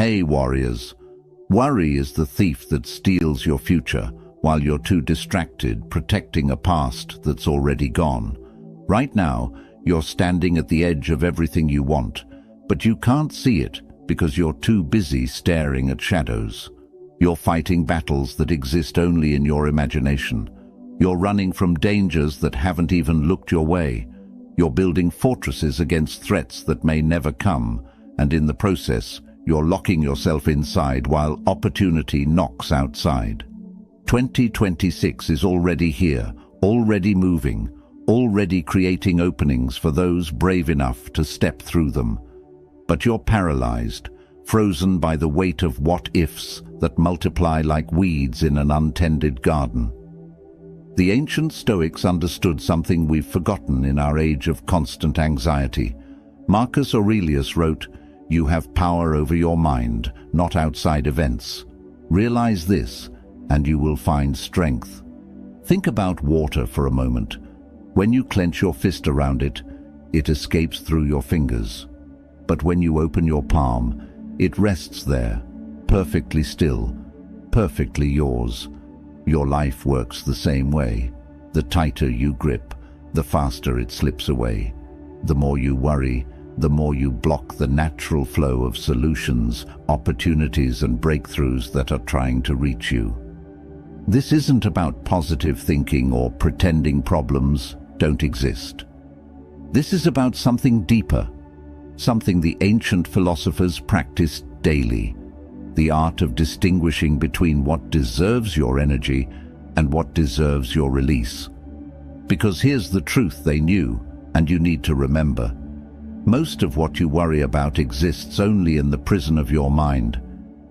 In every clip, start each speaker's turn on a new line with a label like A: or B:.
A: Hey warriors, worry is the thief that steals your future while you're too distracted protecting a past that's already gone. Right now, you're standing at the edge of everything you want, but you can't see it because you're too busy staring at shadows. You're fighting battles that exist only in your imagination. You're running from dangers that haven't even looked your way. You're building fortresses against threats that may never come, and in the process, you're locking yourself inside while opportunity knocks outside. 2026 is already here, already moving, already creating openings for those brave enough to step through them. But you're paralyzed, frozen by the weight of what-ifs that multiply like weeds in an untended garden. The ancient Stoics understood something we've forgotten in our age of constant anxiety. Marcus Aurelius wrote, "You have power over your mind, not outside events. Realize this, and you will find strength." Think about water for a moment. When you clench your fist around it, it escapes through your fingers. But when you open your palm, it rests there, perfectly still, perfectly yours. Your life works the same way. The tighter you grip, the faster it slips away. The more you worry, the more you block the natural flow of solutions, opportunities and breakthroughs that are trying to reach you. This isn't about positive thinking or pretending problems don't exist. This is about something deeper, something the ancient philosophers practiced daily, the art of distinguishing between what deserves your energy and what deserves your release. Because here's the truth they knew, and you need to remember. Most of what you worry about exists only in the prison of your mind,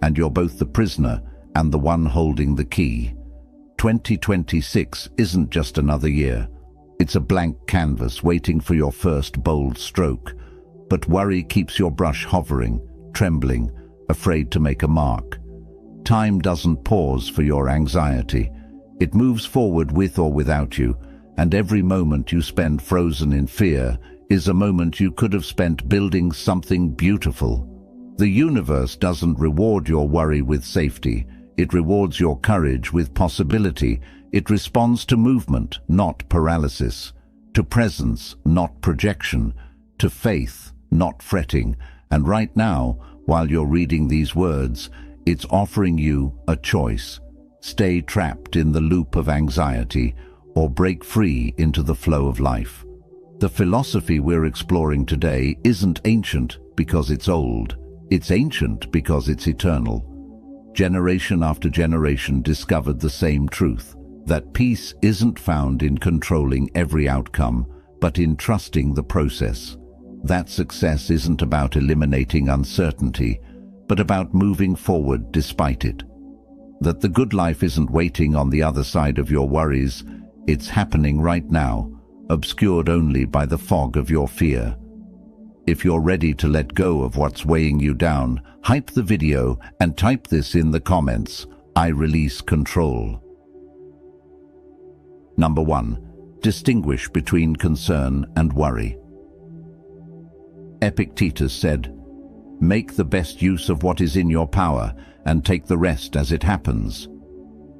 A: and you're both the prisoner and the one holding the key. 2026 isn't just another year. It's a blank canvas waiting for your first bold stroke. But worry keeps your brush hovering, trembling, afraid to make a mark. Time doesn't pause for your anxiety. It moves forward with or without you, and every moment you spend frozen in fear is a moment you could have spent building something beautiful. The universe doesn't reward your worry with safety. It rewards your courage with possibility. It responds to movement, not paralysis, to presence, not projection, to faith, not fretting. And right now, while you're reading these words, it's offering you a choice. Stay trapped in the loop of anxiety or break free into the flow of life. The philosophy we're exploring today isn't ancient because it's old. It's ancient because it's eternal. Generation after generation discovered the same truth, that peace isn't found in controlling every outcome, but in trusting the process. That success isn't about eliminating uncertainty, but about moving forward despite it. That the good life isn't waiting on the other side of your worries, it's happening right now, obscured only by the fog of your fear. If you're ready to let go of what's weighing you down, hype the video and type this in the comments: I release control. Number 1. Distinguish between concern and worry. Epictetus said, "Make the best use of what is in your power and take the rest as it happens."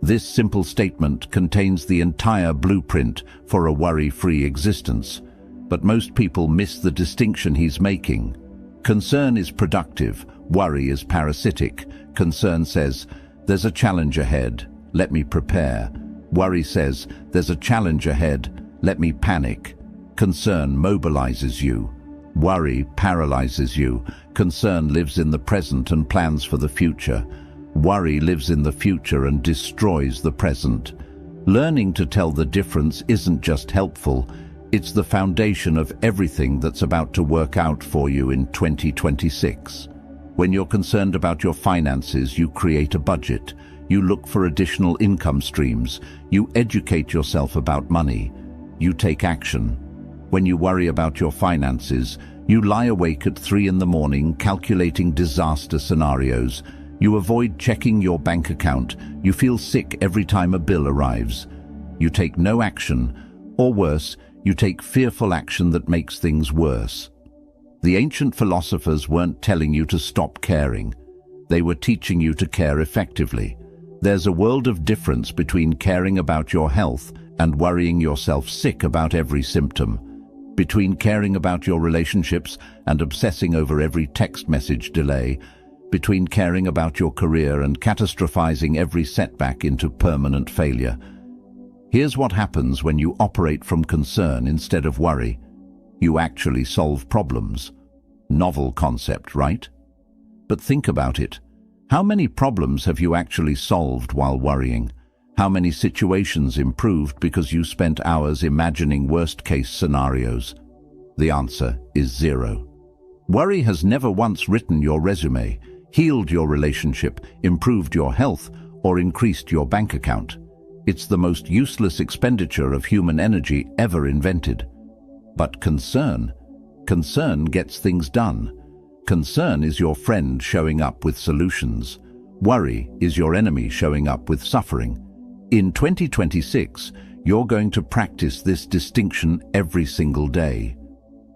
A: This simple statement contains the entire blueprint for a worry-free existence, but most people miss the distinction he's making. Concern is productive, worry is parasitic. Concern says, "There's a challenge ahead, let me prepare." Worry says, "There's a challenge ahead, let me panic." Concern mobilizes you. Worry paralyzes you. Concern lives in the present and plans for the future. Worry lives in the future and destroys the present. Learning to tell the difference isn't just helpful, it's the foundation of everything that's about to work out for you in 2026. When you're concerned about your finances, you create a budget. You look for additional income streams. You educate yourself about money. You take action. When you worry about your finances, you lie awake at 3 in the morning calculating disaster scenarios. You avoid checking your bank account. You feel sick every time a bill arrives. You take no action, or worse, you take fearful action that makes things worse. The ancient philosophers weren't telling you to stop caring. They were teaching you to care effectively. There's a world of difference between caring about your health and worrying yourself sick about every symptom, between caring about your relationships and obsessing over every text message delay, between caring about your career and catastrophizing every setback into permanent failure. Here's what happens when you operate from concern instead of worry. You actually solve problems. Novel concept, right? But think about it. How many problems have you actually solved while worrying? How many situations improved because you spent hours imagining worst-case scenarios? The answer is 0. Worry has never once written your resume, healed your relationship, improved your health, or increased your bank account. It's the most useless expenditure of human energy ever invented. But concern gets things done. Concern is your friend showing up with solutions. Worry is your enemy showing up with suffering. In 2026, you're going to practice this distinction every single day.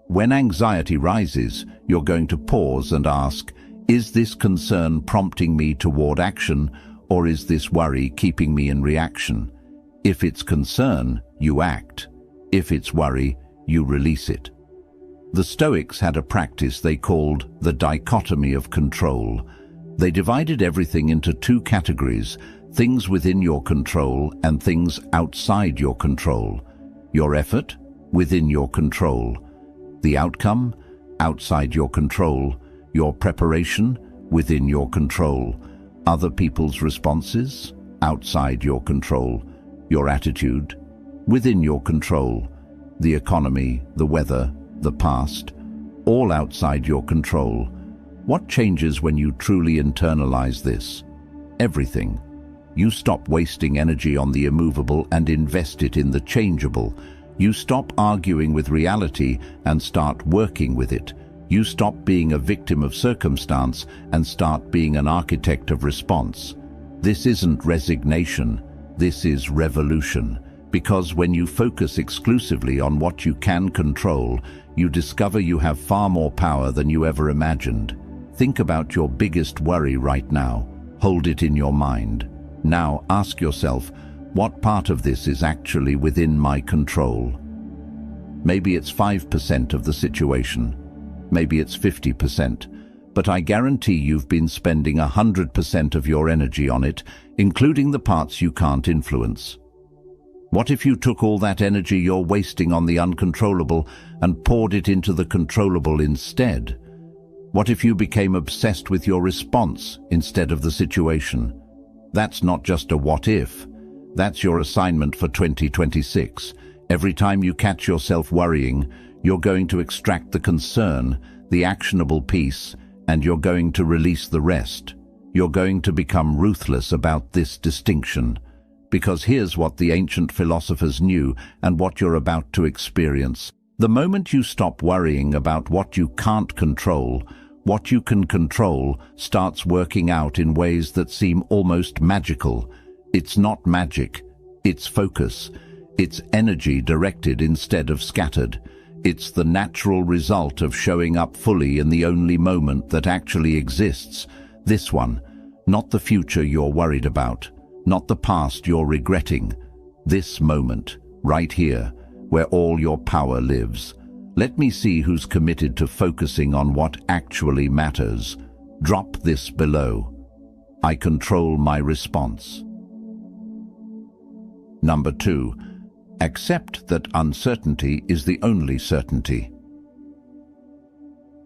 A: When anxiety rises, you're going to pause and ask, is this concern prompting me toward action, or is this worry keeping me in reaction? If it's concern, you act. If it's worry, you release it. The Stoics had a practice they called the dichotomy of control. They divided everything into 2 categories, things within your control and things outside your control. Your effort, within your control. The outcome, outside your control. Your preparation, within your control. Other people's responses, outside your control. Your attitude, within your control. The economy, the weather, the past, all outside your control. What changes when you truly internalize this? Everything. You stop wasting energy on the immovable and invest it in the changeable. You stop arguing with reality and start working with it. You stop being a victim of circumstance and start being an architect of response. This isn't resignation, this is revolution. Because when you focus exclusively on what you can control, you discover you have far more power than you ever imagined. Think about your biggest worry right now. Hold it in your mind. Now ask yourself, what part of this is actually within my control? Maybe it's 5% of the situation. Maybe it's 50%. But I guarantee you've been spending 100% of your energy on it, including the parts you can't influence. What if you took all that energy you're wasting on the uncontrollable and poured it into the controllable instead? What if you became obsessed with your response instead of the situation? That's not just a what if. That's your assignment for 2026. Every time you catch yourself worrying, you're going to extract the concern, the actionable piece, and you're going to release the rest. You're going to become ruthless about this distinction. Because here's what the ancient philosophers knew and what you're about to experience. The moment you stop worrying about what you can't control, what you can control starts working out in ways that seem almost magical. It's not magic, it's focus. It's energy directed instead of scattered. It's the natural result of showing up fully in the only moment that actually exists. This one, not the future you're worried about. Not the past you're regretting. This moment, right here, where all your power lives. Let me see who's committed to focusing on what actually matters. Drop this below. I control my response. Number 2. Accept that uncertainty is the only certainty.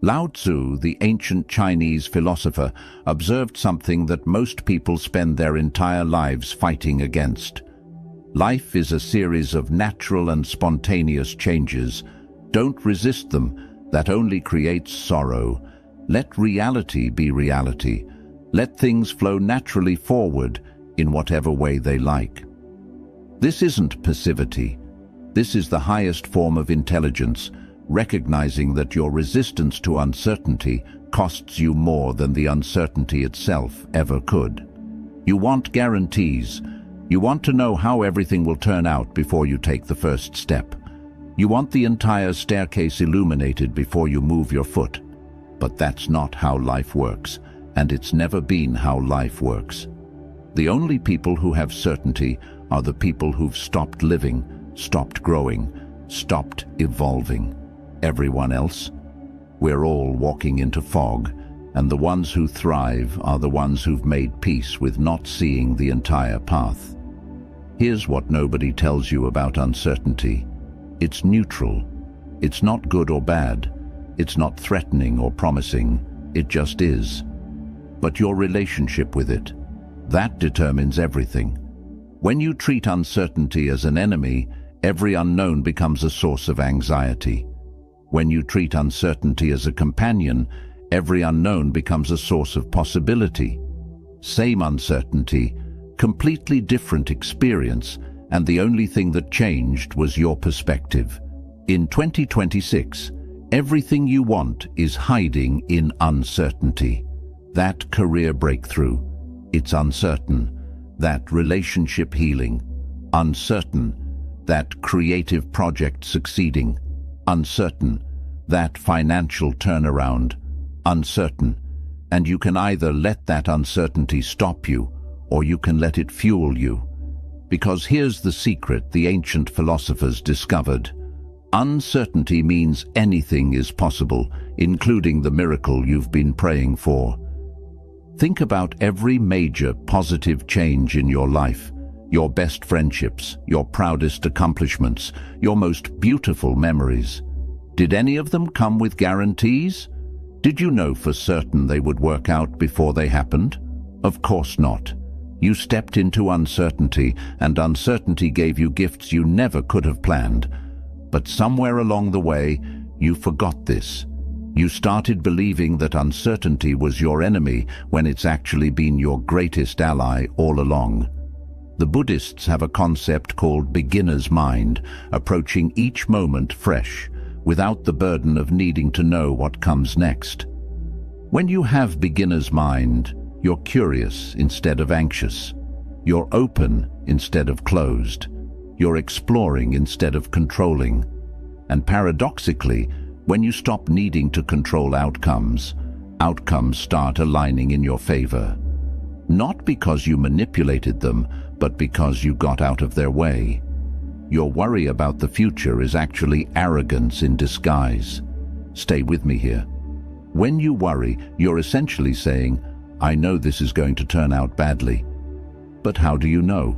A: Lao Tzu, the ancient Chinese philosopher, observed something that most people spend their entire lives fighting against. Life is a series of natural and spontaneous changes. Don't resist them. That only creates sorrow. Let reality be reality. Let things flow naturally forward in whatever way they like. This isn't passivity. This is the highest form of intelligence, recognizing that your resistance to uncertainty costs you more than the uncertainty itself ever could. You want guarantees. You want to know how everything will turn out before you take the first step. You want the entire staircase illuminated before you move your foot. But that's not how life works. and it's never been how life works. The only people who have certainty are the people who've stopped living, stopped growing, stopped evolving. Everyone else? We're all walking into fog, and the ones who thrive are the ones who've made peace with not seeing the entire path. Here's what nobody tells you about uncertainty. It's neutral. It's not good or bad. It's not threatening or promising. It just is. But your relationship with it, that determines everything. When you treat uncertainty as an enemy, every unknown becomes a source of anxiety. When you treat uncertainty as a companion, every unknown becomes a source of possibility. Same uncertainty, completely different experience, and the only thing that changed was your perspective. In 2026, everything you want is hiding in uncertainty. That career breakthrough, it's uncertain. That relationship healing, uncertain. That creative project succeeding, uncertain. That financial turnaround, uncertain. And you can either let that uncertainty stop you, or you can let it fuel you. Because here's the secret the ancient philosophers discovered. Uncertainty means anything is possible, including the miracle you've been praying for. Think about every major positive change in your life, your best friendships, your proudest accomplishments, your most beautiful memories. Did any of them come with guarantees? Did you know for certain they would work out before they happened? Of course not. You stepped into uncertainty, and uncertainty gave you gifts you never could have planned. But somewhere along the way, you forgot this. You started believing that uncertainty was your enemy when it's actually been your greatest ally all along. The Buddhists have a concept called beginner's mind, approaching each moment fresh, without the burden of needing to know what comes next. When you have beginner's mind, you're curious instead of anxious. You're open instead of closed. You're exploring instead of controlling. And paradoxically, when you stop needing to control outcomes, outcomes start aligning in your favor. Not because you manipulated them, but because you got out of their way. Your worry about the future is actually arrogance in disguise. Stay with me here. When you worry, you're essentially saying, I know this is going to turn out badly. But how do you know?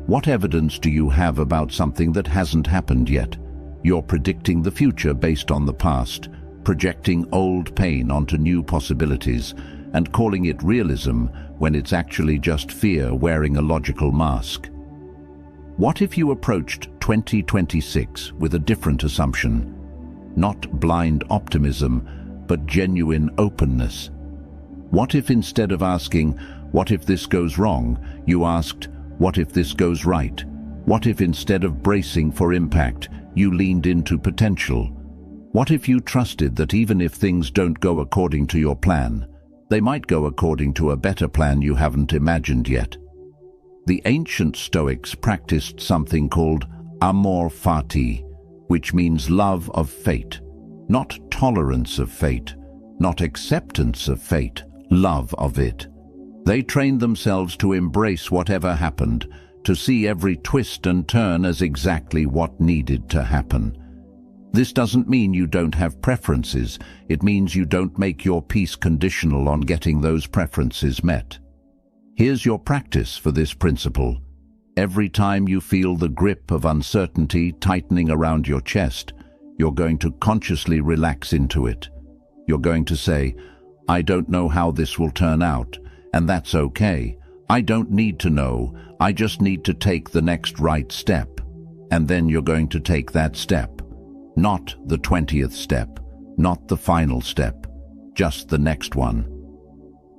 A: What evidence do you have about something that hasn't happened yet? You're predicting the future based on the past, projecting old pain onto new possibilities, and calling it realism when it's actually just fear wearing a logical mask. What if you approached 2026 with a different assumption? Not blind optimism, but genuine openness. What if instead of asking, what if this goes wrong, you asked, what if this goes right? What if instead of bracing for impact, you leaned into potential? What if you trusted that even if things don't go according to your plan, they might go according to a better plan you haven't imagined yet? The ancient Stoics practiced something called amor fati, which means love of fate, not tolerance of fate, not acceptance of fate, love of it. They trained themselves to embrace whatever happened, to see every twist and turn as exactly what needed to happen. This doesn't mean you don't have preferences. It means you don't make your peace conditional on getting those preferences met. Here's your practice for this principle. Every time you feel the grip of uncertainty tightening around your chest, you're going to consciously relax into it. You're going to say, I don't know how this will turn out, and that's okay. I don't need to know. I just need to take the next right step. And then you're going to take that step. Not the 20th step, not the final step, just the next one.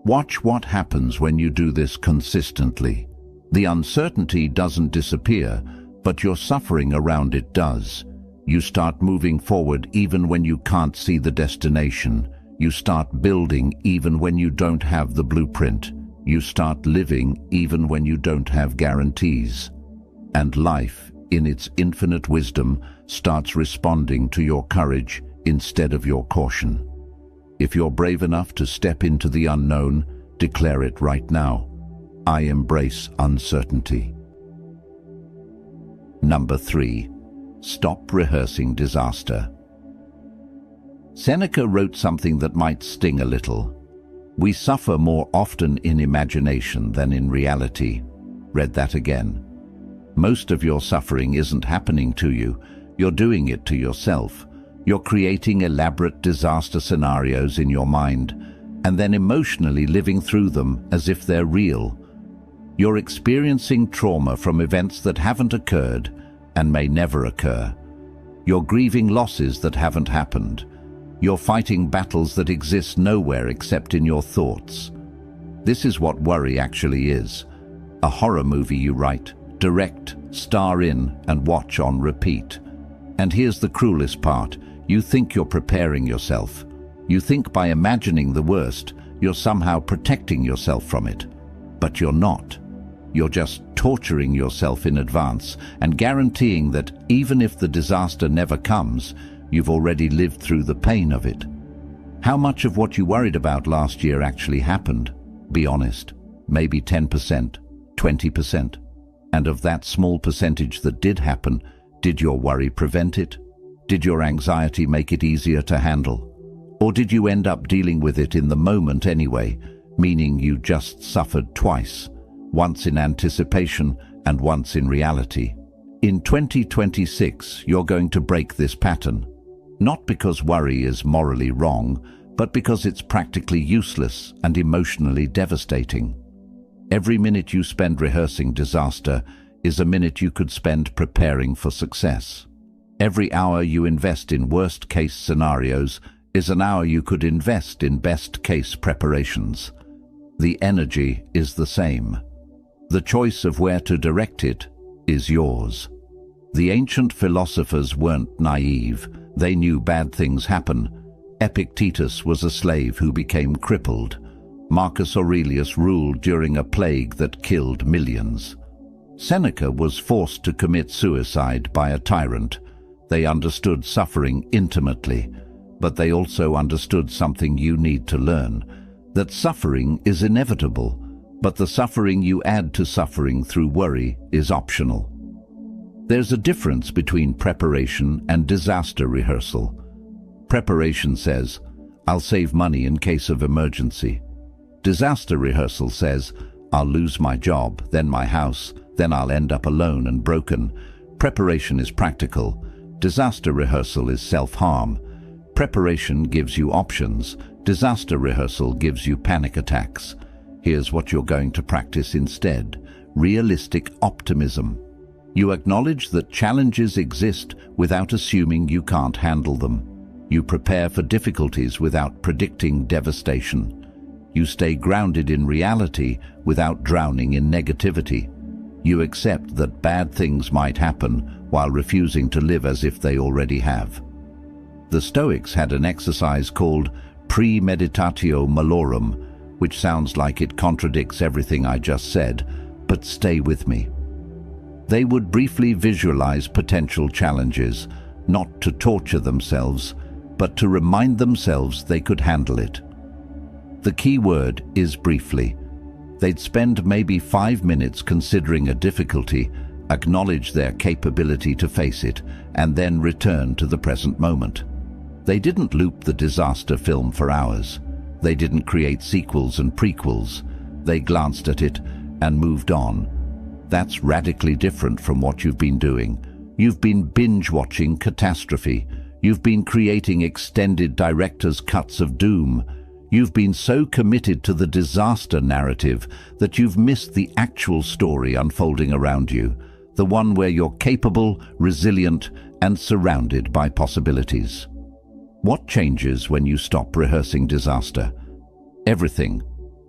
A: Watch what happens when you do this consistently. The uncertainty doesn't disappear, but your suffering around it does. You start moving forward even when you can't see the destination. You start building even when you don't have the blueprint. You start living even when you don't have guarantees. And life, in its infinite wisdom, starts responding to your courage instead of your caution. If you're brave enough to step into the unknown, Declare it right now. I embrace uncertainty. Number 3. Stop rehearsing disaster. Seneca wrote something that might sting a little. We suffer more often in imagination than in reality. Read that again. Most of your suffering isn't happening to you. You're doing it to yourself. You're creating elaborate disaster scenarios in your mind and then emotionally living through them as if they're real. You're experiencing trauma from events that haven't occurred and may never occur. You're grieving losses that haven't happened. You're fighting battles that exist nowhere except in your thoughts. This is what worry actually is. A horror movie you write, direct, star in, and watch on repeat. And here's the cruelest part. You think you're preparing yourself. You think by imagining the worst, you're somehow protecting yourself from it. But you're not. You're just torturing yourself in advance and guaranteeing that even if the disaster never comes, you've already lived through the pain of it. How much of what you worried about last year actually happened? Be honest. Maybe 10%, 20%. And of that small percentage that did happen, did your worry prevent it? Did your anxiety make it easier to handle? Or did you end up dealing with it in the moment anyway, meaning you just suffered twice, once in anticipation and once in reality? In 2026, you're going to break this pattern. Not because worry is morally wrong, but because it's practically useless and emotionally devastating. Every minute you spend rehearsing disaster is a minute you could spend preparing for success. Every hour you invest in worst-case scenarios is an hour you could invest in best-case preparations. The energy is the same. The choice of where to direct it is yours. The ancient philosophers weren't naive. They knew bad things happen. Epictetus was a slave who became crippled. Marcus Aurelius ruled during a plague that killed millions. Seneca was forced to commit suicide by a tyrant. They understood suffering intimately, but they also understood something you need to learn, that suffering is inevitable, but the suffering you add to suffering through worry is optional. There's a difference between preparation and disaster rehearsal. Preparation says, I'll save money in case of emergency. Disaster rehearsal says, I'll lose my job, then my house, then I'll end up alone and broken. Preparation is practical. Disaster rehearsal is self-harm. Preparation gives you options. Disaster rehearsal gives you panic attacks. Here's what you're going to practice instead. Realistic optimism. You acknowledge that challenges exist without assuming you can't handle them. You prepare for difficulties without predicting devastation. You stay grounded in reality without drowning in negativity. You accept that bad things might happen while refusing to live as if they already have. The Stoics had an exercise called premeditatio malorum, which sounds like it contradicts everything I just said, but stay with me. They would briefly visualize potential challenges, not to torture themselves, but to remind themselves they could handle it. The key word is briefly. They'd spend maybe 5 minutes considering a difficulty, acknowledge their capability to face it, and then return to the present moment. They didn't loop the disaster film for hours. They didn't create sequels and prequels. They glanced at it and moved on. That's radically different from what you've been doing. You've been binge-watching catastrophe. You've been creating extended director's cuts of doom. You've been so committed to the disaster narrative that you've missed the actual story unfolding around you, the one where you're capable, resilient, and surrounded by possibilities. What changes when you stop rehearsing disaster? Everything.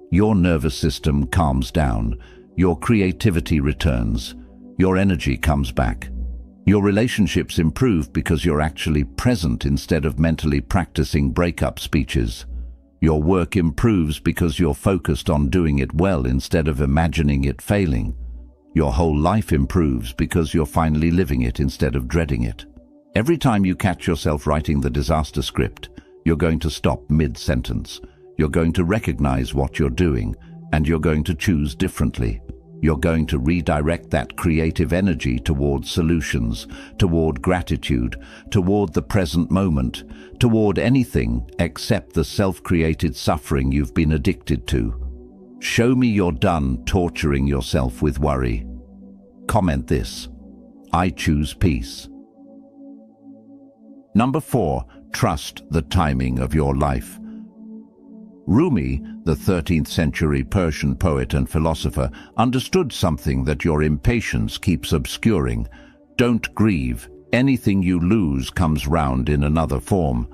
A: Your nervous system calms down. Your creativity returns. Your energy comes back. Your relationships improve because you're actually present instead of mentally practicing breakup speeches. Your work improves because you're focused on doing it well instead of imagining it failing. Your whole life improves because you're finally living it instead of dreading it. Every time you catch yourself writing the disaster script, you're going to stop mid-sentence. You're going to recognize what you're doing, and you're going to choose differently. You're going to redirect that creative energy toward solutions, toward gratitude, toward the present moment, toward anything except the self-created suffering you've been addicted to. Show me you're done torturing yourself with worry. Comment this: I choose peace. Number 4, trust the timing of your life. Rumi, the 13th century Persian poet and philosopher, understood something that your impatience keeps obscuring. Don't grieve. Anything you lose comes round in another form.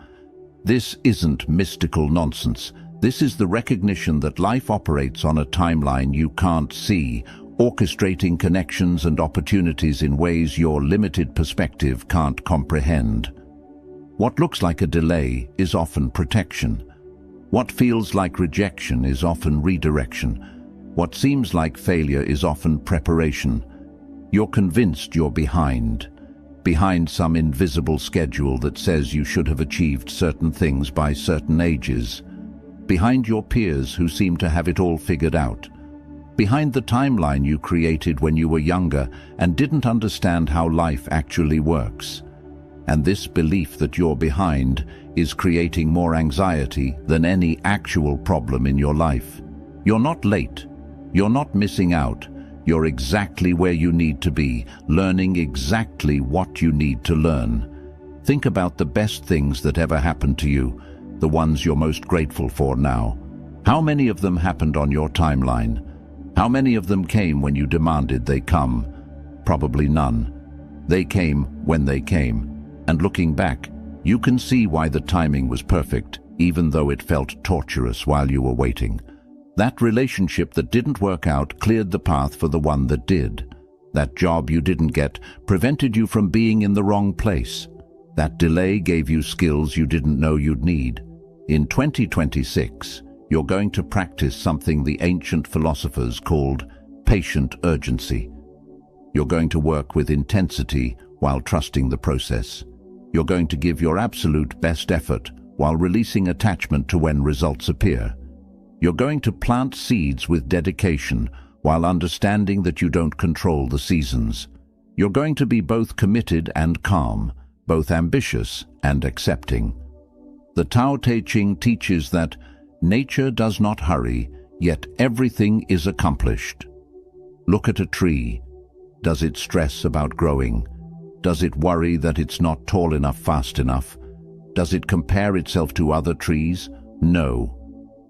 A: This isn't mystical nonsense. This is the recognition that life operates on a timeline you can't see, orchestrating connections and opportunities in ways your limited perspective can't comprehend. What looks like a delay is often protection. What feels like rejection is often redirection. What seems like failure is often preparation. You're convinced you're behind some invisible schedule that says you should have achieved certain things by certain ages. Behind your peers who seem to have it all figured out. Behind the timeline you created when you were younger and didn't understand how life actually works. And this belief that you're behind is creating more anxiety than any actual problem in your life. You're not late. You're not missing out. You're exactly where you need to be, learning exactly what you need to learn. Think about the best things that ever happened to you, the ones you're most grateful for now. How many of them happened on your timeline? How many of them came when you demanded they come? Probably none. They came when they came. And looking back, you can see why the timing was perfect, even though it felt torturous while you were waiting. That relationship that didn't work out cleared the path for the one that did. That job you didn't get prevented you from being in the wrong place. That delay gave you skills you didn't know you'd need. In 2026, you're going to practice something the ancient philosophers called patient urgency. You're going to work with intensity while trusting the process. You're going to give your absolute best effort while releasing attachment to when results appear. You're going to plant seeds with dedication while understanding that you don't control the seasons. You're going to be both committed and calm, both ambitious and accepting. The Tao Te Ching teaches that nature does not hurry, yet everything is accomplished. Look at a tree. Does it stress about growing? Does it worry that it's not tall enough fast enough? Does it compare itself to other trees? No.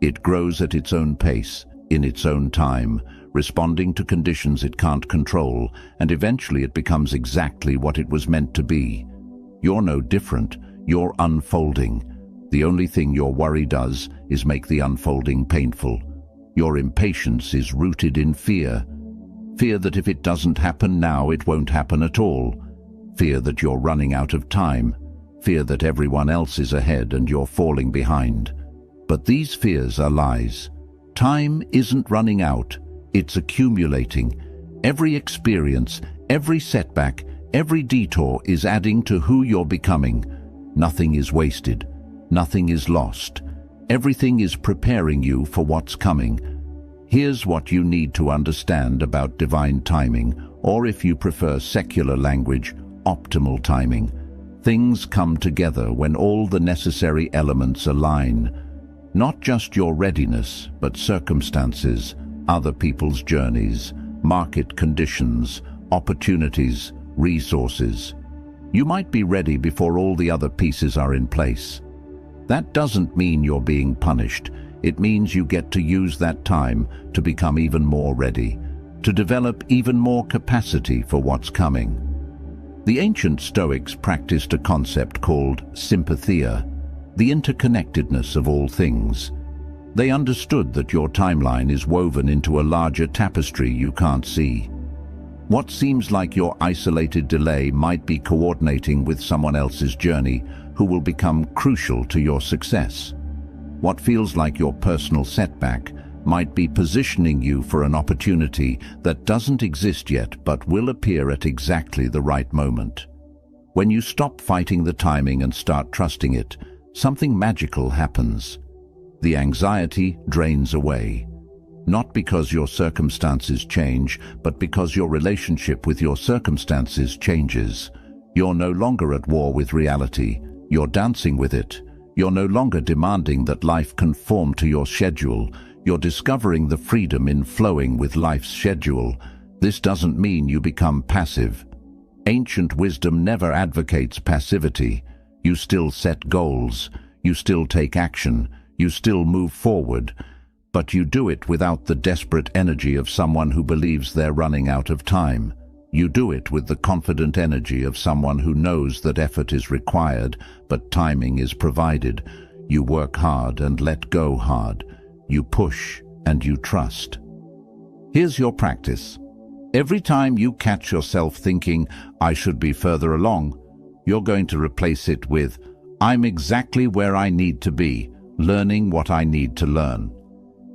A: It grows at its own pace, in its own time, responding to conditions it can't control, and eventually it becomes exactly what it was meant to be. You're no different. You're unfolding. The only thing your worry does is make the unfolding painful. Your impatience is rooted in fear. Fear that if it doesn't happen now, it won't happen at all. Fear that you're running out of time. Fear that everyone else is ahead and you're falling behind. But these fears are lies. Time isn't running out. It's accumulating. Every experience, every setback, every detour is adding to who you're becoming. Nothing is wasted. Nothing is lost. Everything is preparing you for what's coming. Here's what you need to understand about divine timing, or if you prefer secular language, optimal timing. Things come together when all the necessary elements align. Not just your readiness, but circumstances, other people's journeys, market conditions, opportunities, resources. You might be ready before all the other pieces are in place. That doesn't mean you're being punished. It means you get to use that time to become even more ready, to develop even more capacity for what's coming. The ancient Stoics practiced a concept called sympathia, the interconnectedness of all things. They understood that your timeline is woven into a larger tapestry you can't see. What seems like your isolated delay might be coordinating with someone else's journey who will become crucial to your success. What feels like your personal setback might be positioning you for an opportunity that doesn't exist yet but will appear at exactly the right moment. When you stop fighting the timing and start trusting it, something magical happens. The anxiety drains away. Not because your circumstances change, but because your relationship with your circumstances changes. You're no longer at war with reality. You're dancing with it. You're no longer demanding that life conform to your schedule. You're discovering the freedom in flowing with life's schedule. This doesn't mean you become passive. Ancient wisdom never advocates passivity. You still set goals. You still take action. You still move forward. But you do it without the desperate energy of someone who believes they're running out of time. You do it with the confident energy of someone who knows that effort is required, but timing is provided. You work hard and let go hard. You push and you trust. Here's your practice. Every time you catch yourself thinking, "I should be further along," you're going to replace it with, "I'm exactly where I need to be, learning what I need to learn."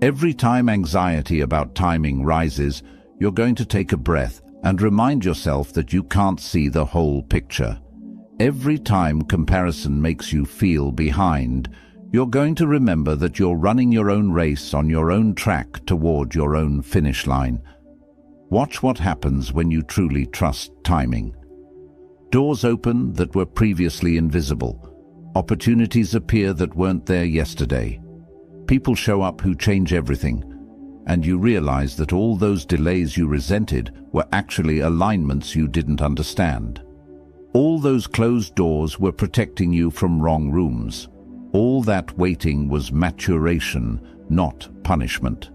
A: Every time anxiety about timing rises, you're going to take a breath and remind yourself that you can't see the whole picture. Every time comparison makes you feel behind, you're going to remember that you're running your own race on your own track toward your own finish line. Watch what happens when you truly trust timing. Doors open that were previously invisible. Opportunities appear that weren't there yesterday. People show up who change everything, and you realize that all those delays you resented were actually alignments you didn't understand. All those closed doors were protecting you from wrong rooms. All that waiting was maturation, not punishment.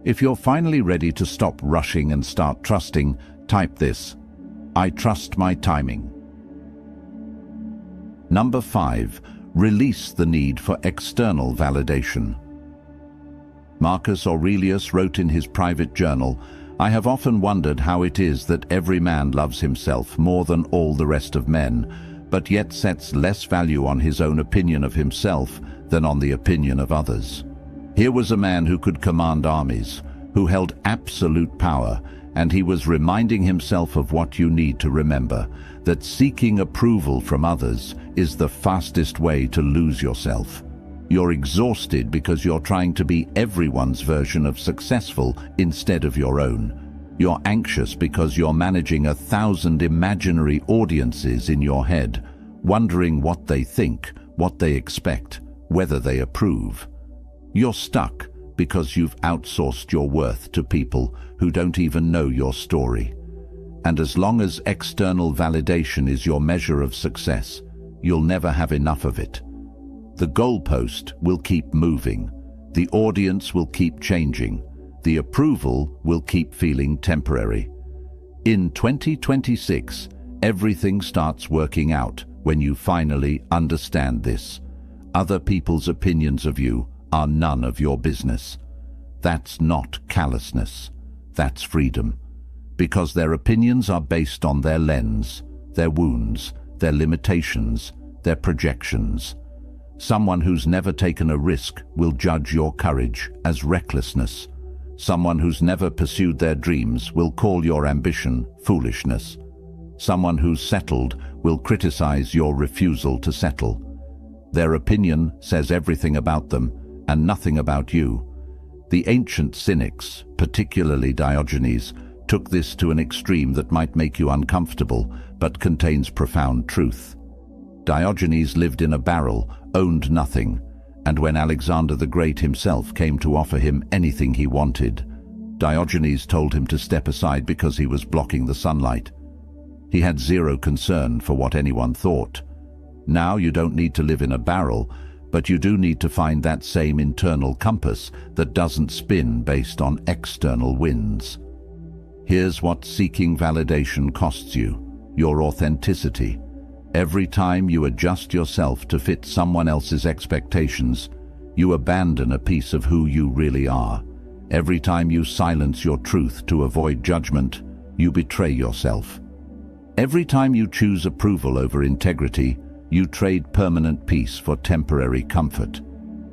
A: If you're finally ready to stop rushing and start trusting, type this: "I trust my timing." Number 5. Release the need for external validation. Marcus Aurelius wrote in his private journal, "I have often wondered how it is that every man loves himself more than all the rest of men, but yet sets less value on his own opinion of himself than on the opinion of others." Here was a man who could command armies, who held absolute power, and he was reminding himself of what you need to remember, that seeking approval from others is the fastest way to lose yourself. You're exhausted because you're trying to be everyone's version of successful instead of your own. You're anxious because you're managing 1,000 imaginary audiences in your head, wondering what they think, what they expect, whether they approve. You're stuck because you've outsourced your worth to people who don't even know your story. And as long as external validation is your measure of success, you'll never have enough of it. The goalpost will keep moving. The audience will keep changing. The approval will keep feeling temporary. In 2026, everything starts working out when you finally understand this. Other people's opinions of you are none of your business. That's not callousness. That's freedom. Because their opinions are based on their lens, their wounds, their limitations, their projections. Someone who's never taken a risk will judge your courage as recklessness. Someone who's never pursued their dreams will call your ambition foolishness. Someone who's settled will criticize your refusal to settle. Their opinion says everything about them and nothing about you. The ancient cynics, particularly Diogenes, took this to an extreme that might make you uncomfortable, but contains profound truth. Diogenes lived in a barrel, owned nothing, and when Alexander the Great himself came to offer him anything he wanted, Diogenes told him to step aside because he was blocking the sunlight. He had zero concern for what anyone thought. Now you don't need to live in a barrel, but you do need to find that same internal compass that doesn't spin based on external winds. Here's what seeking validation costs you: your authenticity. Every time you adjust yourself to fit someone else's expectations, you abandon a piece of who you really are. Every time you silence your truth to avoid judgment, you betray yourself. Every time you choose approval over integrity, you trade permanent peace for temporary comfort.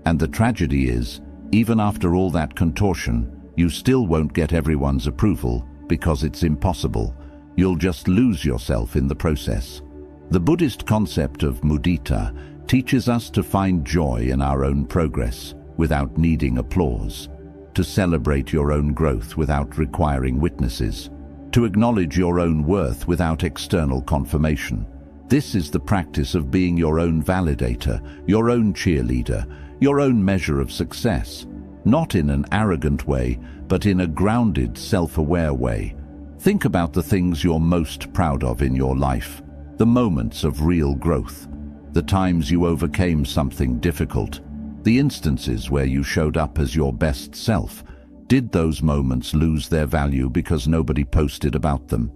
A: And the tragedy is, even after all that contortion, you still won't get everyone's approval because it's impossible. You'll just lose yourself in the process. The Buddhist concept of mudita teaches us to find joy in our own progress. without needing applause, to celebrate your own growth without requiring witnesses, to acknowledge your own worth without external confirmation. This is the practice of being your own validator, your own cheerleader, your own measure of success, not in an arrogant way, but in a grounded, self-aware way. Think about the things you're most proud of in your life, the moments of real growth, the times you overcame something difficult, the instances where you showed up as your best self. Did those moments lose their value because nobody posted about them?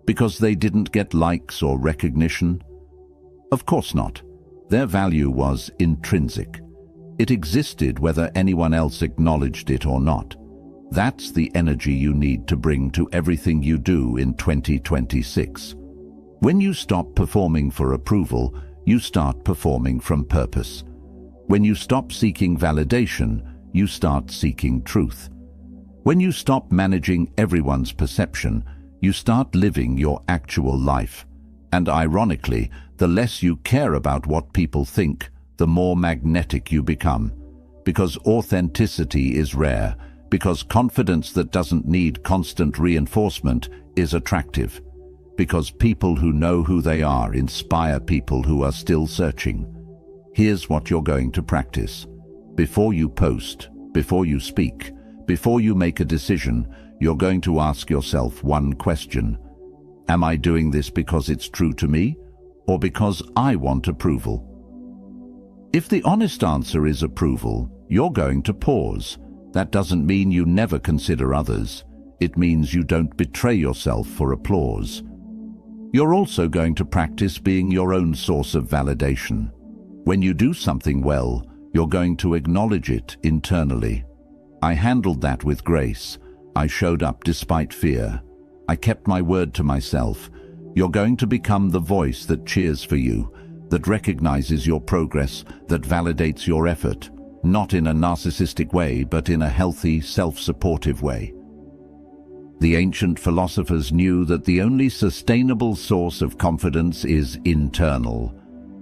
A: Because they didn't get likes or recognition? Of course not. Their value was intrinsic. It existed whether anyone else acknowledged it or not. That's the energy you need to bring to everything you do in 2026. When you stop performing for approval, you start performing from purpose. When you stop seeking validation, you start seeking truth. When you stop managing everyone's perception, you start living your actual life. And ironically, the less you care about what people think, the more magnetic you become. Because authenticity is rare, because confidence that doesn't need constant reinforcement is attractive. Because people who know who they are inspire people who are still searching. Here's what you're going to practice. Before you post, before you speak, before you make a decision, you're going to ask yourself one question. Am I doing this because it's true to me, or because I want approval? If the honest answer is approval, you're going to pause. That doesn't mean you never consider others. It means you don't betray yourself for applause. You're also going to practice being your own source of validation. When you do something well, you're going to acknowledge it internally. I handled that with grace. I showed up despite fear. I kept my word to myself. You're going to become the voice that cheers for you, that recognizes your progress, that validates your effort, not in a narcissistic way, but in a healthy, self-supportive way. The ancient philosophers knew that the only sustainable source of confidence is internal.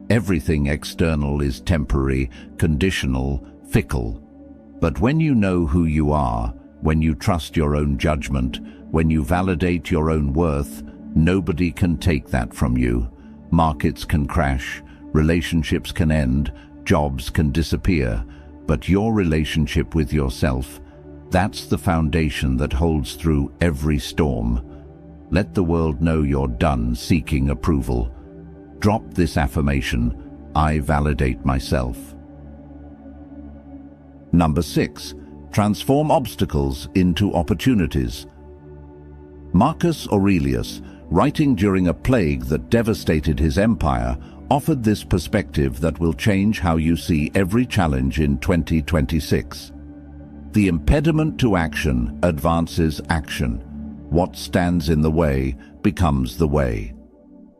A: Everything external is temporary, conditional, fickle. But when you know who you are, when you trust your own judgment, when you validate your own worth, nobody can take that from you. Markets can crash, relationships can end, jobs can disappear, but your relationship with yourself, that's the foundation that holds through every storm. Let the world know you're done seeking approval. Drop this affirmation, I validate myself. Number 6, transform obstacles into opportunities. Marcus Aurelius, writing during a plague that devastated his empire, offered this perspective that will change how you see every challenge in 2026. The impediment to action advances action. What stands in the way becomes the way.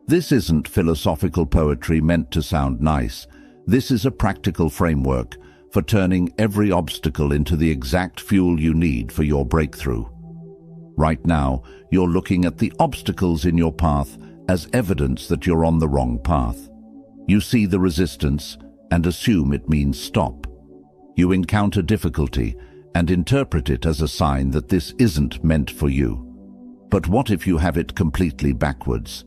A: This isn't philosophical poetry meant to sound nice. This is a practical framework for turning every obstacle into the exact fuel you need for your breakthrough. Right now, you're looking at the obstacles in your path as evidence that you're on the wrong path. You see the resistance and assume it means stop. You encounter difficulty and interpret it as a sign that this isn't meant for you. But what if you have it completely backwards?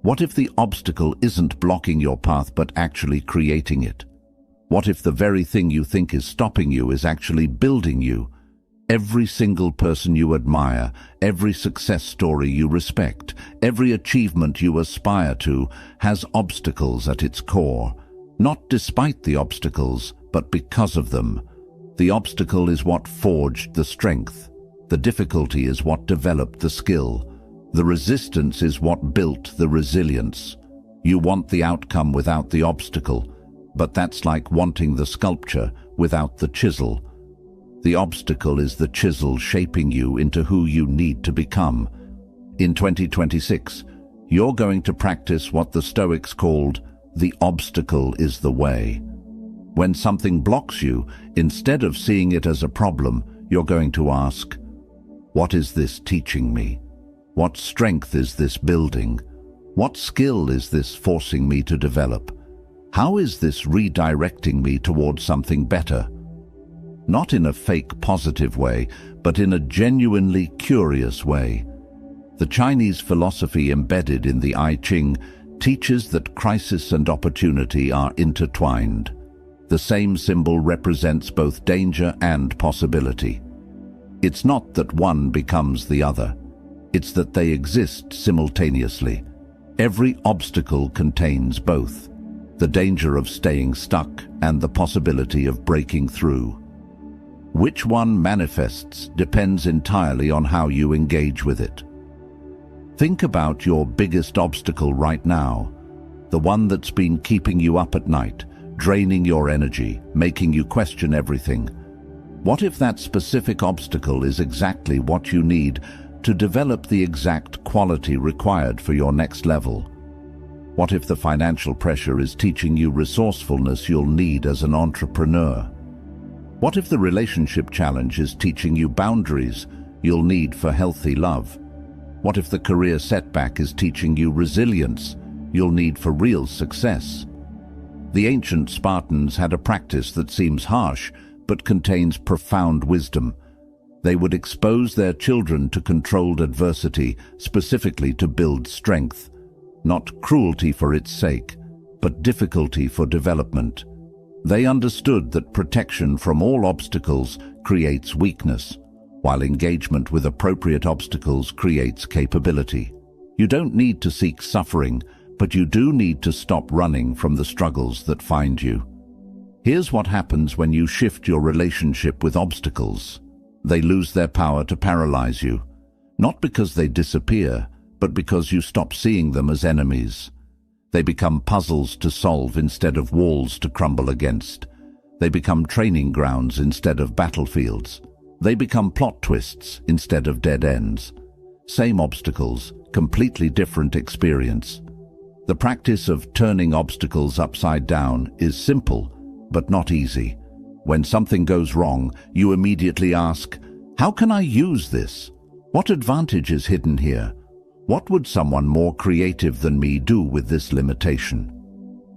A: What if the obstacle isn't blocking your path but actually creating it? What if the very thing you think is stopping you is actually building you? Every single person you admire, every success story you respect, every achievement you aspire to has obstacles at its core. Not despite the obstacles, but because of them. The obstacle is what forged the strength. The difficulty is what developed the skill. The resistance is what built the resilience. You want the outcome without the obstacle, but that's like wanting the sculpture without the chisel. The obstacle is the chisel shaping you into who you need to become. In 2026, you're going to practice what the Stoics called the obstacle is the way. When something blocks you, instead of seeing it as a problem, you're going to ask, what is this teaching me? What strength is this building? What skill is this forcing me to develop? How is this redirecting me towards something better? not in a fake positive way, but in a genuinely curious way. The Chinese philosophy embedded in the I Ching teaches that crisis and opportunity are intertwined. The same symbol represents both danger and possibility. It's not that one becomes the other. It's that they exist simultaneously. Every obstacle contains both, the danger of staying stuck and the possibility of breaking through. Which one manifests depends entirely on how you engage with it. Think about your biggest obstacle right now, the one that's been keeping you up at night, draining your energy, making you question everything. What if that specific obstacle is exactly what you need to develop the exact quality required for your next level? What if the financial pressure is teaching you resourcefulness you'll need as an entrepreneur? What if the relationship challenge is teaching you boundaries you'll need for healthy love? What if the career setback is teaching you resilience you'll need for real success? The ancient Spartans had a practice that seems harsh but contains profound wisdom. They would expose their children to controlled adversity, specifically to build strength, not cruelty for its sake, but difficulty for development. They understood that protection from all obstacles creates weakness, while engagement with appropriate obstacles creates capability. You don't need to seek suffering, but you do need to stop running from the struggles that find you. Here's what happens when you shift your relationship with obstacles. They lose their power to paralyze you, not because they disappear, but because you stop seeing them as enemies. They become puzzles to solve instead of walls to crumble against. They become training grounds instead of battlefields. They become plot twists instead of dead ends. Same obstacles, completely different experience. The practice of turning obstacles upside down is simple, but not easy. When something goes wrong, you immediately ask, how can I use this? What advantage is hidden here? What would someone more creative than me do with this limitation?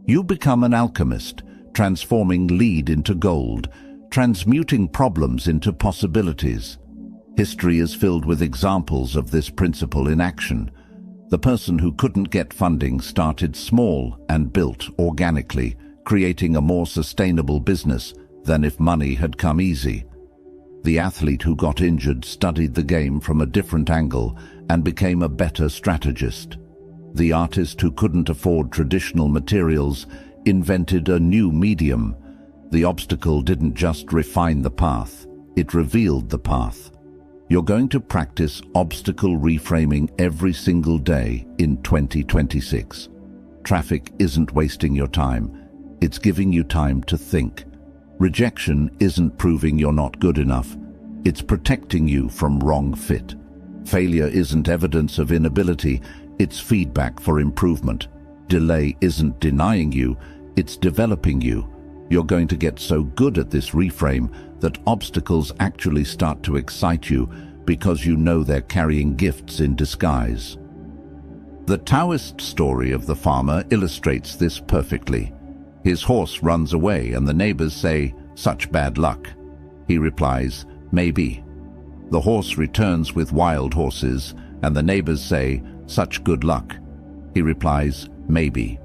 A: You become an alchemist, transforming lead into gold, transmuting problems into possibilities. History is filled with examples of this principle in action. The person who couldn't get funding started small and built organically, creating a more sustainable business than if money had come easy. The athlete who got injured studied the game from a different angle and became a better strategist. The artist who couldn't afford traditional materials invented a new medium. The obstacle didn't just refine the path, it revealed the path. You're going to practice obstacle reframing every single day in 2026. Traffic isn't wasting your time, it's giving you time to think. Rejection isn't proving you're not good enough, it's protecting you from wrong fit. Failure isn't evidence of inability, it's feedback for improvement. Delay isn't denying you, it's developing you. You're going to get so good at this reframe that obstacles actually start to excite you because you know they're carrying gifts in disguise. The Taoist story of the farmer illustrates this perfectly. His horse runs away and the neighbors say, "Such bad luck." He replies, "Maybe." The horse returns with wild horses and the neighbors say, "Such good luck." He replies, "Maybe."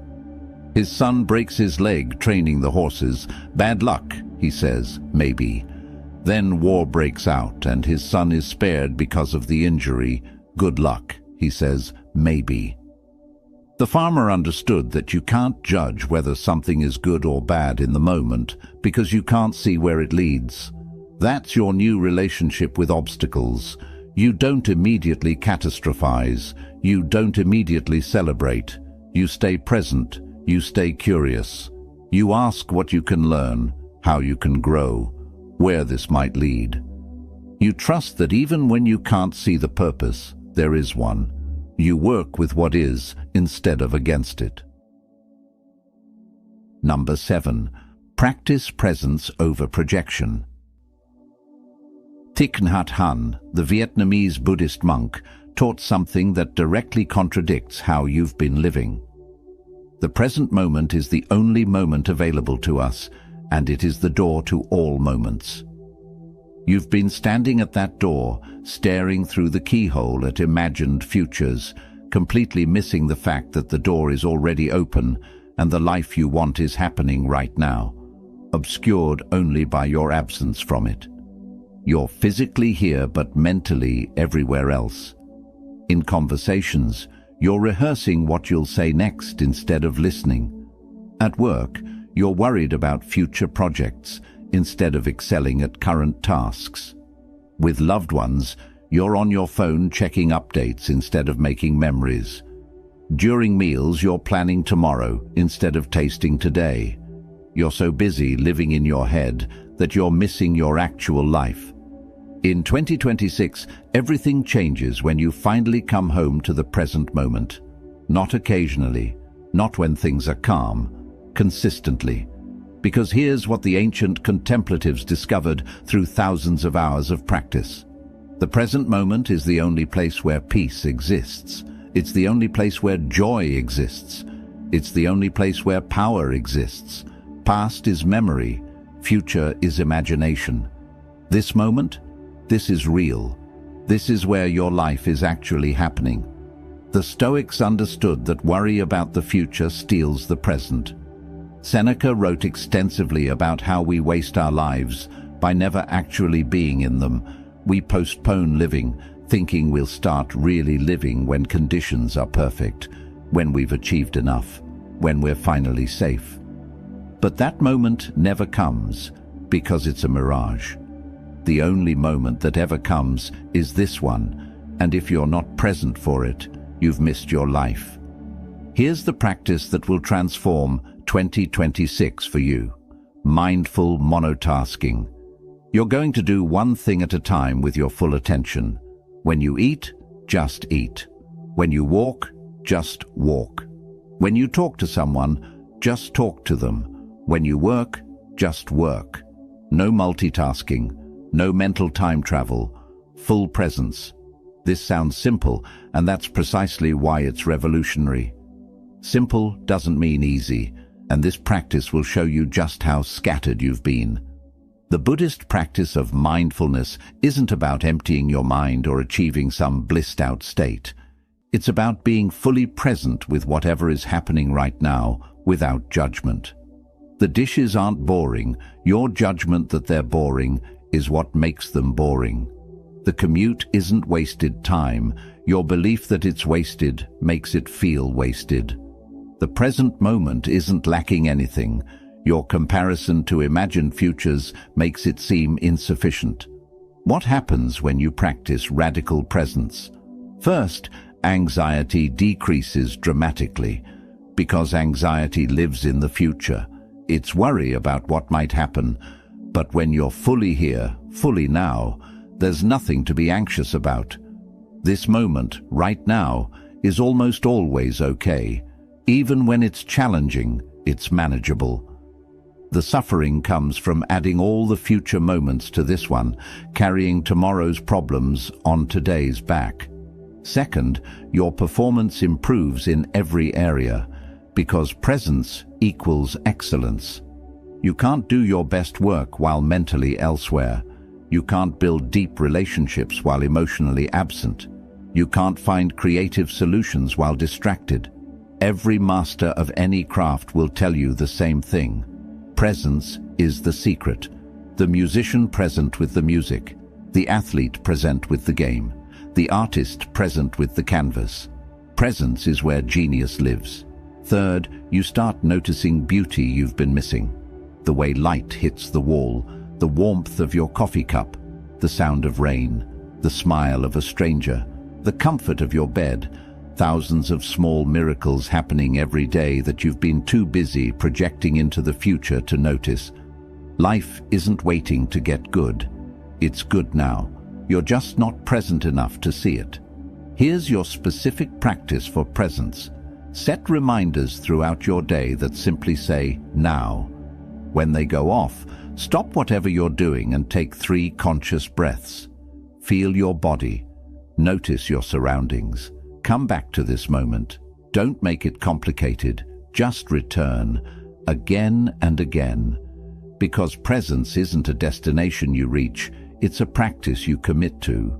A: His son breaks his leg training the horses. "Bad luck," he says, "maybe." Then war breaks out and his son is spared because of the injury. "Good luck," he says, "maybe." The farmer understood that you can't judge whether something is good or bad in the moment because you can't see where it leads. That's your new relationship with obstacles. You don't immediately catastrophize. You don't immediately celebrate. You stay present. You stay curious. You ask what you can learn, how you can grow, where this might lead. You trust that even when you can't see the purpose, there is one. You work with what is instead of against it. Number 7. Practice presence over projection. Thich Nhat Hanh, the Vietnamese Buddhist monk, taught something that directly contradicts how you've been living. The present moment is the only moment available to us, and it is the door to all moments. You've been standing at that door, staring through the keyhole at imagined futures, completely missing the fact that the door is already open and the life you want is happening right now, obscured only by your absence from it. You're physically here but mentally everywhere else. In conversations, you're rehearsing what you'll say next instead of listening. At work, you're worried about future projects instead of excelling at current tasks. With loved ones, you're on your phone checking updates instead of making memories. During meals, you're planning tomorrow instead of tasting today. You're so busy living in your head that you're missing your actual life. In 2026, everything changes when you finally come home to the present moment. Not occasionally, not when things are calm, consistently. Because here's what the ancient contemplatives discovered through thousands of hours of practice. The present moment is the only place where peace exists. It's the only place where joy exists. It's the only place where power exists. Past is memory, future is imagination. This moment, this is real. This is where your life is actually happening. The Stoics understood that worry about the future steals the present. Seneca wrote extensively about how we waste our lives by never actually being in them. We postpone living, thinking we'll start really living when conditions are perfect, when we've achieved enough, when we're finally safe. But that moment never comes because it's a mirage. The only moment that ever comes is this one, and if you're not present for it, you've missed your life. Here's the practice that will transform 2026 for you. Mindful monotasking. You're going to do one thing at a time with your full attention. When you eat, just eat. When you walk, just walk. When you talk to someone, just talk to them. When you work, just work. No multitasking, no mental time travel, full presence. This sounds simple, and that's precisely why it's revolutionary. Simple doesn't mean easy, and this practice will show you just how scattered you've been. The Buddhist practice of mindfulness isn't about emptying your mind or achieving some blissed-out state. It's about being fully present with whatever is happening right now, without judgment. The dishes aren't boring. Your judgment that they're boring is what makes them boring. The commute isn't wasted time. Your belief that it's wasted makes it feel wasted. The present moment isn't lacking anything. Your comparison to imagined futures makes it seem insufficient. What happens when you practice radical presence? First, anxiety decreases dramatically. Because anxiety lives in the future. It's worry about what might happen. But when you're fully here, fully now, there's nothing to be anxious about. This moment, right now, is almost always okay. Even when it's challenging, it's manageable. The suffering comes from adding all the future moments to this one, carrying tomorrow's problems on today's back. Second, your performance improves in every area, because presence equals excellence. You can't do your best work while mentally elsewhere. You can't build deep relationships while emotionally absent. You can't find creative solutions while distracted. Every master of any craft will tell you the same thing. Presence is the secret. The musician present with the music, the athlete present with the game, the artist present with the canvas. Presence is where genius lives. Third, you start noticing beauty you've been missing. The way light hits the wall, the warmth of your coffee cup, the sound of rain, the smile of a stranger, the comfort of your bed. Thousands of small miracles happening every day that you've been too busy projecting into the future to notice. Life isn't waiting to get good. It's good now. You're just not present enough to see it. Here's your specific practice for presence. Set reminders throughout your day that simply say, now. When they go off, stop whatever you're doing and take 3 conscious breaths. Feel your body. Notice your surroundings. Come back to this moment. Don't make it complicated. Just return, again and again. Because presence isn't a destination you reach, It's a practice you commit to.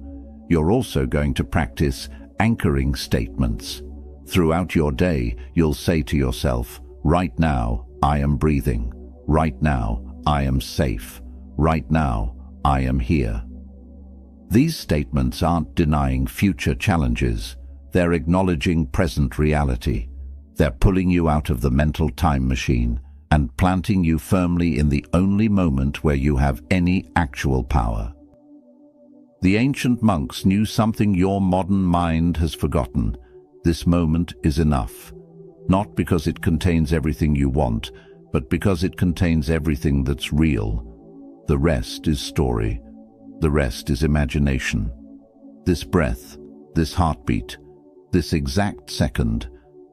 A: You're also going to practice anchoring statements. Throughout your day, you'll say to yourself, right now, I am breathing. Right now, I am safe. Right now, I am here. These statements aren't denying future challenges. They're acknowledging present reality. They're pulling you out of the mental time machine and planting you firmly in the only moment where you have any actual power. The ancient monks knew something your modern mind has forgotten. This moment is enough. Not because it contains everything you want, but because it contains everything that's real. The rest is story. The rest is imagination. This breath, this heartbeat, this exact second,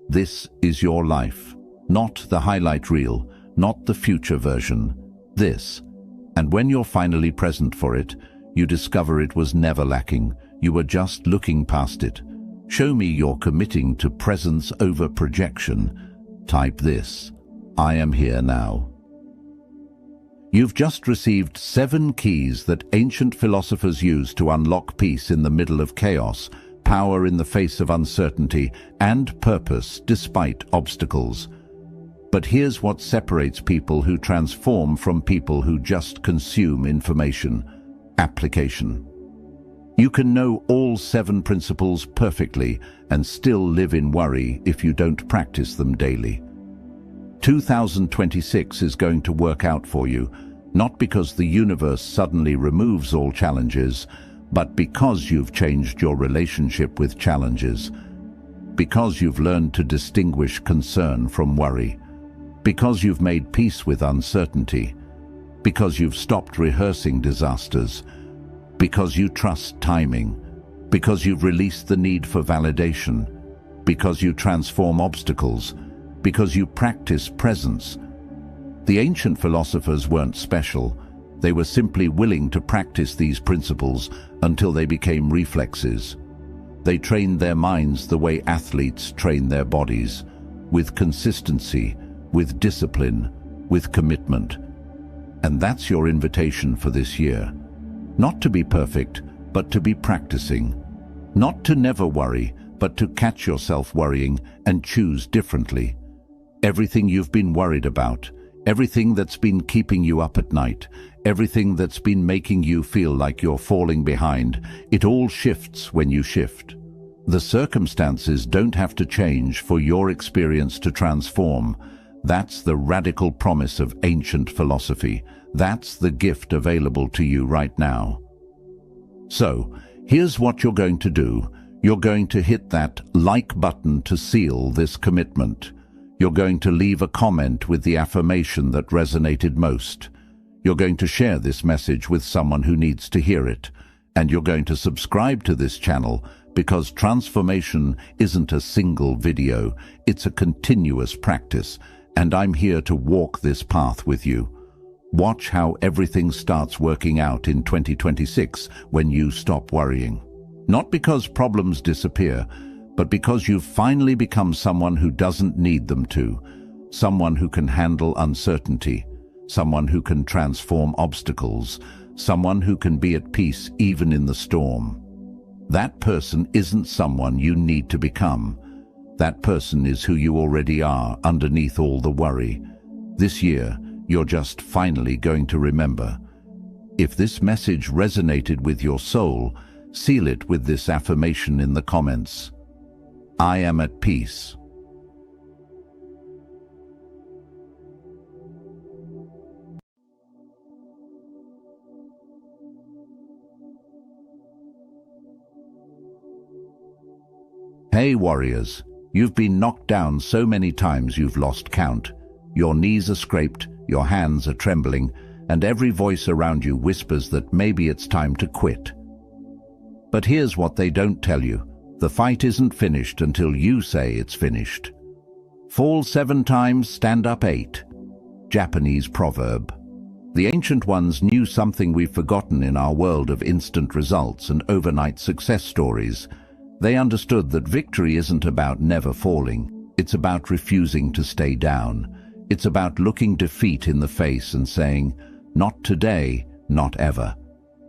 A: this is your life. Not the highlight reel, not the future version. This. And when you're finally present for it, you discover it was never lacking. You were just looking past it. Show me you're committing to presence over projection. Type this: I am here now. You've just received 7 keys that ancient philosophers used to unlock peace in the middle of chaos, power in the face of uncertainty, and purpose despite obstacles. But here's what separates people who transform from people who just consume information: application. You can know all 7 principles perfectly and still live in worry if you don't practice them daily. 2026 is going to work out for you, not because the universe suddenly removes all challenges, but because you've changed your relationship with challenges, because you've learned to distinguish concern from worry, because you've made peace with uncertainty, because you've stopped rehearsing disasters, because you trust timing, because you've released the need for validation, because you transform obstacles, because you practice presence. The ancient philosophers weren't special. They were simply willing to practice these principles until they became reflexes. They trained their minds the way athletes train their bodies, with consistency, with discipline, with commitment. And that's your invitation for this year. Not to be perfect, but to be practicing. Not to never worry, but to catch yourself worrying and choose differently. Everything you've been worried about, everything that's been keeping you up at night, everything that's been making you feel like you're falling behind, it all shifts when you shift. The circumstances don't have to change for your experience to transform. That's the radical promise of ancient philosophy. That's the gift available to you right now. So, here's what you're going to do. You're going to hit that like button to seal this commitment. You're going to leave a comment with the affirmation that resonated most. You're going to share this message with someone who needs to hear it. And you're going to subscribe to this channel because transformation isn't a single video, it's a continuous practice. And I'm here to walk this path with you. Watch how everything starts working out in 2026 when you stop worrying. Not because problems disappear, but because you've finally become someone who doesn't need them to. Someone who can handle uncertainty. Someone who can transform obstacles. Someone who can be at peace even in the storm. That person isn't someone you need to become. That person is who you already are underneath all the worry. This year, you're just finally going to remember. If this message resonated with your soul, seal it with this affirmation in the comments. I am at peace. Hey warriors, you've been knocked down so many times you've lost count. Your knees are scraped, your hands are trembling, and every voice around you whispers that maybe it's time to quit. But here's what they don't tell you. The fight isn't finished until you say it's finished. Fall 7 times, stand up 8. Japanese proverb. The ancient ones knew something we've forgotten in our world of instant results and overnight success stories. They understood that victory isn't about never falling. It's about refusing to stay down. It's about looking defeat in the face and saying, not today, not ever.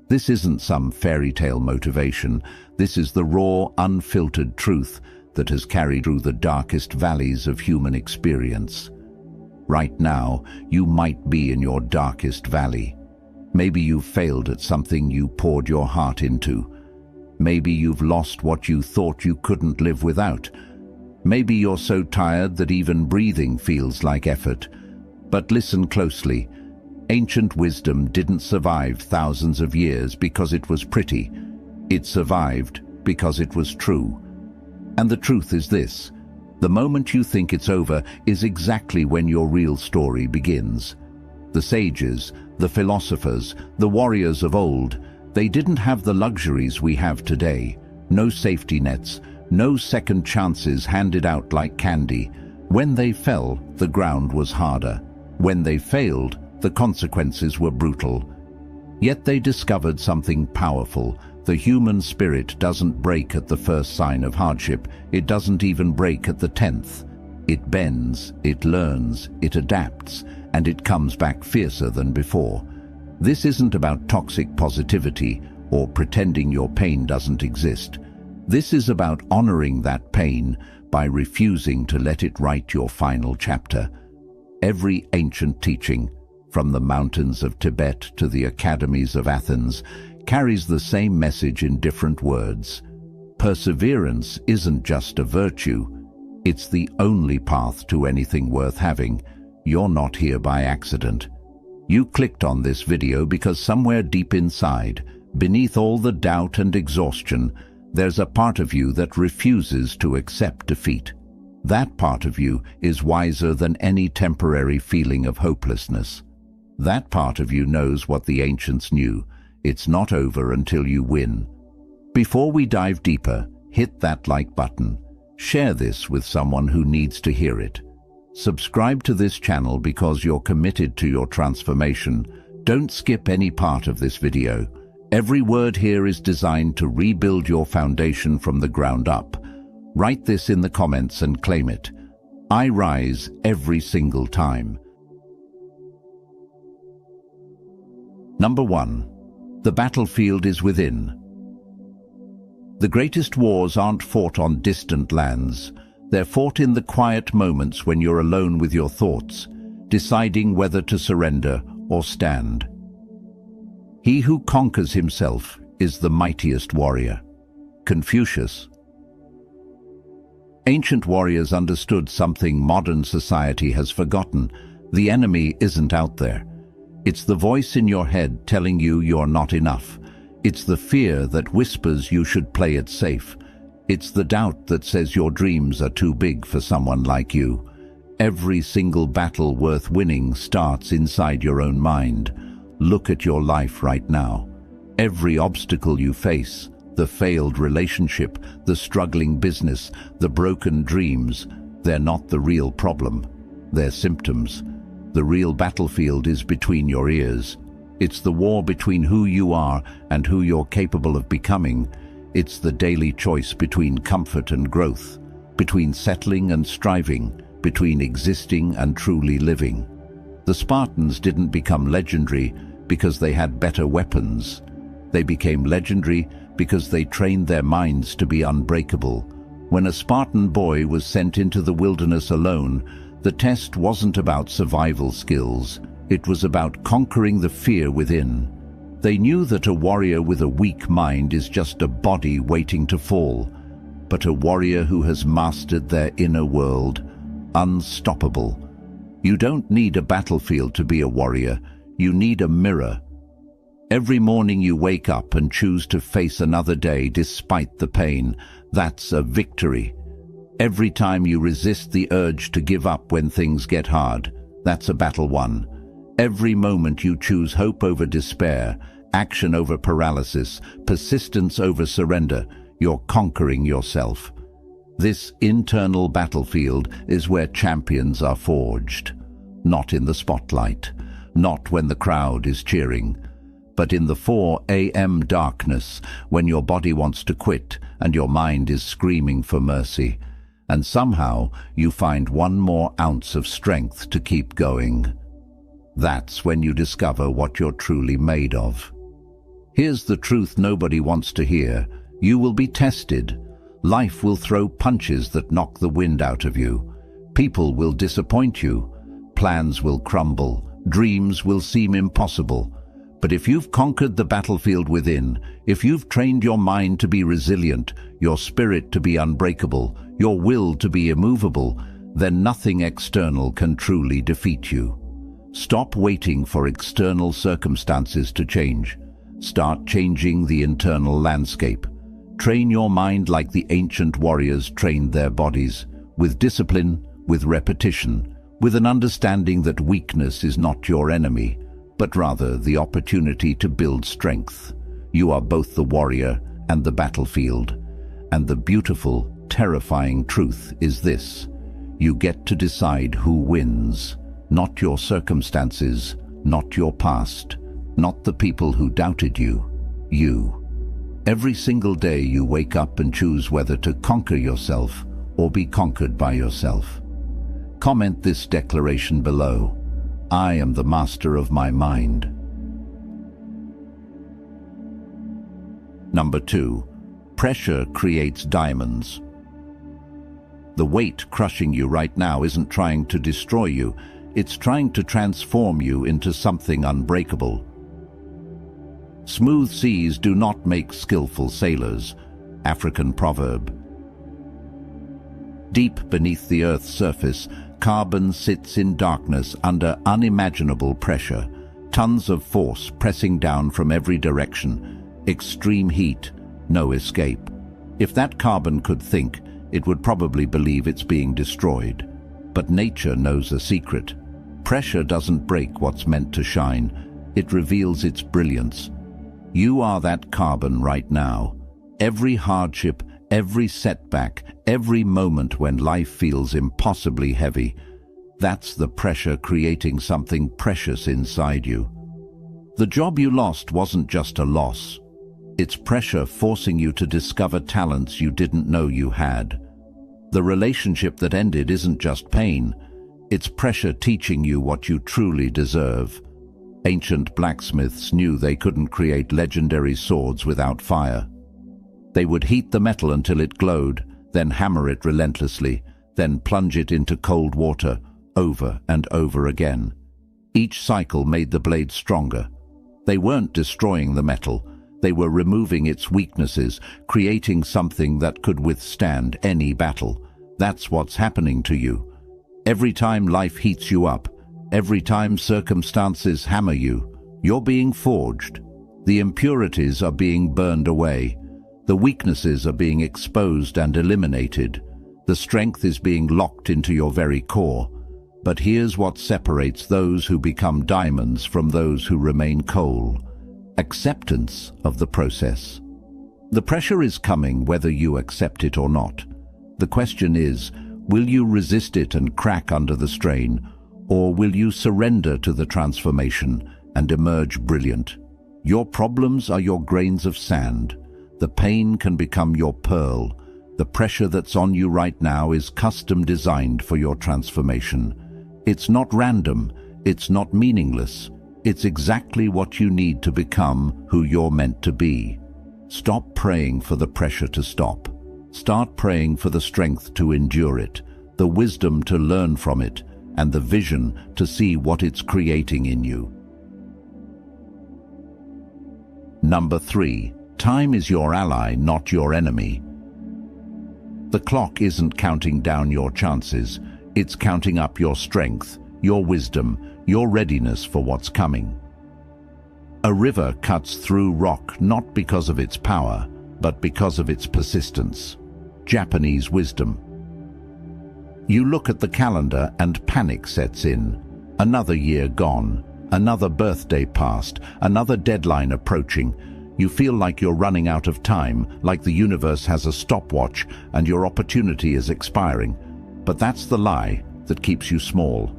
A: This isn't some fairy tale motivation. This is the raw, unfiltered truth that has carried through the darkest valleys of human experience. Right now, you might be in your darkest valley. Maybe you've failed at something you poured your heart into. Maybe you've lost what you thought you couldn't live without. Maybe you're so tired that even breathing feels like effort. But listen closely. Ancient wisdom didn't survive thousands of years because it was pretty. It survived because it was true. And the truth is this: the moment you think it's over is exactly when your real story begins. The sages, the philosophers, the warriors of old, they didn't have the luxuries we have today. No safety nets, no second chances handed out like candy. When they fell, the ground was harder. When they failed, the consequences were brutal. Yet they discovered something powerful. The human spirit doesn't break at the first sign of hardship. It doesn't even break at the 10th. It bends, it learns, it adapts, and it comes back fiercer than before. This isn't about toxic positivity or pretending your pain doesn't exist. This is about honoring that pain by refusing to let it write your final chapter. Every ancient teaching, from the mountains of Tibet to the academies of Athens, carries the same message in different words. Perseverance isn't just a virtue. It's the only path to anything worth having. You're not here by accident. You clicked on this video because somewhere deep inside, beneath all the doubt and exhaustion, there's a part of you that refuses to accept defeat. That part of you is wiser than any temporary feeling of hopelessness. That part of you knows what the ancients knew. It's not over until you win. Before we dive deeper, hit that like button. Share this with someone who needs to hear it. Subscribe to this channel because you're committed to your transformation. Don't skip any part of this video. Every word here is designed to rebuild your foundation from the ground up. Write this in the comments and claim it. I rise every single time. Number 1. The battlefield is within. The greatest wars aren't fought on distant lands. They're fought in the quiet moments when you're alone with your thoughts, deciding whether to surrender or stand. He who conquers himself is the mightiest warrior. Confucius. Ancient warriors understood something modern society has forgotten. The enemy isn't out there. It's the voice in your head telling you you're not enough. It's the fear that whispers you should play it safe. It's the doubt that says your dreams are too big for someone like you. Every single battle worth winning starts inside your own mind. Look at your life right now. Every obstacle you face, the failed relationship, the struggling business, the broken dreams, they're not the real problem. They're symptoms. The real battlefield is between your ears. It's the war between who you are and who you're capable of becoming. It's the daily choice between comfort and growth, between settling and striving, between existing and truly living. The Spartans didn't become legendary because they had better weapons. They became legendary because they trained their minds to be unbreakable. When a Spartan boy was sent into the wilderness alone, the test wasn't about survival skills. It was about conquering the fear within. They knew that a warrior with a weak mind is just a body waiting to fall, but a warrior who has mastered their inner world, unstoppable. You don't need a battlefield to be a warrior. You need a mirror. Every morning you wake up and choose to face another day despite the pain. That's a victory. Every time you resist the urge to give up when things get hard, that's a battle won. Every moment you choose hope over despair, action over paralysis, persistence over surrender, you're conquering yourself. This internal battlefield is where champions are forged. Not in the spotlight, not when the crowd is cheering, but in the 4 a.m. darkness when your body wants to quit and your mind is screaming for mercy. And somehow you find one more ounce of strength to keep going. That's when you discover what you're truly made of. Here's the truth nobody wants to hear. You will be tested. Life will throw punches that knock the wind out of you. People will disappoint you. Plans will crumble. Dreams will seem impossible. But if you've conquered the battlefield within, if you've trained your mind to be resilient, your spirit to be unbreakable, your will to be immovable, then nothing external can truly defeat you. Stop waiting for external circumstances to change. Start changing the internal landscape. Train your mind like the ancient warriors trained their bodies, with discipline, with repetition, with an understanding that weakness is not your enemy, but rather the opportunity to build strength. You are both the warrior and the battlefield. And the beautiful, terrifying truth is this: you get to decide who wins, not your circumstances, not your past, not the people who doubted you, you. Every single day you wake up and choose whether to conquer yourself or be conquered by yourself. Comment this declaration below. I am the master of my mind. Number 2. Pressure creates diamonds. The weight crushing you right now isn't trying to destroy you, it's trying to transform you into something unbreakable. Smooth seas do not make skillful sailors. African proverb. Deep beneath the Earth's surface, carbon sits in darkness under unimaginable pressure, tons of force pressing down from every direction, extreme heat, no escape. If that carbon could think, it would probably believe it's being destroyed. But nature knows a secret. Pressure doesn't break what's meant to shine, it reveals its brilliance. You are that carbon right now. Every hardship, every setback, every moment when life feels impossibly heavy, that's the pressure creating something precious inside you. The job you lost wasn't just a loss. It's pressure forcing you to discover talents you didn't know you had. The relationship that ended isn't just pain. It's pressure teaching you what you truly deserve. Ancient blacksmiths knew they couldn't create legendary swords without fire. They would heat the metal until it glowed, then hammer it relentlessly, then plunge it into cold water, over and over again. Each cycle made the blade stronger. They weren't destroying the metal, they were removing its weaknesses, creating something that could withstand any battle. That's what's happening to you. Every time life heats you up, every time circumstances hammer you, you're being forged. The impurities are being burned away. The weaknesses are being exposed and eliminated. The strength is being locked into your very core. But here's what separates those who become diamonds from those who remain coal: acceptance of the process. The pressure is coming whether you accept it or not. The question is, will you resist it and crack under the strain, or will you surrender to the transformation and emerge brilliant? Your problems are your grains of sand. The pain can become your pearl. The pressure that's on you right now is custom designed for your transformation. It's not random, it's not meaningless. It's exactly what you need to become who you're meant to be. Stop praying for the pressure to stop. Start praying for the strength to endure it, the wisdom to learn from it, and the vision to see what it's creating in you. Number 3. Time is your ally, not your enemy. The clock isn't counting down your chances, it's counting up your strength, your wisdom, your readiness for what's coming. A river cuts through rock not because of its power, but because of its persistence. Japanese wisdom. You look at the calendar and panic sets in. Another year gone, another birthday passed, another deadline approaching. You feel like you're running out of time, like the universe has a stopwatch and your opportunity is expiring. But that's the lie that keeps you small.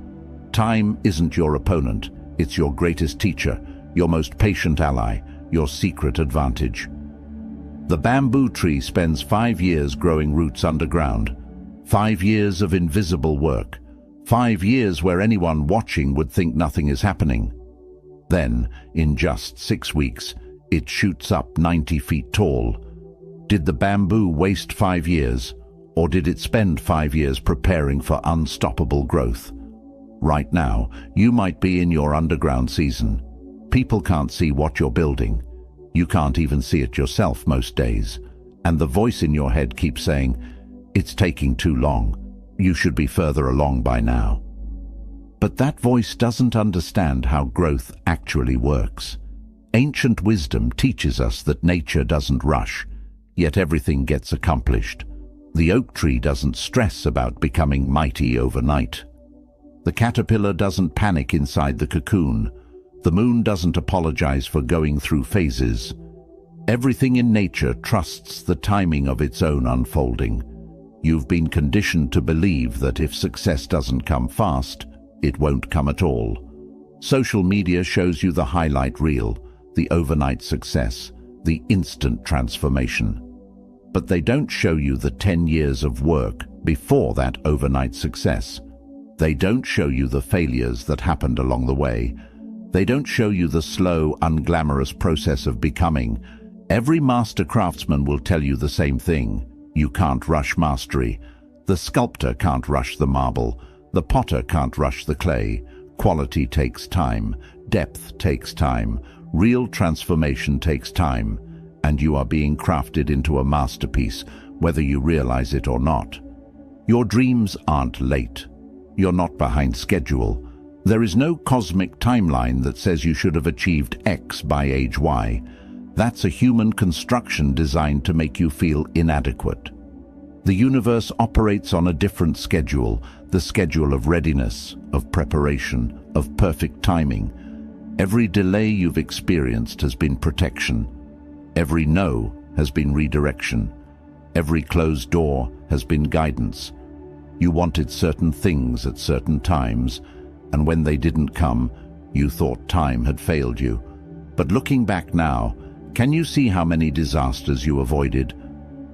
A: Time isn't your opponent, it's your greatest teacher, your most patient ally, your secret advantage. The bamboo tree spends 5 years growing roots underground, 5 years of invisible work, 5 years where anyone watching would think nothing is happening. Then, in just 6 weeks, It shoots up 90 feet tall. Did the bamboo waste 5 years, or did it spend 5 years preparing for unstoppable growth? Right now, you might be in your underground season. People can't see what you're building. You can't even see it yourself most days. And the voice in your head keeps saying, "It's taking too long. You should be further along by now." But that voice doesn't understand how growth actually works. Ancient wisdom teaches us that nature doesn't rush, yet everything gets accomplished. The oak tree doesn't stress about becoming mighty overnight. The caterpillar doesn't panic inside the cocoon. The moon doesn't apologize for going through phases. Everything in nature trusts the timing of its own unfolding. You've been conditioned to believe that if success doesn't come fast, it won't come at all. Social media shows you the highlight reel, the overnight success, the instant transformation. But they don't show you the 10 years of work before that overnight success. They don't show you the failures that happened along the way. They don't show you the slow, unglamorous process of becoming. Every master craftsman will tell you the same thing. You can't rush mastery. The sculptor can't rush the marble. The potter can't rush the clay. Quality takes time. Depth takes time. Real transformation takes time. And you are being crafted into a masterpiece, whether you realize it or not. Your dreams aren't late. You're not behind schedule. There is no cosmic timeline that says you should have achieved X by age Y. That's a human construction designed to make you feel inadequate. The universe operates on a different schedule, the schedule of readiness, of preparation, of perfect timing. Every delay you've experienced has been protection. Every no has been redirection. Every closed door has been guidance. You wanted certain things at certain times, and when they didn't come, you thought time had failed you. But looking back now, can you see how many disasters you avoided?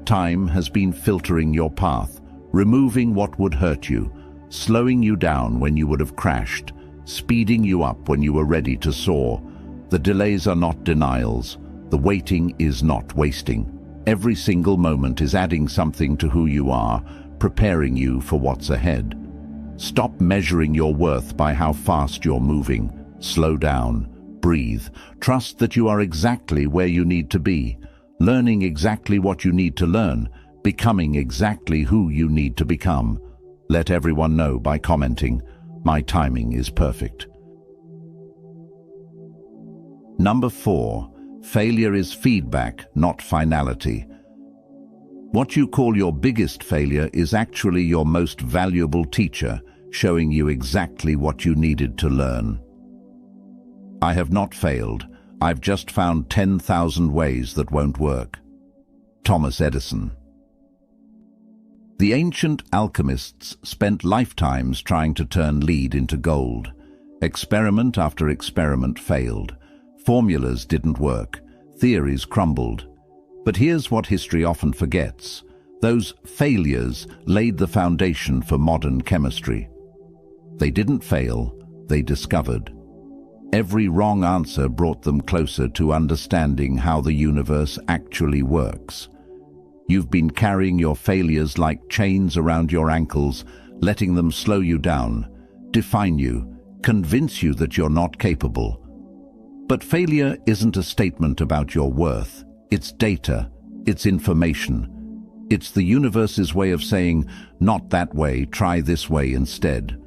A: Time has been filtering your path, removing what would hurt you, slowing you down when you would have crashed, speeding you up when you were ready to soar. The delays are not denials. The waiting is not wasting. Every single moment is adding something to who you are, preparing you for what's ahead. Stop measuring your worth by how fast you're moving. Slow down. Breathe. Trust that you are exactly where you need to be, learning exactly what you need to learn, becoming exactly who you need to become. Let everyone know by commenting, "My timing is perfect." Number 4. Failure is feedback, not finality. What you call your biggest failure is actually your most valuable teacher, showing you exactly what you needed to learn. I have not failed. I've just found 10,000 ways that won't work. Thomas Edison. The ancient alchemists spent lifetimes trying to turn lead into gold. Experiment after experiment failed. Formulas didn't work. Theories crumbled. But here's what history often forgets. Those failures laid the foundation for modern chemistry. They didn't fail, they discovered. Every wrong answer brought them closer to understanding how the universe actually works. You've been carrying your failures like chains around your ankles, letting them slow you down, define you, convince you that you're not capable. But failure isn't a statement about your worth. It's data, it's information. It's the universe's way of saying, "Not that way, try this way instead."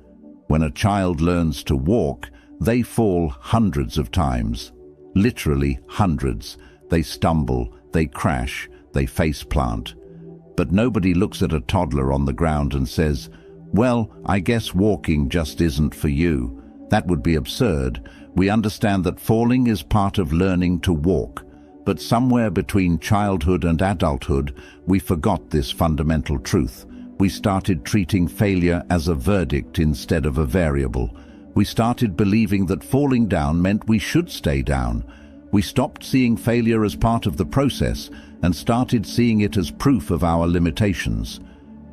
A: When a child learns to walk, they fall hundreds of times. Literally hundreds. They stumble, they crash, they faceplant. But nobody looks at a toddler on the ground and says, "Well, I guess walking just isn't for you." That would be absurd. We understand that falling is part of learning to walk. But somewhere between childhood and adulthood, we forgot this fundamental truth. We started treating failure as a verdict instead of a variable. We started believing that falling down meant we should stay down. We stopped seeing failure as part of the process and started seeing it as proof of our limitations.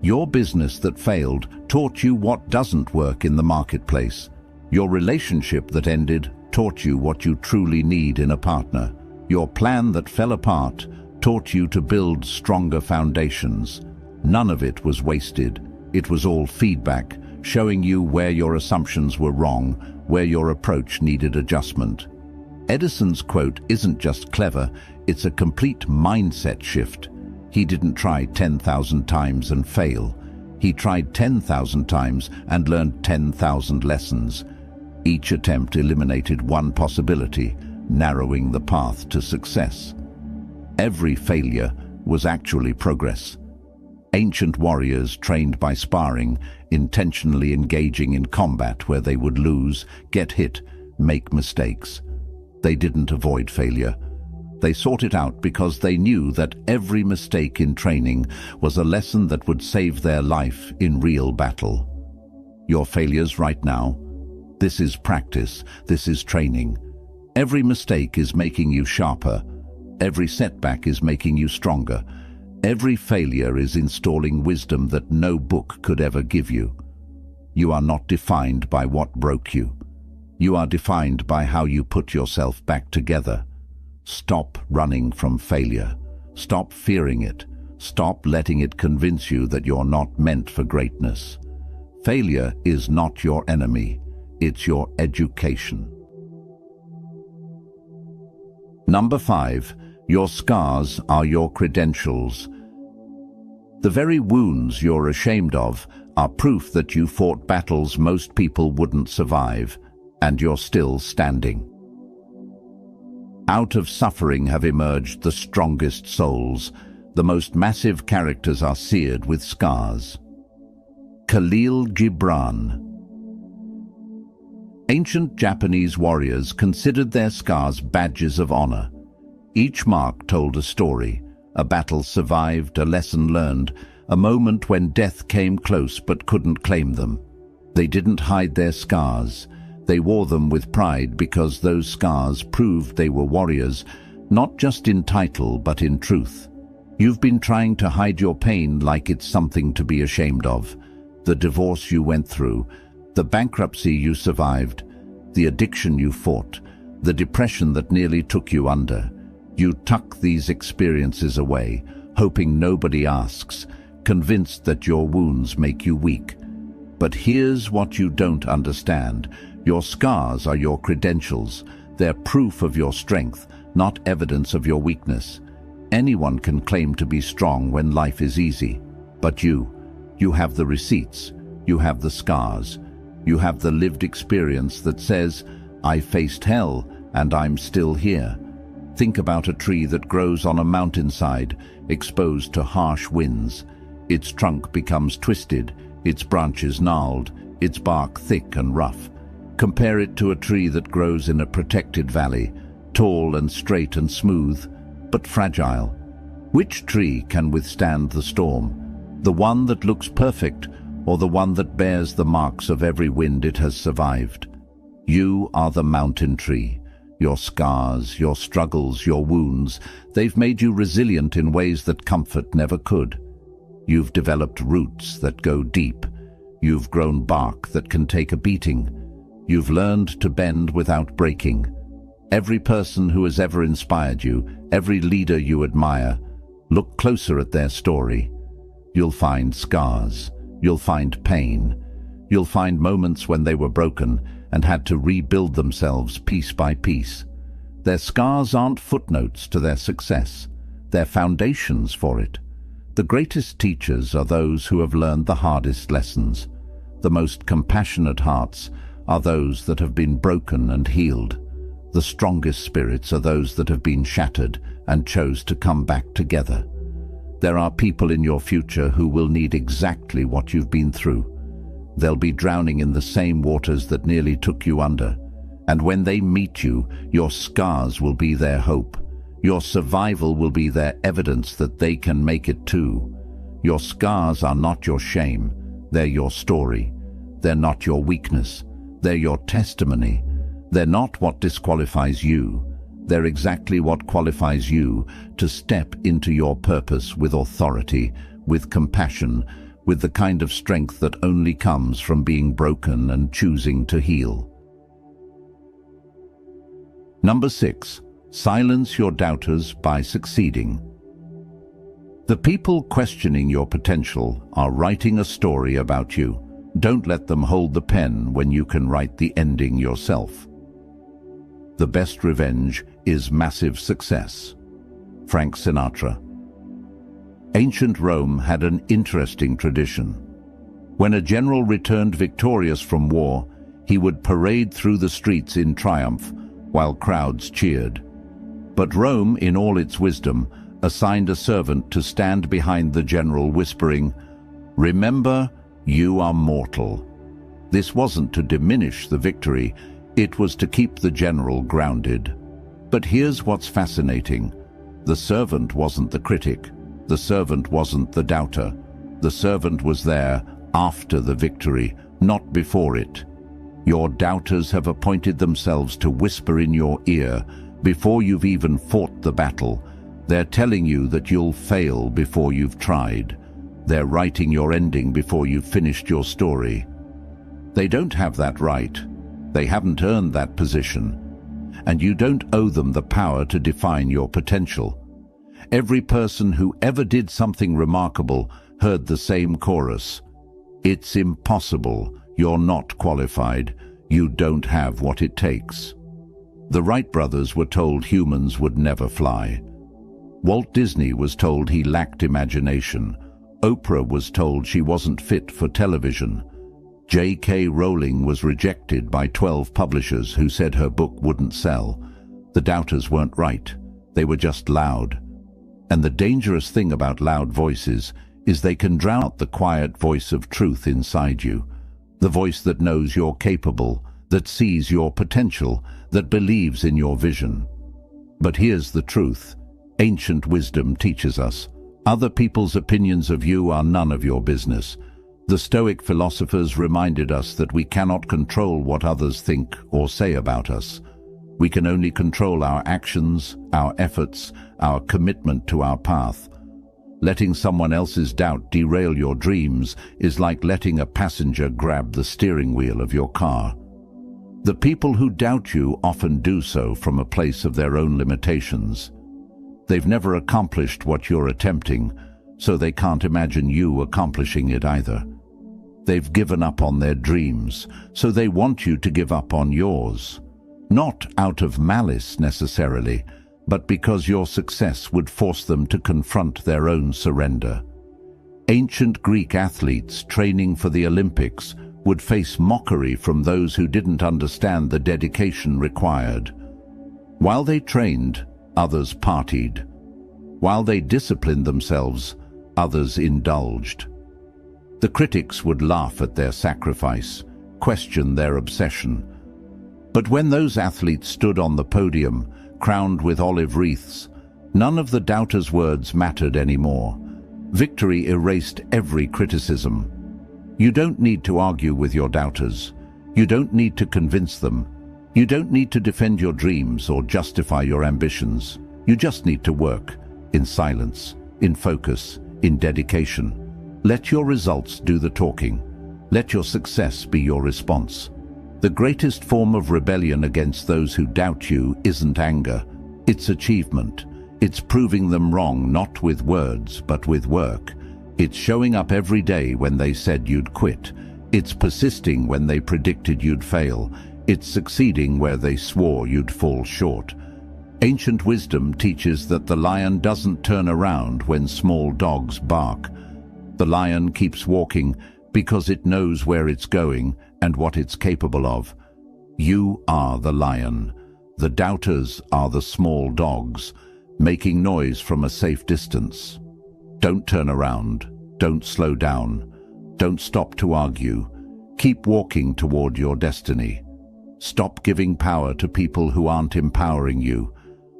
A: Your business that failed taught you what doesn't work in the marketplace. Your relationship that ended taught you what you truly need in a partner. Your plan that fell apart taught you to build stronger foundations. None of it was wasted. It was all feedback, showing you where your assumptions were wrong, where your approach needed adjustment. Edison's quote isn't just clever, it's a complete mindset shift. He didn't try 10,000 times and fail. He tried 10,000 times and learned 10,000 lessons. Each attempt eliminated one possibility, narrowing the path to success. Every failure was actually progress. Ancient warriors trained by sparring, intentionally engaging in combat where they would lose, get hit, make mistakes. They didn't avoid failure. They sought it out because they knew that every mistake in training was a lesson that would save their life in real battle. Your failures right now, this is practice, this is training. Every mistake is making you sharper. Every setback is making you stronger. Every failure is installing wisdom that no book could ever give you. You are not defined by what broke you. You are defined by how you put yourself back together. Stop running from failure. Stop fearing it. Stop letting it convince you that you're not meant for greatness. Failure is not your enemy. It's your education. Number 5. Your scars are your credentials. The very wounds you're ashamed of are proof that you fought battles most people wouldn't survive, and you're still standing. Out of suffering have emerged the strongest souls. The most massive characters are seared with scars. Khalil Gibran. Ancient Japanese warriors considered their scars badges of honor. Each mark told a story, a battle survived, a lesson learned, a moment when death came close but couldn't claim them. They didn't hide their scars. They wore them with pride because those scars proved they were warriors, not just in title but in truth. You've been trying to hide your pain like it's something to be ashamed of. The divorce you went through, the bankruptcy you survived, the addiction you fought, the depression that nearly took you under. You tuck these experiences away, hoping nobody asks, convinced that your wounds make you weak. But here's what you don't understand. Your scars are your credentials. They're proof of your strength, not evidence of your weakness. Anyone can claim to be strong when life is easy. But you have the receipts, you have the scars, you have the lived experience that says, I faced hell and I'm still here. Think about a tree that grows on a mountainside, exposed to harsh winds. Its trunk becomes twisted, its branches gnarled, its bark thick and rough. Compare it to a tree that grows in a protected valley, tall and straight and smooth, but fragile. Which tree can withstand the storm? The one that looks perfect, or the one that bears the marks of every wind it has survived? You are the mountain tree. Your scars, your struggles, your wounds, they've made you resilient in ways that comfort never could. You've developed roots that go deep. You've grown bark that can take a beating. You've learned to bend without breaking. Every person who has ever inspired you, every leader you admire, look closer at their story. You'll find scars. You'll find pain. You'll find moments when they were broken and had to rebuild themselves piece by piece. Their scars aren't footnotes to their success. They're foundations for it. The greatest teachers are those who have learned the hardest lessons. The most compassionate hearts are those that have been broken and healed. The strongest spirits are those that have been shattered and chose to come back together. There are people in your future who will need exactly what you've been through. They'll be drowning in the same waters that nearly took you under. And when they meet you, your scars will be their hope. Your survival will be their evidence that they can make it too. Your scars are not your shame. They're your story. They're not your weakness. They're your testimony. They're not what disqualifies you. They're exactly what qualifies you to step into your purpose with authority, with compassion, with the kind of strength that only comes from being broken and choosing to heal. Number 6. Silence your doubters by succeeding. The people questioning your potential are writing a story about you. Don't let them hold the pen when you can write the ending yourself. The best revenge is massive success. Frank Sinatra. Ancient Rome had an interesting tradition. When a general returned victorious from war, he would parade through the streets in triumph while crowds cheered. But Rome, in all its wisdom, assigned a servant to stand behind the general whispering, "Remember, you are mortal." This wasn't to diminish the victory, it was to keep the general grounded. But here's what's fascinating. The servant wasn't the critic. The servant wasn't the doubter. The servant was there after the victory, not before it. Your doubters have appointed themselves to whisper in your ear before you've even fought the battle. They're telling you that you'll fail before you've tried. They're writing your ending before you've finished your story. They don't have that right. They haven't earned that position. And you don't owe them the power to define your potential. Every person who ever did something remarkable heard the same chorus. It's impossible. You're not qualified. You don't have what it takes. The Wright brothers were told humans would never fly. Walt Disney was told he lacked imagination. Oprah was told she wasn't fit for television. J.K. Rowling was rejected by 12 publishers who said her book wouldn't sell. The doubters weren't right. They were just loud. And the dangerous thing about loud voices is they can drown out the quiet voice of truth inside you. The voice that knows you're capable, that sees your potential, that believes in your vision. But here's the truth. Ancient wisdom teaches us. Other people's opinions of you are none of your business. The Stoic philosophers reminded us that we cannot control what others think or say about us. We can only control our actions, our efforts, our commitment to our path. Letting someone else's doubt derail your dreams is like letting a passenger grab the steering wheel of your car. The people who doubt you often do so from a place of their own limitations. They've never accomplished what you're attempting, so they can't imagine you accomplishing it either. They've given up on their dreams, so they want you to give up on yours. Not out of malice necessarily, but because your success would force them to confront their own surrender. Ancient Greek athletes training for the Olympics would face mockery from those who didn't understand the dedication required. While they trained, others partied. While they disciplined themselves, others indulged. The critics would laugh at their sacrifice, question their obsession. But when those athletes stood on the podium, crowned with olive wreaths, none of the doubters' words mattered anymore. Victory erased every criticism. You don't need to argue with your doubters. You don't need to convince them. You don't need to defend your dreams or justify your ambitions. You just need to work, in silence, in focus, in dedication. Let your results do the talking. Let your success be your response. The greatest form of rebellion against those who doubt you isn't anger. It's achievement. It's proving them wrong, not with words, but with work. It's showing up every day when they said you'd quit. It's persisting when they predicted you'd fail. It's succeeding where they swore you'd fall short. Ancient wisdom teaches that the lion doesn't turn around when small dogs bark. The lion keeps walking because it knows where it's going and what it's capable of. You are the lion. The doubters are the small dogs, making noise from a safe distance. Don't turn around. Don't slow down. Don't stop to argue. Keep walking toward your destiny. Stop giving power to people who aren't empowering you.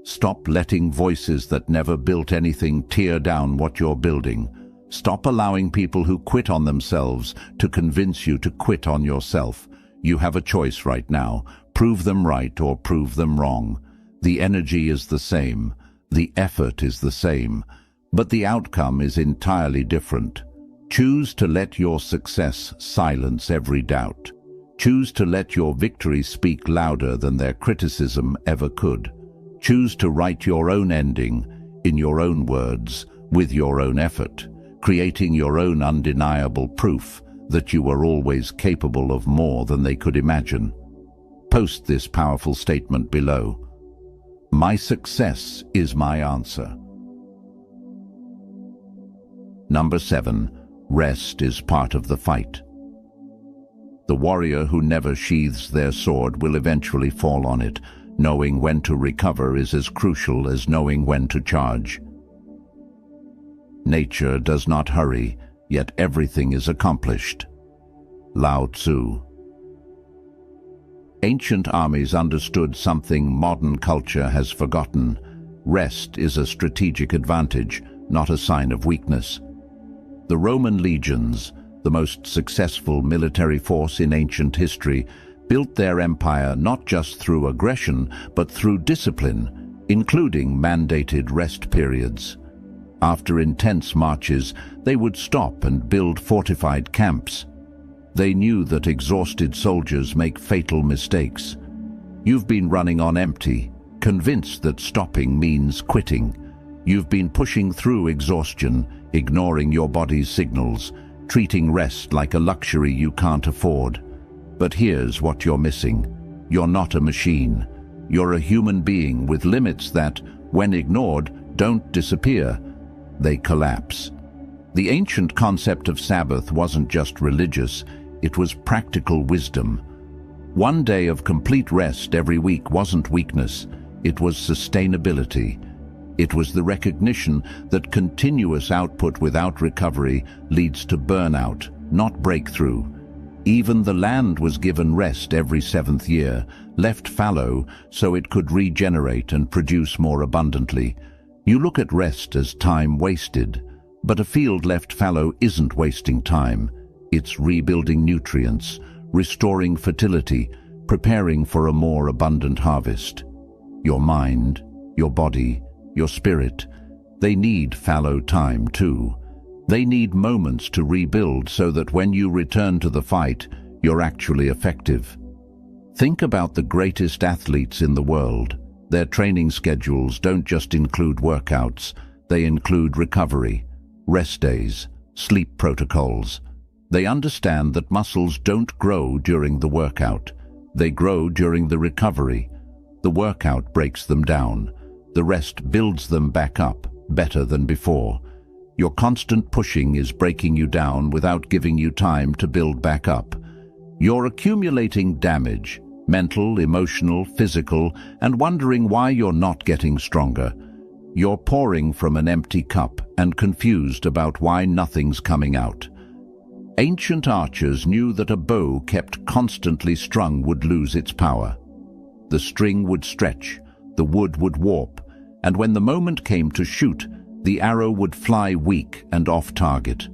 A: Stop letting voices that never built anything tear down what you're building. Stop allowing people who quit on themselves to convince you to quit on yourself. You have a choice right now. Prove them right or prove them wrong. The energy is the same. The effort is the same. But the outcome is entirely different. Choose to let your success silence every doubt. Choose to let your victory speak louder than their criticism ever could. Choose to write your own ending, in your own words, with your own effort, creating your own undeniable proof that you are always capable of more than they could imagine. Post this powerful statement below. My success is my answer. Number 7. Rest is part of the fight. The warrior who never sheathes their sword will eventually fall on it. Knowing when to recover is as crucial as knowing when to charge. Nature does not hurry, yet everything is accomplished. Lao Tzu. Ancient armies understood something modern culture has forgotten. Rest is a strategic advantage, not a sign of weakness. The Roman legions, the most successful military force in ancient history, built their empire not just through aggression, but through discipline, including mandated rest periods. After intense marches, they would stop and build fortified camps. They knew that exhausted soldiers make fatal mistakes. You've been running on empty, convinced that stopping means quitting. You've been pushing through exhaustion, ignoring your body's signals, treating rest like a luxury you can't afford. But here's what you're missing. You're not a machine. You're a human being with limits that, when ignored, don't disappear. They collapse. The ancient concept of Sabbath wasn't just religious, it was practical wisdom. One day of complete rest every week wasn't weakness, it was sustainability. It was the recognition that continuous output without recovery leads to burnout, not breakthrough. Even the land was given rest every 7th year, left fallow so it could regenerate and produce more abundantly. You look at rest as time wasted, but a field left fallow isn't wasting time. It's rebuilding nutrients, restoring fertility, preparing for a more abundant harvest. Your mind, your body, your spirit, they need fallow time too. They need moments to rebuild so that when you return to the fight, you're actually effective. Think about the greatest athletes in the world. Their training schedules don't just include workouts, they include recovery, rest days, sleep protocols. They understand that muscles don't grow during the workout. They grow during the recovery. The workout breaks them down. The rest builds them back up, better than before. Your constant pushing is breaking you down without giving you time to build back up. You're accumulating damage, mental, emotional, physical, and wondering why you're not getting stronger. You're pouring from an empty cup and confused about why nothing's coming out. Ancient archers knew that a bow kept constantly strung would lose its power. The string would stretch, the wood would warp, and when the moment came to shoot, the arrow would fly weak and off target.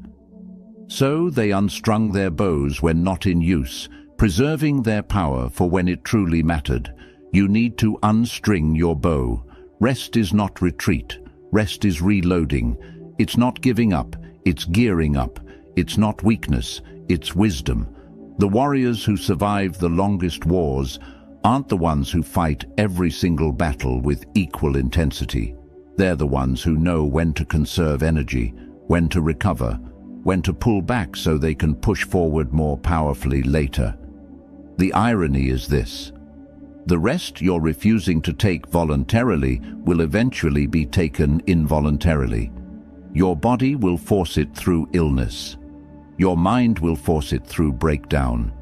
A: So they unstrung their bows when not in use, preserving their power for when it truly mattered. You need to unstring your bow. Rest is not retreat. Rest is reloading. It's not giving up. It's gearing up. It's not weakness. It's wisdom. The warriors who survive the longest wars aren't the ones who fight every single battle with equal intensity. They're the ones who know when to conserve energy, when to recover, when to pull back so they can push forward more powerfully later. The irony is this: the rest you're refusing to take voluntarily will eventually be taken involuntarily. Your body will force it through illness. Your mind will force it through breakdown.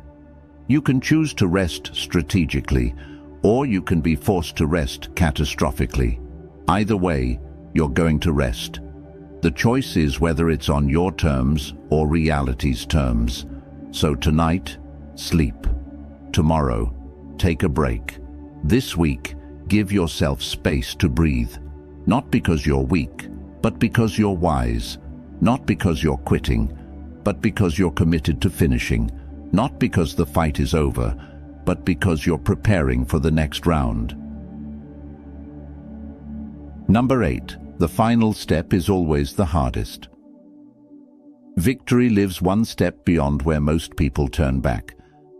A: You can choose to rest strategically, or you can be forced to rest catastrophically. Either way, you're going to rest. The choice is whether it's on your terms or reality's terms. So tonight, sleep. Tomorrow, take a break. This week, give yourself space to breathe. Not because you're weak, but because you're wise. Not because you're quitting, but because you're committed to finishing. Not because the fight is over, but because you're preparing for the next round. Number 8. The final step is always the hardest. Victory lives one step beyond where most people turn back.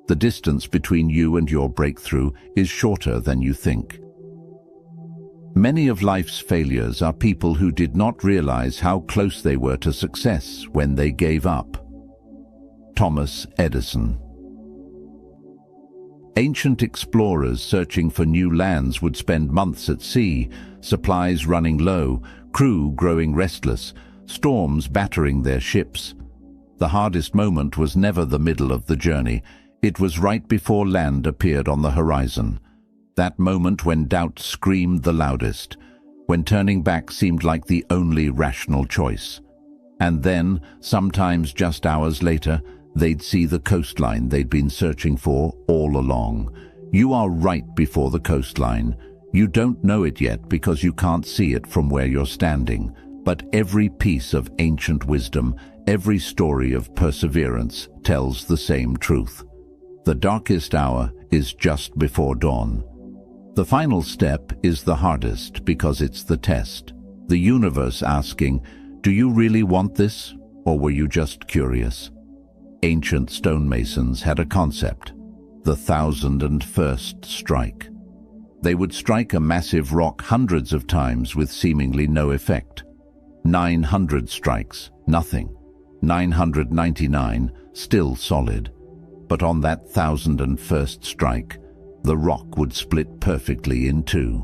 A: The distance between you and your breakthrough is shorter than you think. Many of life's failures are people who did not realize how close they were to success when they gave up. Thomas Edison. Ancient explorers searching for new lands would spend months at sea, supplies running low, crew growing restless, storms battering their ships. The hardest moment was never the middle of the journey. It was right before land appeared on the horizon. That moment when doubt screamed the loudest, when turning back seemed like the only rational choice. And then, sometimes just hours later, they'd see the coastline they'd been searching for all along. You are right before the coastline. You don't know it yet because you can't see it from where you're standing. But every piece of ancient wisdom, every story of perseverance tells the same truth. The darkest hour is just before dawn. The final step is the hardest because it's the test. The universe asking, do you really want this, or were you just curious? Ancient stonemasons had a concept, the 1001st strike. They would strike a massive rock hundreds of times with seemingly no effect. 900 strikes, nothing. 999, still solid. But on that 1001st strike, the rock would split perfectly in two.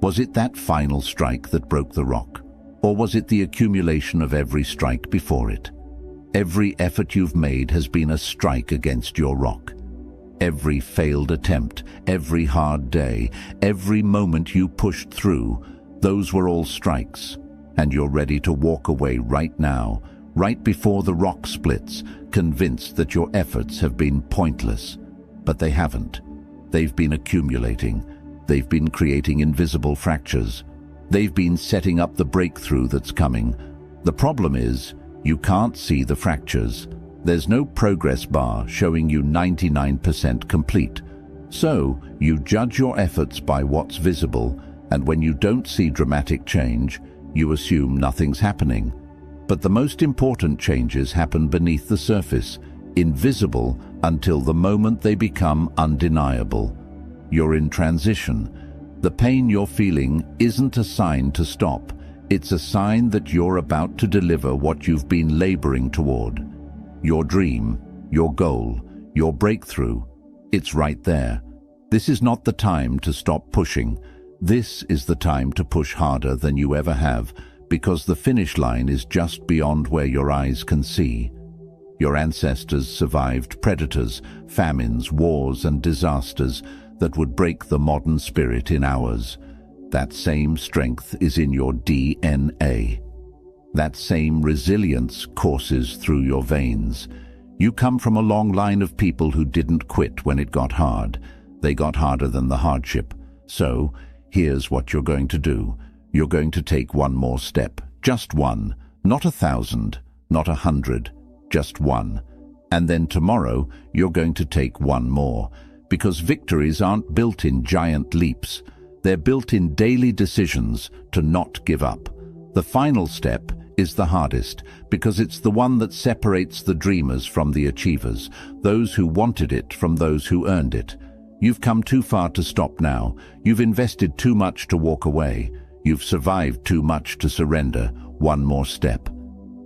A: Was it that final strike that broke the rock? Or was it the accumulation of every strike before it? Every effort you've made has been a strike against your rock. Every failed attempt, every hard day, every moment you pushed through, those were all strikes. And you're ready to walk away right now, right before the rock splits, convinced that your efforts have been pointless. But they haven't. They've been accumulating. They've been creating invisible fractures. They've been setting up the breakthrough that's coming. The problem is, you can't see the fractures. There's no progress bar showing you 99% complete. So, you judge your efforts by what's visible, and when you don't see dramatic change, you assume nothing's happening. But the most important changes happen beneath the surface, invisible until the moment they become undeniable. You're in transition. The pain you're feeling isn't a sign to stop. It's a sign that you're about to deliver what you've been laboring toward. Your dream, your goal, your breakthrough, it's right there. This is not the time to stop pushing. This is the time to push harder than you ever have, because the finish line is just beyond where your eyes can see. Your ancestors survived predators, famines, wars, and disasters that would break the modern spirit in hours. That same strength is in your DNA. That same resilience courses through your veins. You come from a long line of people who didn't quit when it got hard. They got harder than the hardship. So, here's what you're going to do. You're going to take one more step. Just one. Not 1,000, not 100. Just one. And then tomorrow, you're going to take one more. Because victories aren't built in giant leaps. They're built in daily decisions to not give up. The final step is the hardest, because it's the one that separates the dreamers from the achievers, those who wanted it from those who earned it. You've come too far to stop now. You've invested too much to walk away. You've survived too much to surrender. One more step.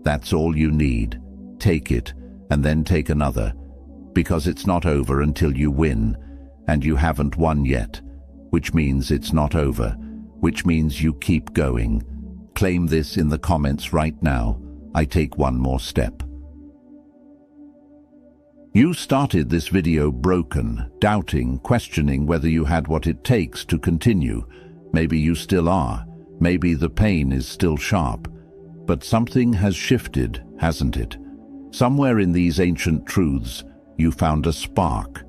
A: That's all you need. Take it, and then take another. Because it's not over until you win, and you haven't won yet. Which means it's not over, which means you keep going. Claim this in the comments right now. I take one more step. You started this video broken, doubting, questioning whether you had what it takes to continue. Maybe you still are. Maybe the pain is still sharp. But something has shifted, hasn't it? Somewhere in these ancient truths, you found a spark,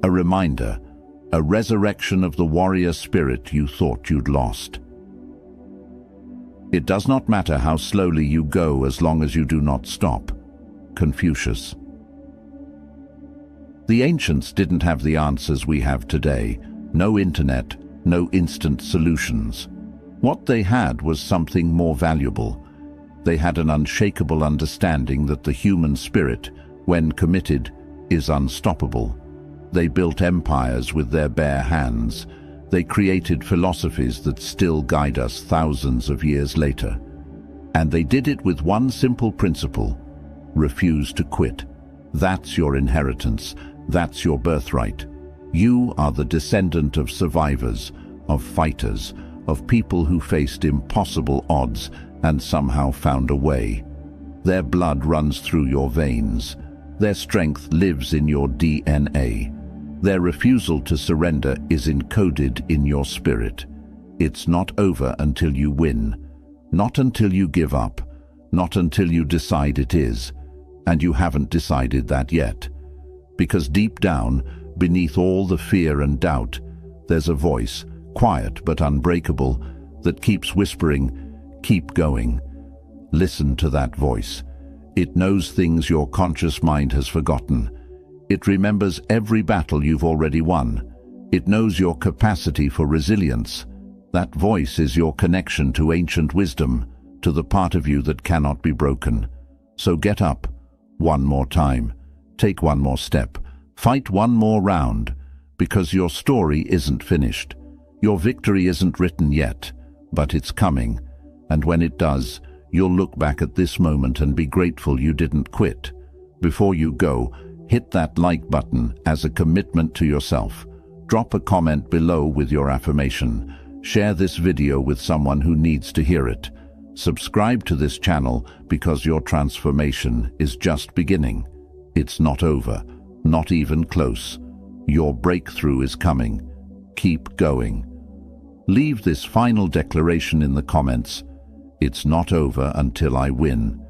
A: a reminder, a resurrection of the warrior spirit you thought you'd lost. It does not matter how slowly you go as long as you do not stop. Confucius. The ancients didn't have the answers we have today. No internet, no instant solutions. What they had was something more valuable. They had an unshakable understanding that the human spirit, when committed, is unstoppable. They built empires with their bare hands, They created philosophies that still guide us thousands of years later. And they did it with one simple principle: refuse to quit. That's your inheritance. That's your birthright. You are the descendant of survivors, of fighters, of people who faced impossible odds and somehow found a way. Their blood runs through your veins. Their strength lives in your DNA. Their refusal to surrender is encoded in your spirit. It's not over until you win. Not until you give up. Not until you decide it is. And you haven't decided that yet. Because deep down, beneath all the fear and doubt, there's a voice, quiet but unbreakable, that keeps whispering, "Keep going." Listen to that voice. It knows things your conscious mind has forgotten. It remembers every battle you've already won. It knows your capacity for resilience. That voice is your connection to ancient wisdom, to the part of you that cannot be broken. So get up, one more time, take one more step, fight one more round, because your story isn't finished. Your victory isn't written yet, but it's coming, and when it does, you'll look back at this moment and be grateful you didn't quit. Before you go, hit that like button as a commitment to yourself. Drop a comment below with your affirmation. Share this video with someone who needs to hear it. Subscribe to this channel because your transformation is just beginning. It's not over, not even close. Your breakthrough is coming. Keep going. Leave this final declaration in the comments. It's not over until I win.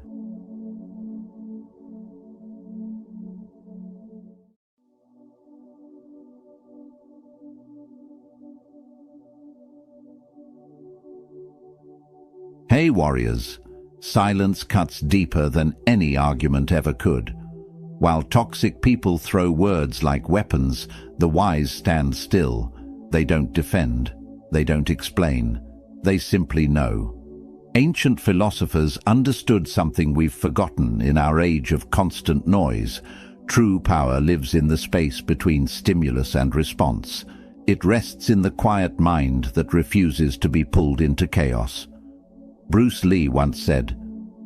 A: Hey warriors, silence cuts deeper than any argument ever could. While toxic people throw words like weapons, the wise stand still. They don't defend, they don't explain, they simply know. Ancient philosophers understood something we've forgotten in our age of constant noise. True power lives in the space between stimulus and response. It rests in the quiet mind that refuses to be pulled into chaos. Bruce Lee once said,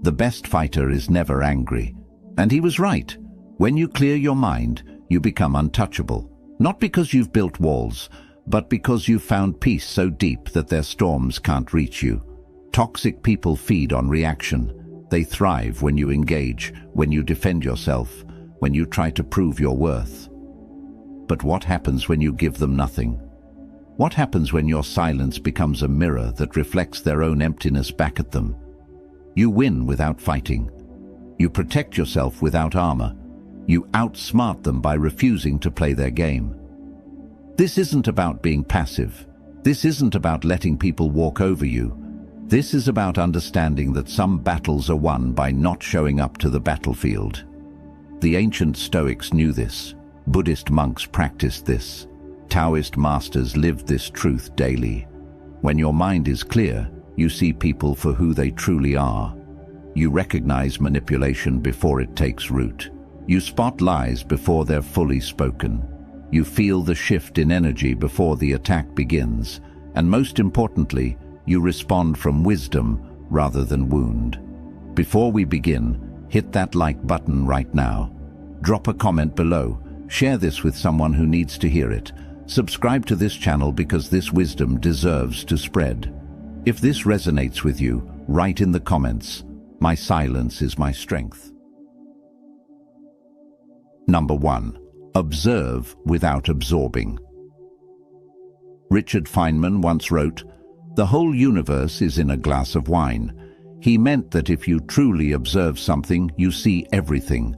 A: "The best fighter is never angry." And he was right. When you clear your mind, you become untouchable. Not because you've built walls, but because you've found peace so deep that their storms can't reach you. Toxic people feed on reaction. They thrive when you engage, when you defend yourself, when you try to prove your worth. But what happens when you give them nothing? What happens when your silence becomes a mirror that reflects their own emptiness back at them? You win without fighting. You protect yourself without armor. You outsmart them by refusing to play their game. This isn't about being passive. This isn't about letting people walk over you. This is about understanding that some battles are won by not showing up to the battlefield. The ancient Stoics knew this. Buddhist monks practiced this. Taoist masters lived this truth daily. When your mind is clear, you see people for who they truly are. You recognize manipulation before it takes root. You spot lies before they're fully spoken. You feel the shift in energy before the attack begins. And most importantly, you respond from wisdom rather than wound. Before we begin, hit that like button right now. Drop a comment below. Share this with someone who needs to hear it. Subscribe to this channel because this wisdom deserves to spread. If this resonates with you, write in the comments, "My silence is my strength." Number 1. Observe without absorbing. Richard Feynman once wrote, "The whole universe is in a glass of wine." He meant that if you truly observe something, you see everything.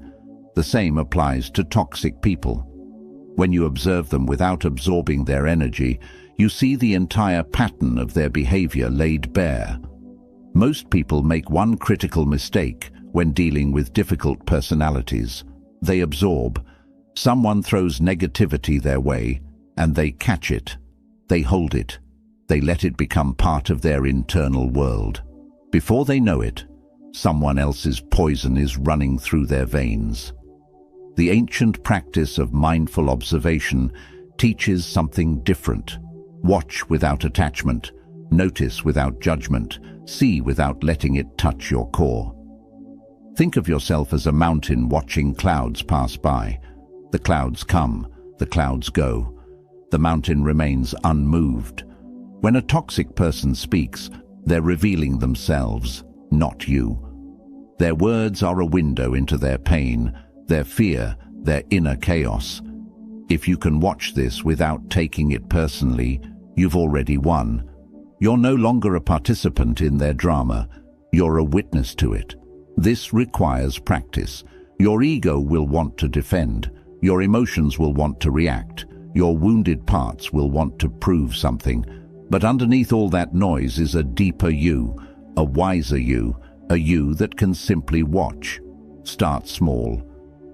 A: The same applies to toxic people. When you observe them without absorbing their energy, you see the entire pattern of their behavior laid bare. Most people make one critical mistake when dealing with difficult personalities. They absorb. Someone throws negativity their way, and they catch it. They hold it. They let it become part of their internal world. Before they know it, someone else's poison is running through their veins. The ancient practice of mindful observation teaches something different. Watch without attachment. Notice without judgment. See without letting it touch your core. Think of yourself as a mountain watching clouds pass by. The clouds come, the clouds go. The mountain remains unmoved. When a toxic person speaks, they're revealing themselves, not you. Their words are a window into their pain, their fear, their inner chaos. If you can watch this without taking it personally, you've already won. You're no longer a participant in their drama, you're a witness to it. This requires practice. Your ego will want to defend, your emotions will want to react, your wounded parts will want to prove something. But underneath all that noise is a deeper you, a wiser you, a you that can simply watch. Start small.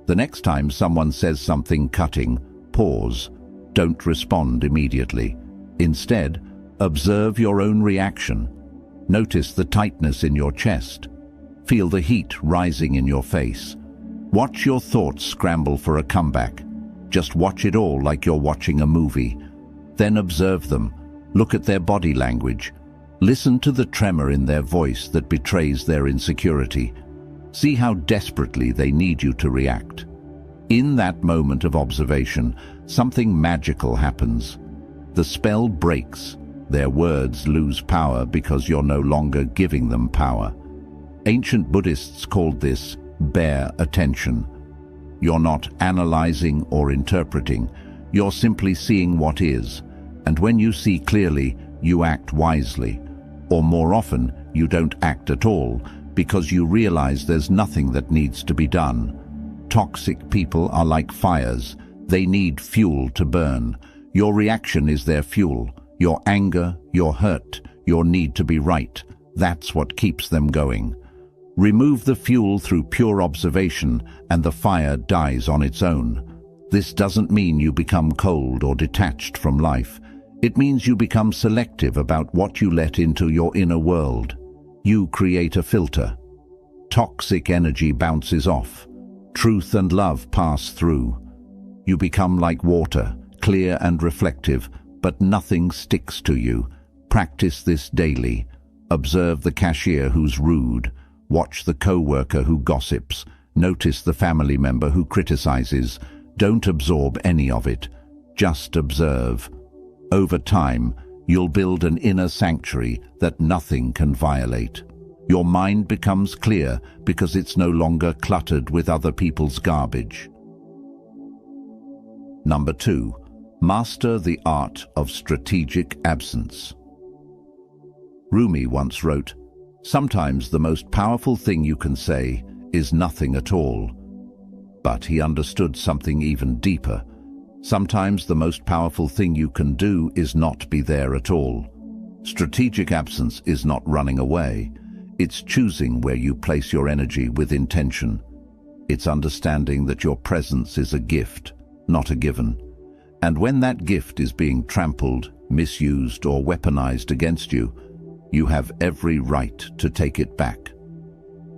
A: The next time someone says something cutting, pause. Don't respond immediately. Instead, observe your own reaction. Notice the tightness in your chest. Feel the heat rising in your face. Watch your thoughts scramble for a comeback. Just watch it all like you're watching a movie. Then observe them. Look at their body language. Listen to the tremor in their voice that betrays their insecurity. See how desperately they need you to react. In that moment of observation, something magical happens. The spell breaks. Their words lose power because you're no longer giving them power. Ancient Buddhists called this bare attention. You're not analyzing or interpreting. You're simply seeing what is. And when you see clearly, you act wisely. Or more often, you don't act at all because you realize there's nothing that needs to be done. Toxic people are like fires. They need fuel to burn. Your reaction is their fuel. Your anger, your hurt, your need to be right. That's what keeps them going. Remove the fuel through pure observation and the fire dies on its own. This doesn't mean you become cold or detached from life. It means you become selective about what you let into your inner world. You create a filter. Toxic energy bounces off. Truth and love pass through. You become like water, clear and reflective, but nothing sticks to you. Practice this daily. Observe the cashier who's rude. Watch the co-worker who gossips. Notice the family member who criticizes. Don't absorb any of it. Just observe. Over time, you'll build an inner sanctuary that nothing can violate. Your mind becomes clear because it's no longer cluttered with other people's garbage. Number 2. Master the art of strategic absence. Rumi once wrote, "Sometimes the most powerful thing you can say is nothing at all." But he understood something even deeper. Sometimes the most powerful thing you can do is not be there at all. Strategic absence is not running away. It's choosing where you place your energy with intention. It's understanding that your presence is a gift, not a given. And when that gift is being trampled, misused, or weaponized against you, you have every right to take it back.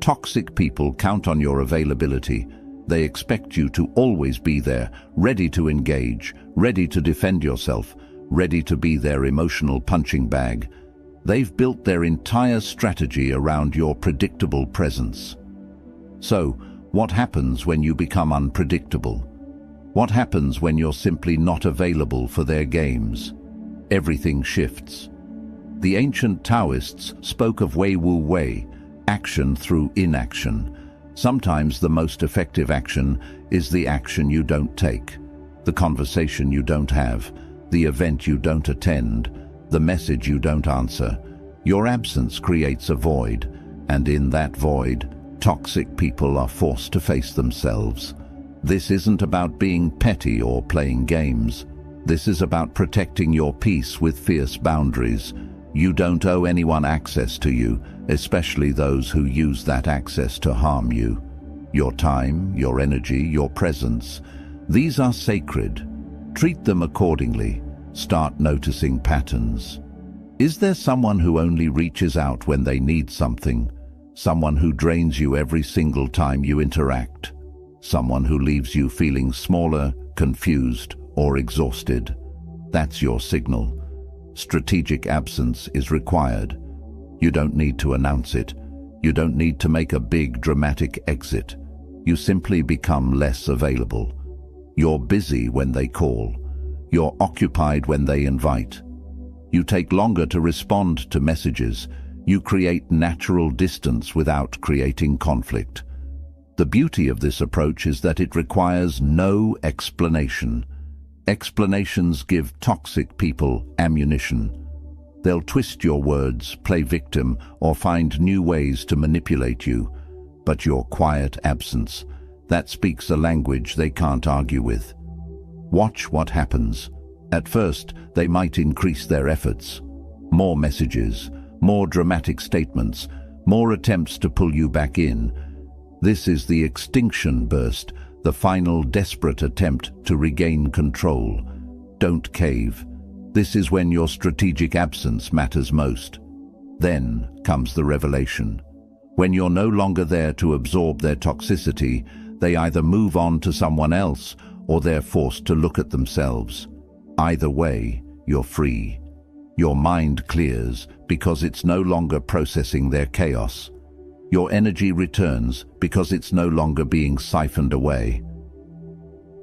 A: Toxic people count on your availability. They expect you to always be there, ready to engage, ready to defend yourself, ready to be their emotional punching bag. They've built their entire strategy around your predictable presence. So, what happens when you become unpredictable? What happens when you're simply not available for their games? Everything shifts. The ancient Taoists spoke of Wei Wu Wei, action through inaction. Sometimes the most effective action is the action you don't take, the conversation you don't have, the event you don't attend, the message you don't answer. Your absence creates a void, and in that void, toxic people are forced to face themselves. This isn't about being petty or playing games. This is about protecting your peace with fierce boundaries. You don't owe anyone access to you, especially those who use that access to harm you. Your time, your energy, your presence, these are sacred. Treat them accordingly. Start noticing patterns. Is there someone who only reaches out when they need something? Someone who drains you every single time you interact? Someone who leaves you feeling smaller, confused, or exhausted? That's your signal. strategic absence is required. You don't need to announce it. You don't need to make a big dramatic exit. You simply become less available. You're busy when they call. You're occupied when they invite. You take longer to respond to messages. You create natural distance without creating conflict. The beauty of this approach is that it requires no explanation. Explanations give toxic people ammunition. They'll twist your words, play victim, or find new ways to manipulate you. But your quiet absence, that speaks a language they can't argue with. Watch what happens. At first, they might increase their efforts. More messages, more dramatic statements, more attempts to pull you back in. This is the extinction burst, the final desperate attempt to regain control. Don't cave. This is when your strategic absence matters most. Then comes the revelation. When you're no longer there to absorb their toxicity, they either move on to someone else or they're forced to look at themselves. Either way, you're free. Your mind clears because it's no longer processing their chaos. Your energy returns because it's no longer being siphoned away.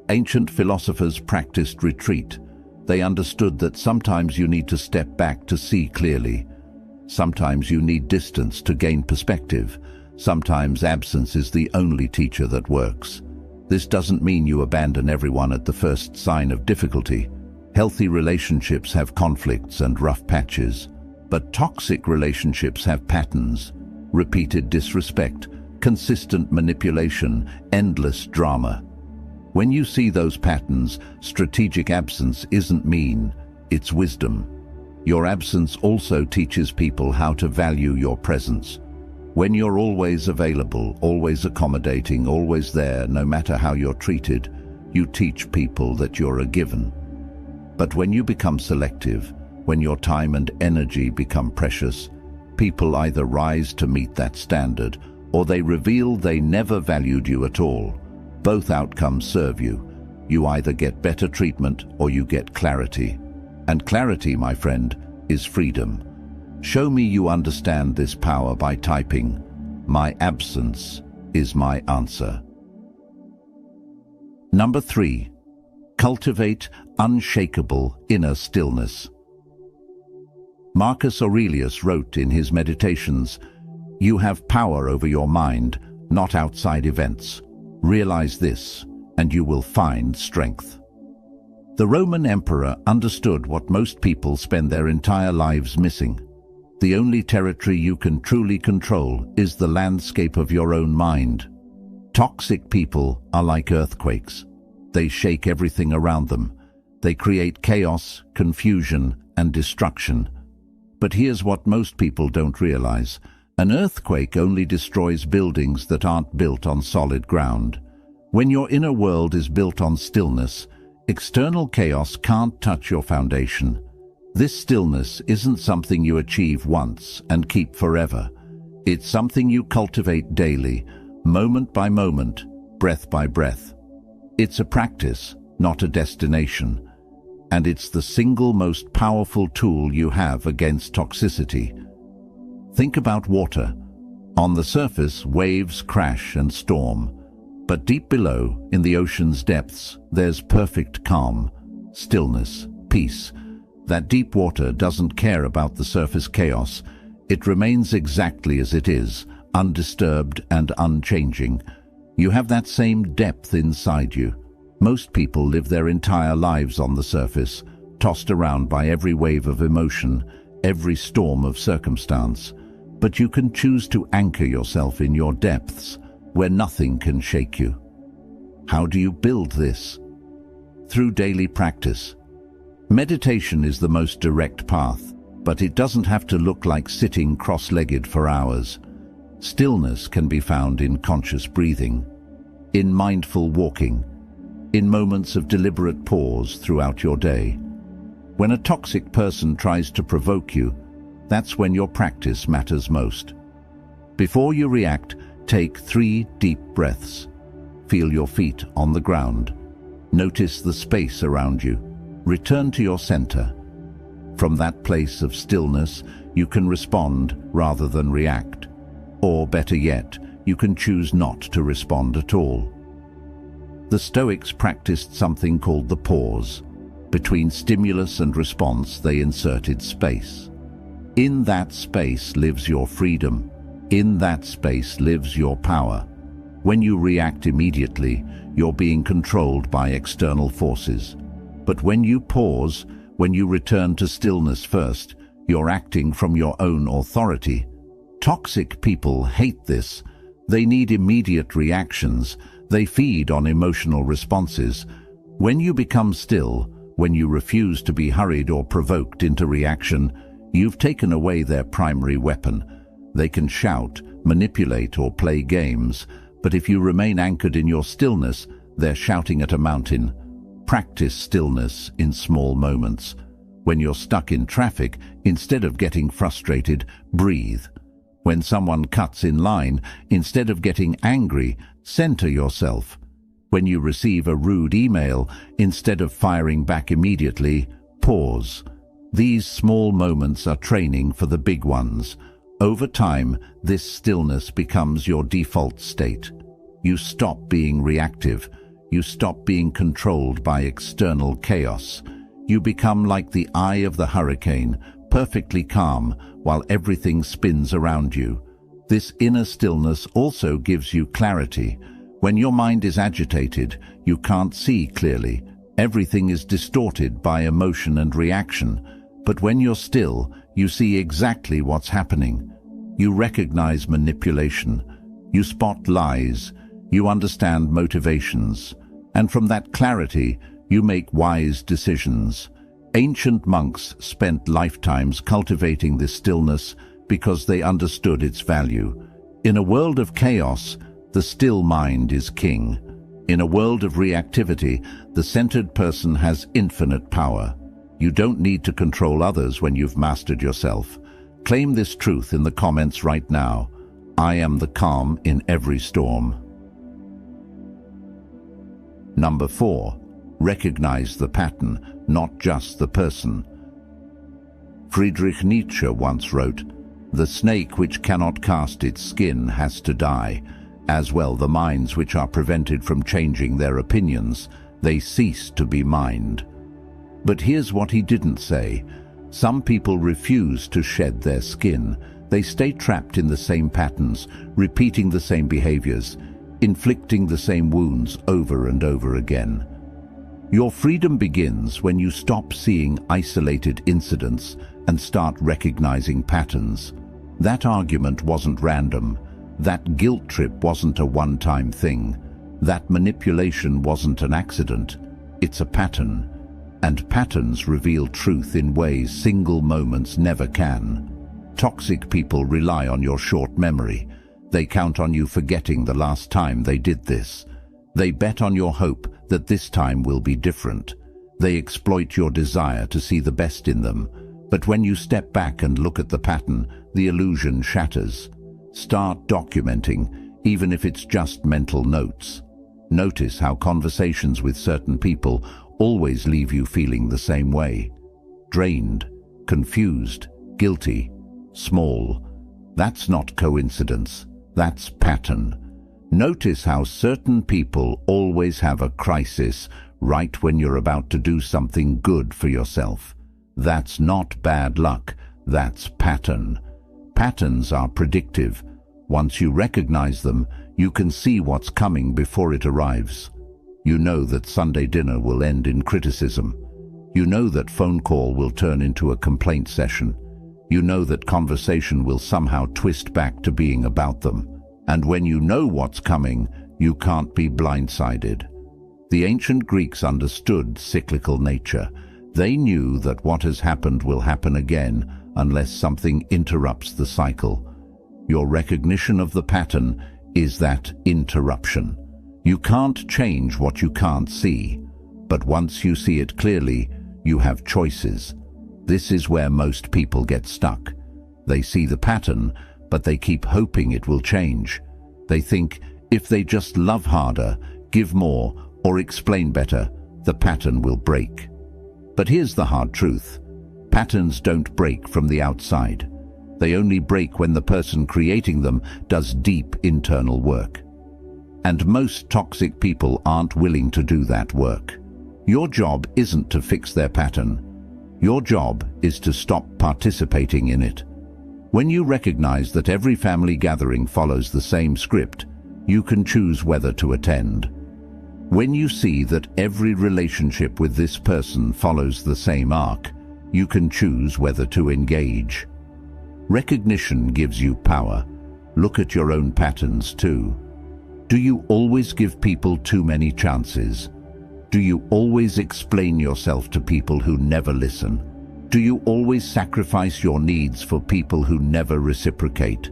A: Ancient philosophers practiced retreat. They understood that sometimes you need to step back to see clearly. Sometimes you need distance to gain perspective. Sometimes absence is the only teacher that works. This doesn't mean you abandon everyone at the first sign of difficulty. Healthy relationships have conflicts and rough patches, but toxic relationships have patterns, repeated disrespect, consistent manipulation, endless drama. When you see those patterns, strategic absence isn't mean, it's wisdom. Your absence also teaches people how to value your presence. When you're always available, always accommodating, always there, no matter how you're treated, you teach people that you're a given. But when you become selective, when your time and energy become precious, people either rise to meet that standard or they reveal they never valued you at all. Both outcomes serve you. You either get better treatment or you get clarity. And clarity, my friend, is freedom. Show me you understand this power by typing, "My absence is my answer." Number 3. Cultivate unshakable inner stillness. Marcus Aurelius wrote in his Meditations, "You have power over your mind, not outside events. Realize this, and you will find strength." The Roman emperor understood what most people spend their entire lives missing. The only territory you can truly control is the landscape of your own mind. Toxic people are like earthquakes. They shake everything around them. They create chaos, confusion, and destruction. But here's what most people don't realize. An earthquake only destroys buildings that aren't built on solid ground. When your inner world is built on stillness, external chaos can't touch your foundation. This stillness isn't something you achieve once and keep forever. It's something you cultivate daily, moment by moment, breath by breath. It's a practice, not a destination. And it's the single most powerful tool you have against toxicity. Think about water. On the surface, waves crash and storm. But deep below, in the ocean's depths, there's perfect calm, stillness, peace. That deep water doesn't care about the surface chaos. It remains exactly as it is, undisturbed and unchanging. You have that same depth inside you. Most people live their entire lives on the surface, tossed around by every wave of emotion, every storm of circumstance. But you can choose to anchor yourself in your depths, where nothing can shake you. How do you build this? Through daily practice. Meditation is the most direct path, but it doesn't have to look like sitting cross-legged for hours. Stillness can be found in conscious breathing, in mindful walking, in moments of deliberate pause throughout your day. When a toxic person tries to provoke you, that's when your practice matters most. Before you react, take 3 deep breaths. Feel your feet on the ground. Notice the space around you. Return to your center. From that place of stillness, you can respond rather than react. Or better yet, you can choose not to respond at all. The Stoics practiced something called the pause. Between stimulus and response, they inserted space. In that space lives your freedom. In that space lives your power. When you react immediately, you're being controlled by external forces. But when you pause, when you return to stillness first, you're acting from your own authority. Toxic people hate this. They need immediate reactions. They feed on emotional responses. When you become still, when you refuse to be hurried or provoked into reaction, you've taken away their primary weapon. They can shout, manipulate, or play games, but if you remain anchored in your stillness, they're shouting at a mountain. Practice stillness in small moments. When you're stuck in traffic, instead of getting frustrated, breathe. When someone cuts in line, instead of getting angry, center yourself. When you receive a rude email, instead of firing back immediately, pause. These small moments are training for the big ones. Over time, this stillness becomes your default state. You stop being reactive. You stop being controlled by external chaos. You become like the eye of the hurricane, perfectly calm while everything spins around you. This inner stillness also gives you clarity. When your mind is agitated, you can't see clearly. Everything is distorted by emotion and reaction. But when you're still, you see exactly what's happening. You recognize manipulation. You spot lies. You understand motivations. And from that clarity, you make wise decisions. Ancient monks spent lifetimes cultivating this stillness because they understood its value. In a world of chaos, the still mind is king. In a world of reactivity, the centered person has infinite power. You don't need to control others when you've mastered yourself. Claim this truth in the comments right now. I am the calm in every storm. Number 4. Recognize the pattern, not just the person. Friedrich Nietzsche once wrote, "The snake which cannot cast its skin has to die. As well the minds which are prevented from changing their opinions, they cease to be mind." But here's what he didn't say. Some people refuse to shed their skin. They stay trapped in the same patterns, repeating the same behaviors, inflicting the same wounds over and over again. Your freedom begins when you stop seeing isolated incidents and start recognizing patterns. That argument wasn't random. That guilt trip wasn't a one-time thing. That manipulation wasn't an accident. It's a pattern. And patterns reveal truth in ways single moments never can. Toxic people rely on your short memory. They count on you forgetting the last time they did this. They bet on your hope that this time will be different. They exploit your desire to see the best in them. But when you step back and look at the pattern, the illusion shatters. Start documenting, even if it's just mental notes. Notice how conversations with certain people always leave you feeling the same way. Drained, confused, guilty, small. That's not coincidence. That's pattern. Notice how certain people always have a crisis right when you're about to do something good for yourself. That's not bad luck. That's pattern. Patterns are predictive. Once you recognize them, you can see what's coming before it arrives. You know that Sunday dinner will end in criticism. You know that phone call will turn into a complaint session. You know that conversation will somehow twist back to being about them. And when you know what's coming, you can't be blindsided. The ancient Greeks understood cyclical nature. They knew that what has happened will happen again unless something interrupts the cycle. Your recognition of the pattern is that interruption. You can't change what you can't see, but once you see it clearly, you have choices. This is where most people get stuck. They see the pattern, but they keep hoping it will change. They think if they just love harder, give more, or explain better, the pattern will break. But here's the hard truth. Patterns don't break from the outside. They only break when the person creating them does deep internal work. And most toxic people aren't willing to do that work. Your job isn't to fix their pattern. Your job is to stop participating in it. When you recognize that every family gathering follows the same script, you can choose whether to attend. When you see that every relationship with this person follows the same arc, you can choose whether to engage. Recognition gives you power. Look at your own patterns too. Do you always give people too many chances? Do you always explain yourself to people who never listen? Do you always sacrifice your needs for people who never reciprocate?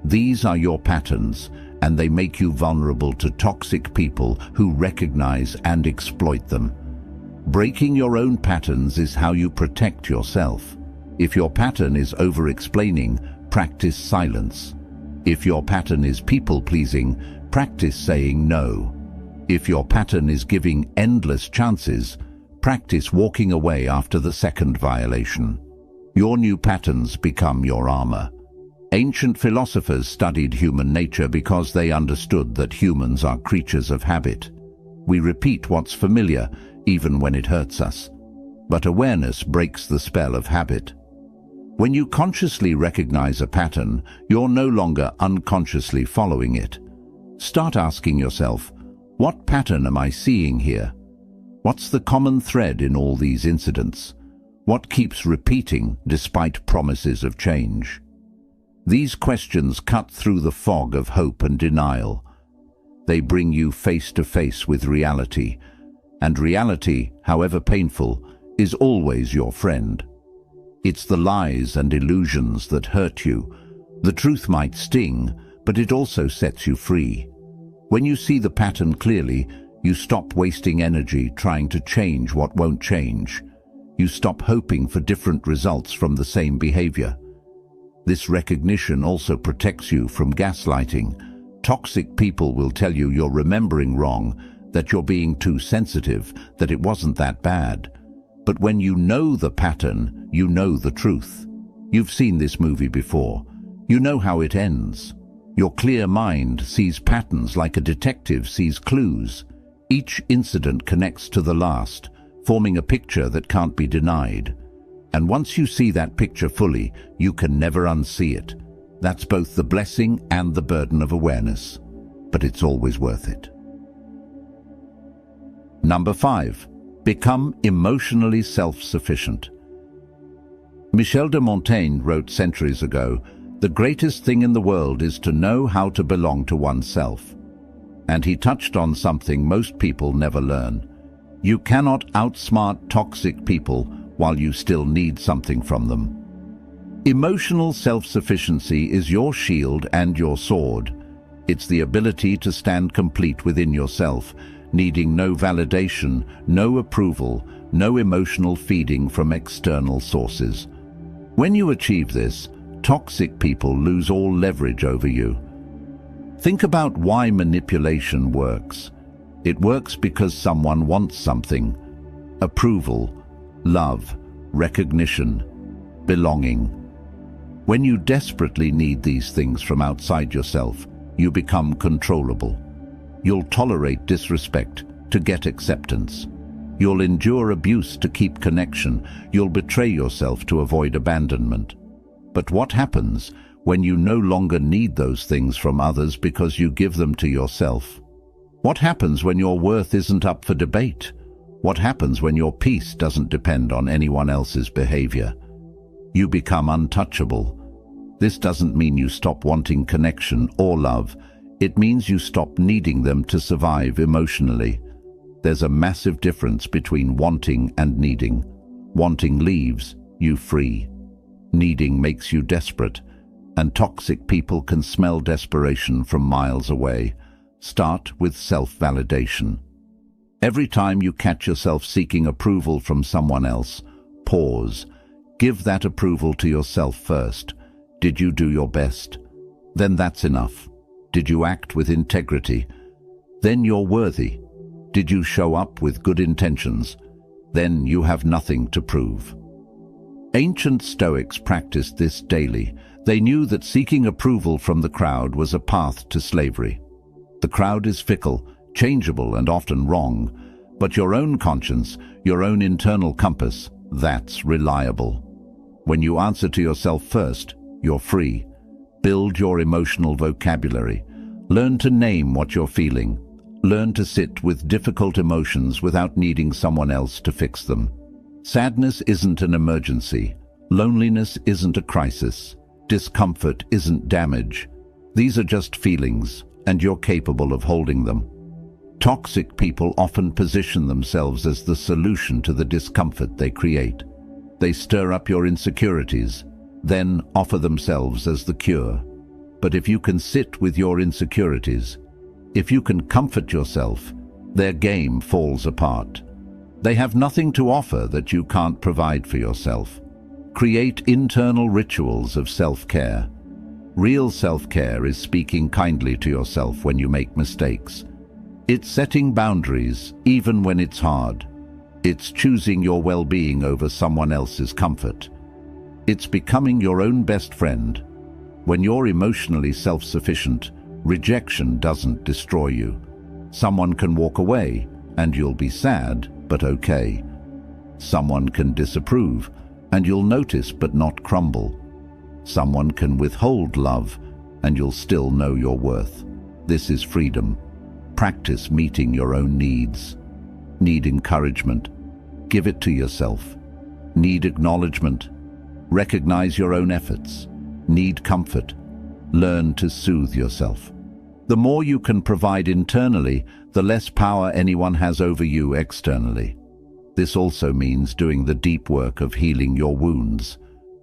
A: These are your patterns, and they make you vulnerable to toxic people who recognize and exploit them. Breaking your own patterns is how you protect yourself. If your pattern is over-explaining, practice silence. If your pattern is people-pleasing, practice saying no. If your pattern is giving endless chances, practice walking away after the second violation. Your new patterns become your armor. Ancient philosophers studied human nature because they understood that humans are creatures of habit. We repeat what's familiar, even when it hurts us. But awareness breaks the spell of habit. When you consciously recognize a pattern, you're no longer unconsciously following it. Start asking yourself, what pattern am I seeing here? What's the common thread in all these incidents? What keeps repeating despite promises of change? These questions cut through the fog of hope and denial. They bring you face to face with reality, and reality, however painful, is always your friend. It's the lies and illusions that hurt you. The truth might sting, but it also sets you free. When you see the pattern clearly, you stop wasting energy trying to change what won't change. You stop hoping for different results from the same behavior. This recognition also protects you from gaslighting. Toxic people will tell you you're remembering wrong, that you're being too sensitive, that it wasn't that bad. But when you know the pattern, you know the truth. You've seen this movie before. You know how it ends. Your clear mind sees patterns like a detective sees clues. Each incident connects to the last, forming a picture that can't be denied. And once you see that picture fully, you can never unsee it. That's both the blessing and the burden of awareness. But it's always worth it. Number 5. Become emotionally self-sufficient. Michel de Montaigne wrote centuries ago, "The greatest thing in the world is to know how to belong to oneself." And he touched on something most people never learn. You cannot outsmart toxic people while you still need something from them. Emotional self-sufficiency is your shield and your sword. It's the ability to stand complete within yourself, needing no validation, no approval, no emotional feeding from external sources. When you achieve this, toxic people lose all leverage over you. Think about why manipulation works. It works because someone wants something: approval, love, recognition, belonging. When you desperately need these things from outside yourself, you become controllable. You'll tolerate disrespect to get acceptance. You'll endure abuse to keep connection. You'll betray yourself to avoid abandonment. But what happens when you no longer need those things from others because you give them to yourself? What happens when your worth isn't up for debate? What happens when your peace doesn't depend on anyone else's behavior? You become untouchable. This doesn't mean you stop wanting connection or love. It means you stop needing them to survive emotionally. There's a massive difference between wanting and needing. Wanting leaves you free. Needing makes you desperate, and toxic people can smell desperation from miles away. Start with self-validation. Every time you catch yourself seeking approval from someone else, pause. Give that approval to yourself first. Did you do your best? Then that's enough. Did you act with integrity? Then you're worthy. Did you show up with good intentions? Then you have nothing to prove. Ancient Stoics practiced this daily. They knew that seeking approval from the crowd was a path to slavery. The crowd is fickle, changeable, and often wrong, but your own conscience, your own internal compass, that's reliable. When you answer to yourself first, you're free. Build your emotional vocabulary. Learn to name what you're feeling. Learn to sit with difficult emotions without needing someone else to fix them. Sadness isn't an emergency. Loneliness isn't a crisis. Discomfort isn't damage. These are just feelings, and you're capable of holding them. Toxic people often position themselves as the solution to the discomfort they create. They stir up your insecurities, then offer themselves as the cure. But if you can sit with your insecurities, if you can comfort yourself, their game falls apart. They have nothing to offer that you can't provide for yourself. Create internal rituals of self-care. Real self-care is speaking kindly to yourself when you make mistakes. It's setting boundaries, even when it's hard. It's choosing your well-being over someone else's comfort. It's becoming your own best friend. When you're emotionally self-sufficient, rejection doesn't destroy you. Someone can walk away, and you'll be sad, but okay. Someone can disapprove, and you'll notice but not crumble. Someone can withhold love, and you'll still know your worth. This is freedom. Practice meeting your own needs. Need encouragement? Give it to yourself. Need acknowledgement? Recognize your own efforts. Need comfort? Learn to soothe yourself. The more you can provide internally, the less power anyone has over you externally. This also means doing the deep work of healing your wounds.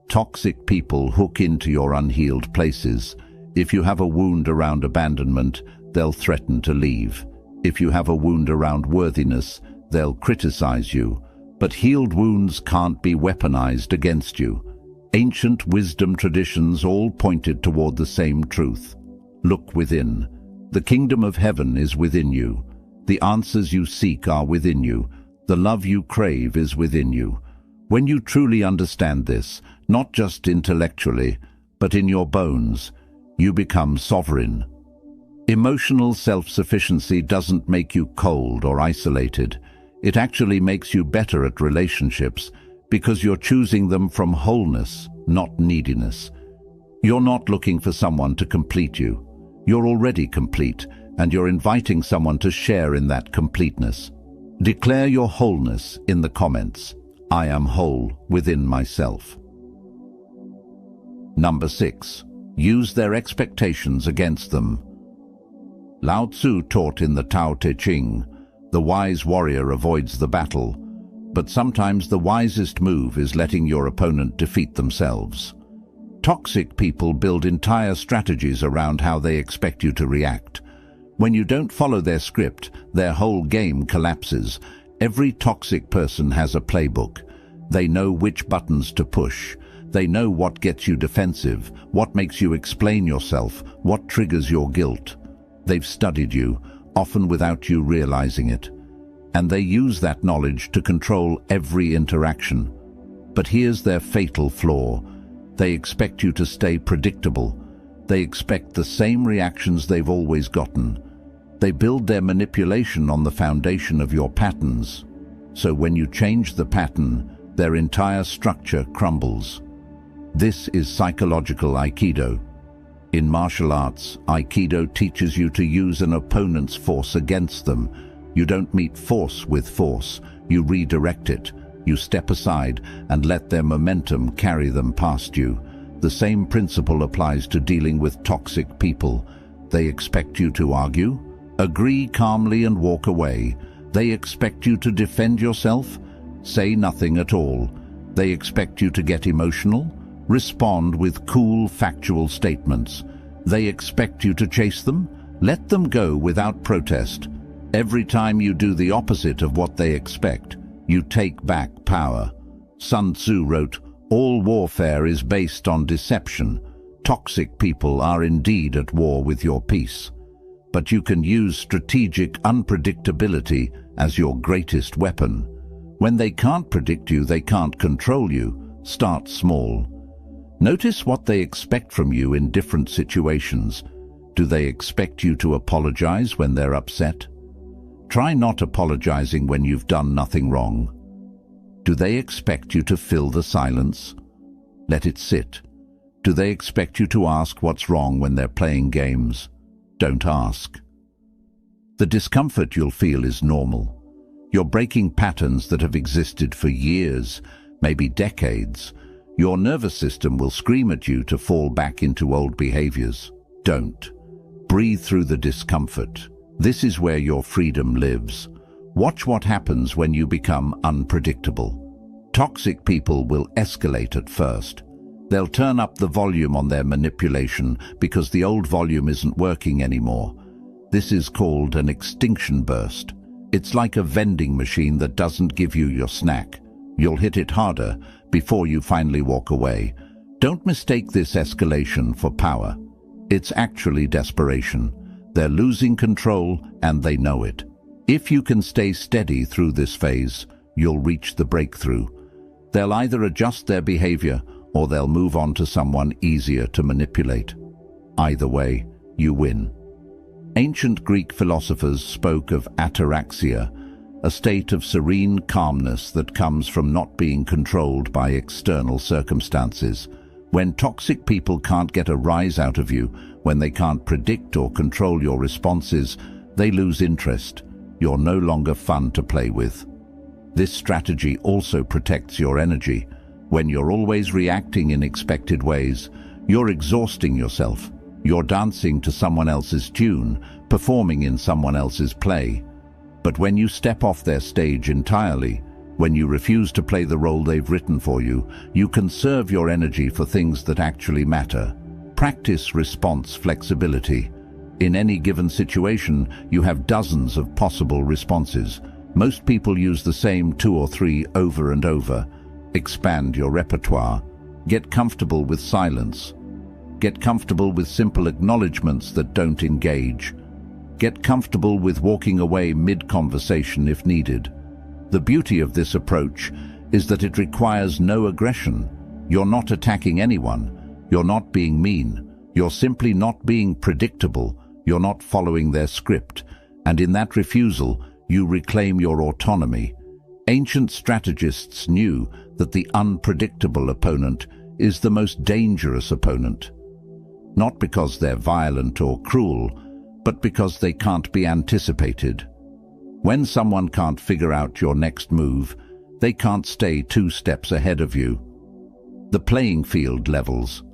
A: Toxic people hook into your unhealed places. If you have a wound around abandonment, they'll threaten to leave. If you have a wound around worthiness, they'll criticize you. But healed wounds can't be weaponized against you. Ancient wisdom traditions all pointed toward the same truth. Look within. The kingdom of heaven is within you. The answers you seek are within you. The love you crave is within you. When you truly understand this, not just intellectually, but in your bones, you become sovereign. Emotional self-sufficiency doesn't make you cold or isolated. It actually makes you better at relationships because you're choosing them from wholeness, not neediness. You're not looking for someone to complete you. You're already complete, and you're inviting someone to share in that completeness. Declare your wholeness in the comments. I am whole within myself. Number 6. Use their expectations against them. Lao Tzu taught in the Tao Te Ching, the wise warrior avoids the battle, but sometimes the wisest move is letting your opponent defeat themselves. Toxic people build entire strategies around how they expect you to react. When you don't follow their script, their whole game collapses. Every toxic person has a playbook. They know which buttons to push. They know what gets you defensive, what makes you explain yourself, what triggers your guilt. They've studied you, often without you realizing it. And they use that knowledge to control every interaction. But here's their fatal flaw. They expect you to stay predictable. They expect the same reactions they've always gotten. They build their manipulation on the foundation of your patterns. So when you change the pattern, their entire structure crumbles. This is psychological Aikido. In martial arts, Aikido teaches you to use an opponent's force against them. You don't meet force with force. You redirect it. You step aside and let their momentum carry them past you. The same principle applies to dealing with toxic people. They expect you to argue, agree calmly and walk away. They expect you to defend yourself, say nothing at all. They expect you to get emotional, respond with cool, factual statements. They expect you to chase them, let them go without protest. Every time you do the opposite of what they expect, you take back power. Sun Tzu wrote, "All warfare is based on deception. Toxic people are indeed at war with your peace." But you can use strategic unpredictability as your greatest weapon. When they can't predict you, they can't control you. Start small. Notice what they expect from you in different situations. Do they expect you to apologize when they're upset? Try not apologizing when you've done nothing wrong. Do they expect you to fill the silence? Let it sit. Do they expect you to ask what's wrong when they're playing games? Don't ask. The discomfort you'll feel is normal. You're breaking patterns that have existed for years, maybe decades. Your nervous system will scream at you to fall back into old behaviors. Don't. Breathe through the discomfort. This is where your freedom lives. Watch what happens when you become unpredictable. Toxic people will escalate at first. They'll turn up the volume on their manipulation because the old volume isn't working anymore. This is called an extinction burst. It's like a vending machine that doesn't give you your snack. You'll hit it harder before you finally walk away. Don't mistake this escalation for power. It's actually desperation. They're losing control and they know it. If you can stay steady through this phase, you'll reach the breakthrough. They'll either adjust their behavior or they'll move on to someone easier to manipulate. Either way, you win. Ancient Greek philosophers spoke of ataraxia, a state of serene calmness that comes from not being controlled by external circumstances. When toxic people can't get a rise out of you, when they can't predict or control your responses, they lose interest. You're no longer fun to play with. This strategy also protects your energy. When you're always reacting in expected ways, you're exhausting yourself. You're dancing to someone else's tune, performing in someone else's play. But when you step off their stage entirely, when you refuse to play the role they've written for you, you conserve your energy for things that actually matter. Practice response flexibility. In any given situation, you have dozens of possible responses. Most people use the same 2 or 3 over and over. Expand your repertoire. Get comfortable with silence. Get comfortable with simple acknowledgements that don't engage. Get comfortable with walking away mid-conversation if needed. The beauty of this approach is that it requires no aggression. You're not attacking anyone. You're not being mean. You're simply not being predictable. You're not following their script. And in that refusal, you reclaim your autonomy. Ancient strategists knew that the unpredictable opponent is the most dangerous opponent. Not because they're violent or cruel, but because they can't be anticipated. When someone can't figure out your next move, they can't stay 2 steps ahead of you. The playing field levels.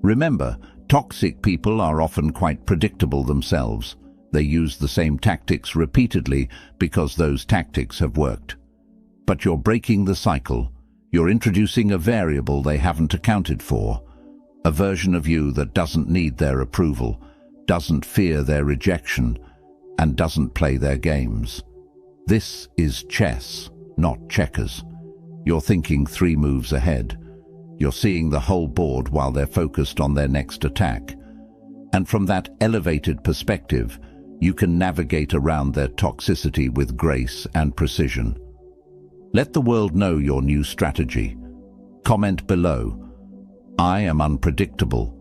A: Remember, toxic people are often quite predictable themselves. They use the same tactics repeatedly because those tactics have worked. But you're breaking the cycle. You're introducing a variable they haven't accounted for. A version of you that doesn't need their approval, doesn't fear their rejection, and doesn't play their games. This is chess, not checkers. You're thinking 3 moves ahead. You're seeing the whole board while they're focused on their next attack. And from that elevated perspective, you can navigate around their toxicity with grace and precision. Let the world know your new strategy. Comment below. I am unpredictable.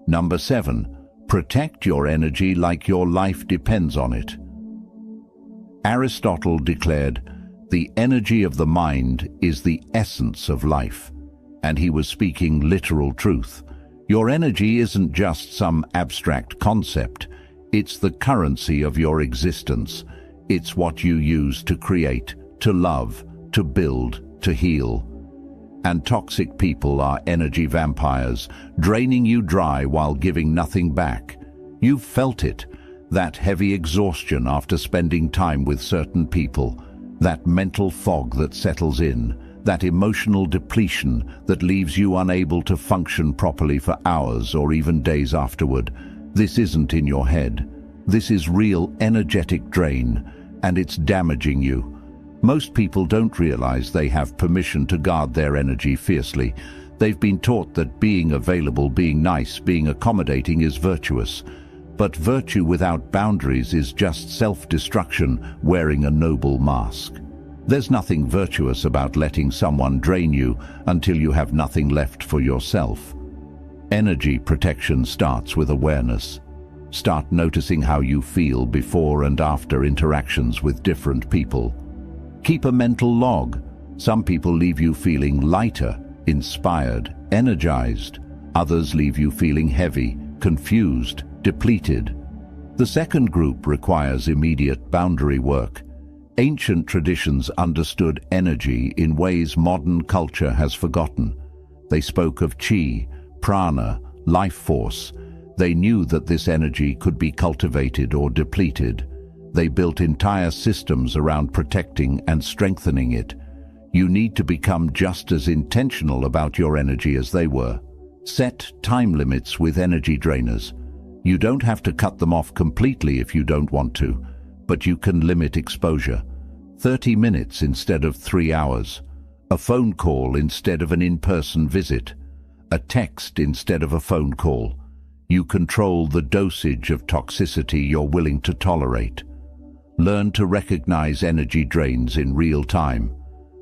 A: Number 7. Protect your energy like your life depends on it. Aristotle declared, "The energy of the mind is the essence of life," and he was speaking literal truth. Your energy isn't just some abstract concept. It's the currency of your existence. It's what you use to create, to love, to build, to heal. And toxic people are energy vampires, draining you dry while giving nothing back. You've felt it, that heavy exhaustion after spending time with certain people, that mental fog that settles in, that emotional depletion that leaves you unable to function properly for hours or even days afterward. This isn't in your head. This is real energetic drain, and it's damaging you. Most people don't realize they have permission to guard their energy fiercely. They've been taught that being available, being nice, being accommodating is virtuous. But virtue without boundaries is just self-destruction wearing a noble mask. There's nothing virtuous about letting someone drain you until you have nothing left for yourself. Energy protection starts with awareness. Start noticing how you feel before and after interactions with different people. Keep a mental log. Some people leave you feeling lighter, inspired, energized. Others leave you feeling heavy, confused, depleted. The second group requires immediate boundary work. Ancient traditions understood energy in ways modern culture has forgotten. They spoke of chi, prana, life force. They knew that this energy could be cultivated or depleted. They built entire systems around protecting and strengthening it. You need to become just as intentional about your energy as they were. Set time limits with energy drainers. You don't have to cut them off completely if you don't want to, but you can limit exposure. 30 minutes instead of 3 hours. A phone call instead of an in-person visit. A text instead of a phone call. You control the dosage of toxicity you're willing to tolerate. Learn to recognize energy drains in real time.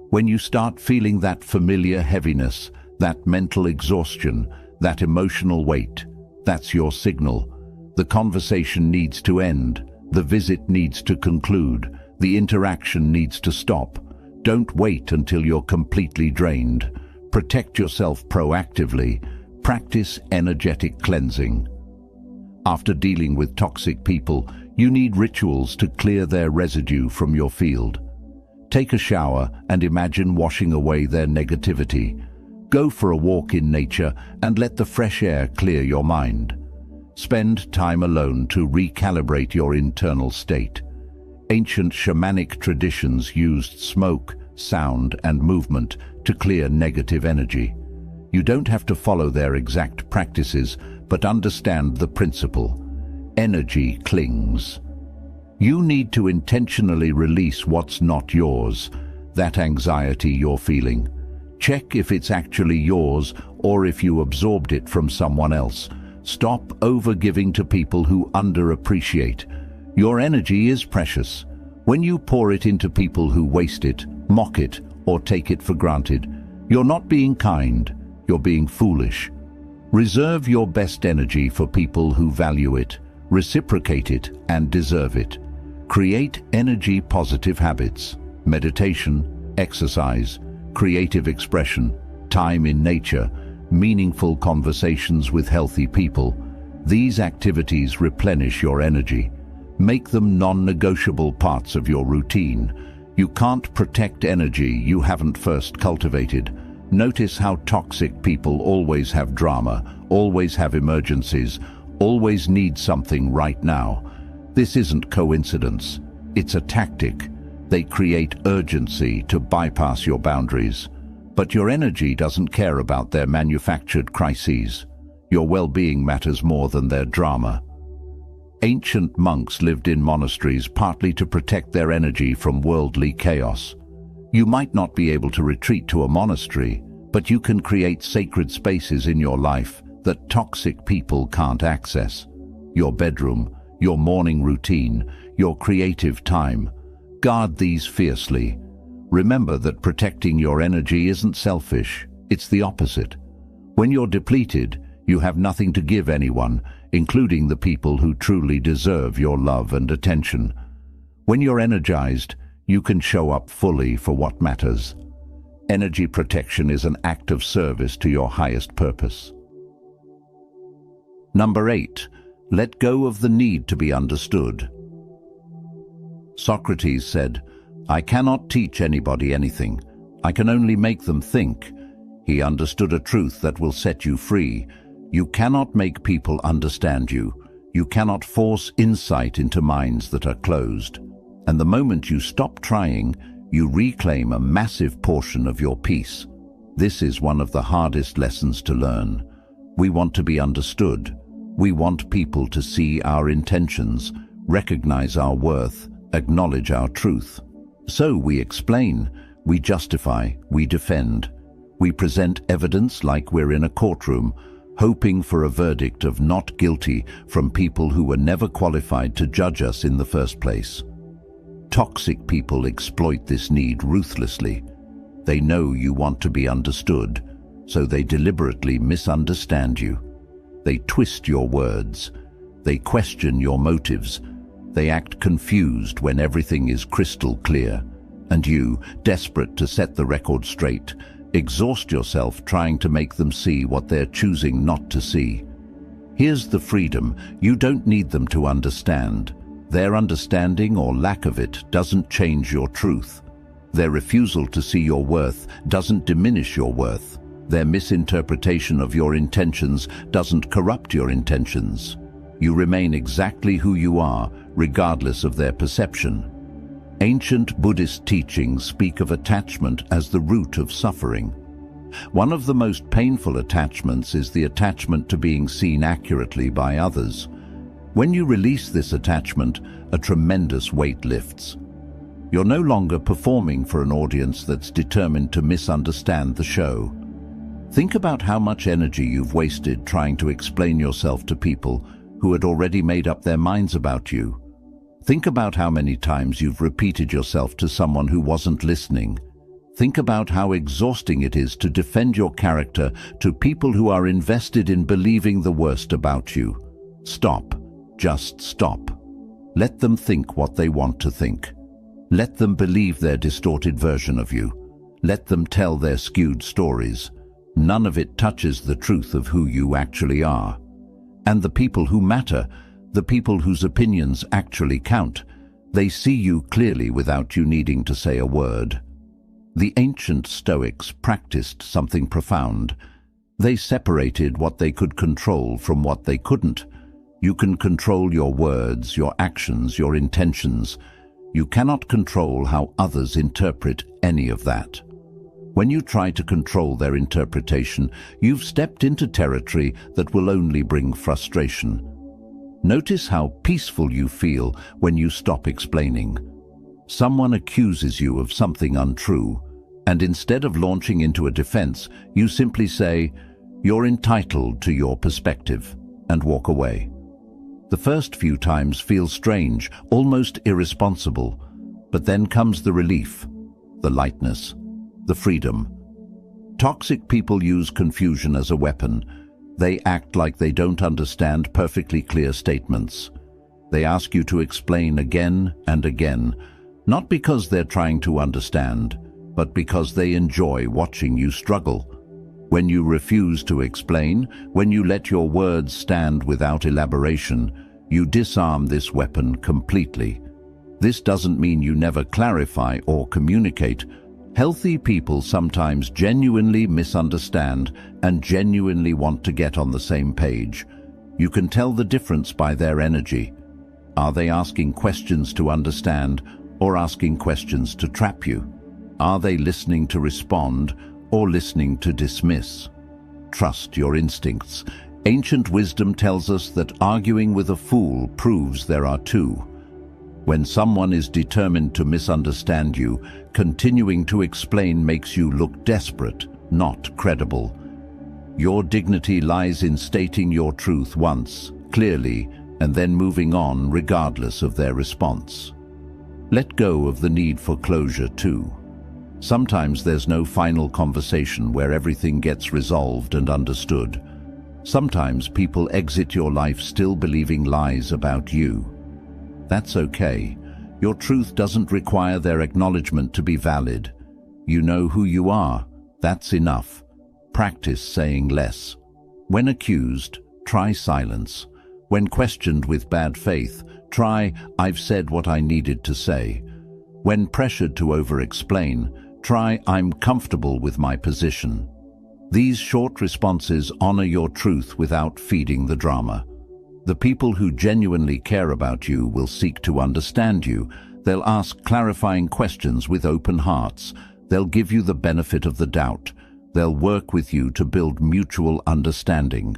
A: When you start feeling that familiar heaviness, that mental exhaustion, that emotional weight, that's your signal. The conversation needs to end. The visit needs to conclude. The interaction needs to stop. Don't wait until you're completely drained. Protect yourself proactively. Practice energetic cleansing. After dealing with toxic people, you need rituals to clear their residue from your field. Take a shower and imagine washing away their negativity. Go for a walk in nature and let the fresh air clear your mind. Spend time alone to recalibrate your internal state. Ancient shamanic traditions used smoke, sound, and movement to clear negative energy. You don't have to follow their exact practices, but understand the principle. Energy clings. You need to intentionally release what's not yours, that anxiety you're feeling. Check if it's actually yours or if you absorbed it from someone else. Stop overgiving to people who underappreciate. Your energy is precious. When you pour it into people who waste it, mock it, or take it for granted, you're not being kind, you're being foolish. Reserve your best energy for people who value it, reciprocate it, and deserve it. Create energy-positive habits, meditation, exercise, creative expression, time in nature, meaningful conversations with healthy people. These activities replenish your energy. Make them non-negotiable parts of your routine. You can't protect energy you haven't first cultivated. Notice how toxic people always have drama, always have emergencies, always need something right now. This isn't coincidence. It's a tactic. They create urgency to bypass your boundaries. But your energy doesn't care about their manufactured crises. Your well-being matters more than their drama. Ancient monks lived in monasteries partly to protect their energy from worldly chaos. You might not be able to retreat to a monastery, but you can create sacred spaces in your life that toxic people can't access. Your bedroom, your morning routine, your creative time. Guard these fiercely. Remember that protecting your energy isn't selfish, it's the opposite. When you're depleted, you have nothing to give anyone, including the people who truly deserve your love and attention. When you're energized, you can show up fully for what matters. Energy protection is an act of service to your highest purpose. Number 8. Let go of the need to be understood. Socrates said, "I cannot teach anybody anything. I can only make them think." He understood a truth that will set you free. You cannot make people understand you. You cannot force insight into minds that are closed. And the moment you stop trying, you reclaim a massive portion of your peace. This is one of the hardest lessons to learn. We want to be understood. We want people to see our intentions, recognize our worth, acknowledge our truth. So we explain, we justify, we defend. We present evidence like we're in a courtroom, hoping for a verdict of not guilty from people who were never qualified to judge us in the first place. Toxic people exploit this need ruthlessly. They know you want to be understood, so they deliberately misunderstand you. They twist your words. They question your motives. They act confused when everything is crystal clear. And you, desperate to set the record straight, exhaust yourself trying to make them see what they're choosing not to see. Here's the freedom: you don't need them to understand. Their understanding or lack of it doesn't change your truth. Their refusal to see your worth doesn't diminish your worth. Their misinterpretation of your intentions doesn't corrupt your intentions. You remain exactly who you are, regardless of their perception. Ancient Buddhist teachings speak of attachment as the root of suffering. One of the most painful attachments is the attachment to being seen accurately by others. When you release this attachment, a tremendous weight lifts. You're no longer performing for an audience that's determined to misunderstand the show. Think about how much energy you've wasted trying to explain yourself to people who had already made up their minds about you. Think about how many times you've repeated yourself to someone who wasn't listening. Think about how exhausting it is to defend your character to people who are invested in believing the worst about you. Stop. Just stop. Let them think what they want to think. Let them believe their distorted version of you. Let them tell their skewed stories. None of it touches the truth of who you actually are. And the people who matter, the people whose opinions actually count, they see you clearly without you needing to say a word. The ancient Stoics practiced something profound. They separated what they could control from what they couldn't. You can control your words, your actions, your intentions. You cannot control how others interpret any of that. When you try to control their interpretation, you've stepped into territory that will only bring frustration. Notice how peaceful you feel when you stop explaining. Someone accuses you of something untrue, and instead of launching into a defense, you simply say, "You're entitled to your perspective," and walk away. The first few times feel strange, almost irresponsible, but then comes the relief, the lightness, the freedom. Toxic people use confusion as a weapon. They act like they don't understand perfectly clear statements. They ask you to explain again and again, not because they're trying to understand, but because they enjoy watching you struggle. When you refuse to explain, when you let your words stand without elaboration, you disarm this weapon completely. This doesn't mean you never clarify or communicate. Healthy people sometimes genuinely misunderstand and genuinely want to get on the same page. You can tell the difference by their energy. Are they asking questions to understand or asking questions to trap you? Are they listening to respond or listening to dismiss? Trust your instincts. Ancient wisdom tells us that arguing with a fool proves there are two. When someone is determined to misunderstand you, continuing to explain makes you look desperate, not credible. Your dignity lies in stating your truth once, clearly, and then moving on regardless of their response. Let go of the need for closure too. Sometimes there's no final conversation where everything gets resolved and understood. Sometimes people exit your life still believing lies about you. That's okay. Your truth doesn't require their acknowledgement to be valid. You know who you are. That's enough. Practice saying less. When accused, try silence. When questioned with bad faith, try, "I've said what I needed to say." When pressured to over-explain, try, "I'm comfortable with my position." These short responses honor your truth without feeding the drama. The people who genuinely care about you will seek to understand you. They'll ask clarifying questions with open hearts. They'll give you the benefit of the doubt. They'll work with you to build mutual understanding.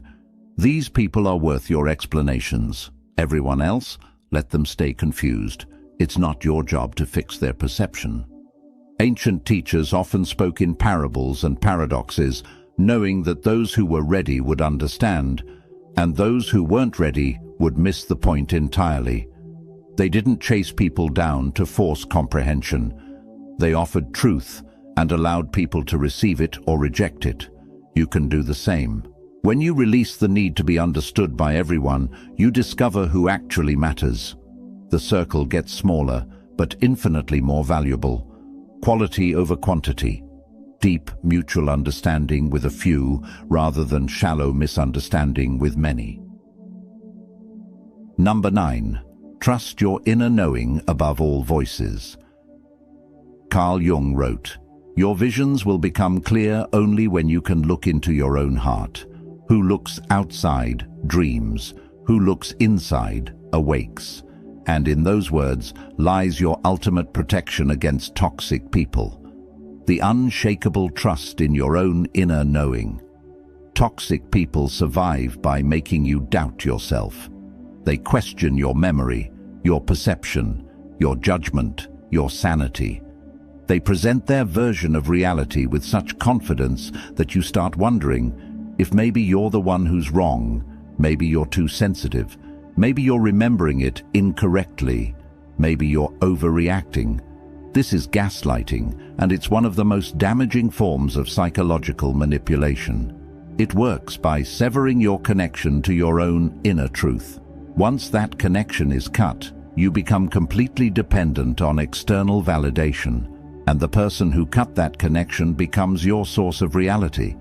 A: These people are worth your explanations. Everyone else, let them stay confused. It's not your job to fix their perception. Ancient teachers often spoke in parables and paradoxes, knowing that those who were ready would understand, and those who weren't ready would miss the point entirely. They didn't chase people down to force comprehension. They offered truth and allowed people to receive it or reject it. You can do the same. When you release the need to be understood by everyone, you discover who actually matters. The circle gets smaller, but infinitely more valuable. Quality over quantity. Deep mutual understanding with a few, rather than shallow misunderstanding with many. Number 9. Trust your inner knowing above all voices. Carl Jung wrote, "Your visions will become clear only when you can look into your own heart. Who looks outside dreams. Who looks inside awakes." And in those words lies your ultimate protection against toxic people. The unshakable trust in your own inner knowing. Toxic people survive by making you doubt yourself. They question your memory, your perception, your judgment, your sanity. They present their version of reality with such confidence that you start wondering if maybe you're the one who's wrong, maybe you're too sensitive, maybe you're remembering it incorrectly, maybe you're overreacting. This is gaslighting, and it's one of the most damaging forms of psychological manipulation. It works by severing your connection to your own inner truth. Once that connection is cut, you become completely dependent on external validation, and the person who cut that connection becomes your source of reality.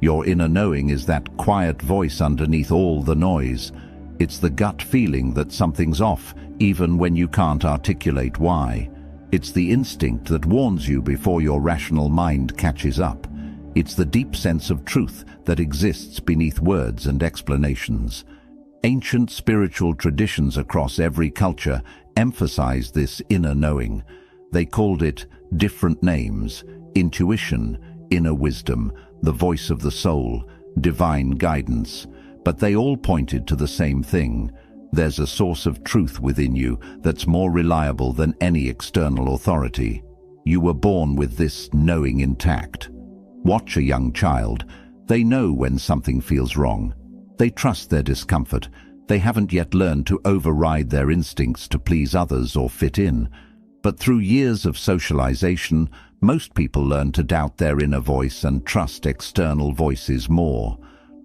A: Your inner knowing is that quiet voice underneath all the noise. It's the gut feeling that something's off, even when you can't articulate why. It's the instinct that warns you before your rational mind catches up. It's the deep sense of truth that exists beneath words and explanations. Ancient spiritual traditions across every culture emphasize this inner knowing. They called it different names: intuition, inner wisdom, the voice of the soul, divine guidance. But they all pointed to the same thing. There's a source of truth within you that's more reliable than any external authority. You were born with this knowing intact. Watch a young child. They know when something feels wrong. They trust their discomfort. They haven't yet learned to override their instincts to please others or fit in. But through years of socialization, most people learn to doubt their inner voice and trust external voices more.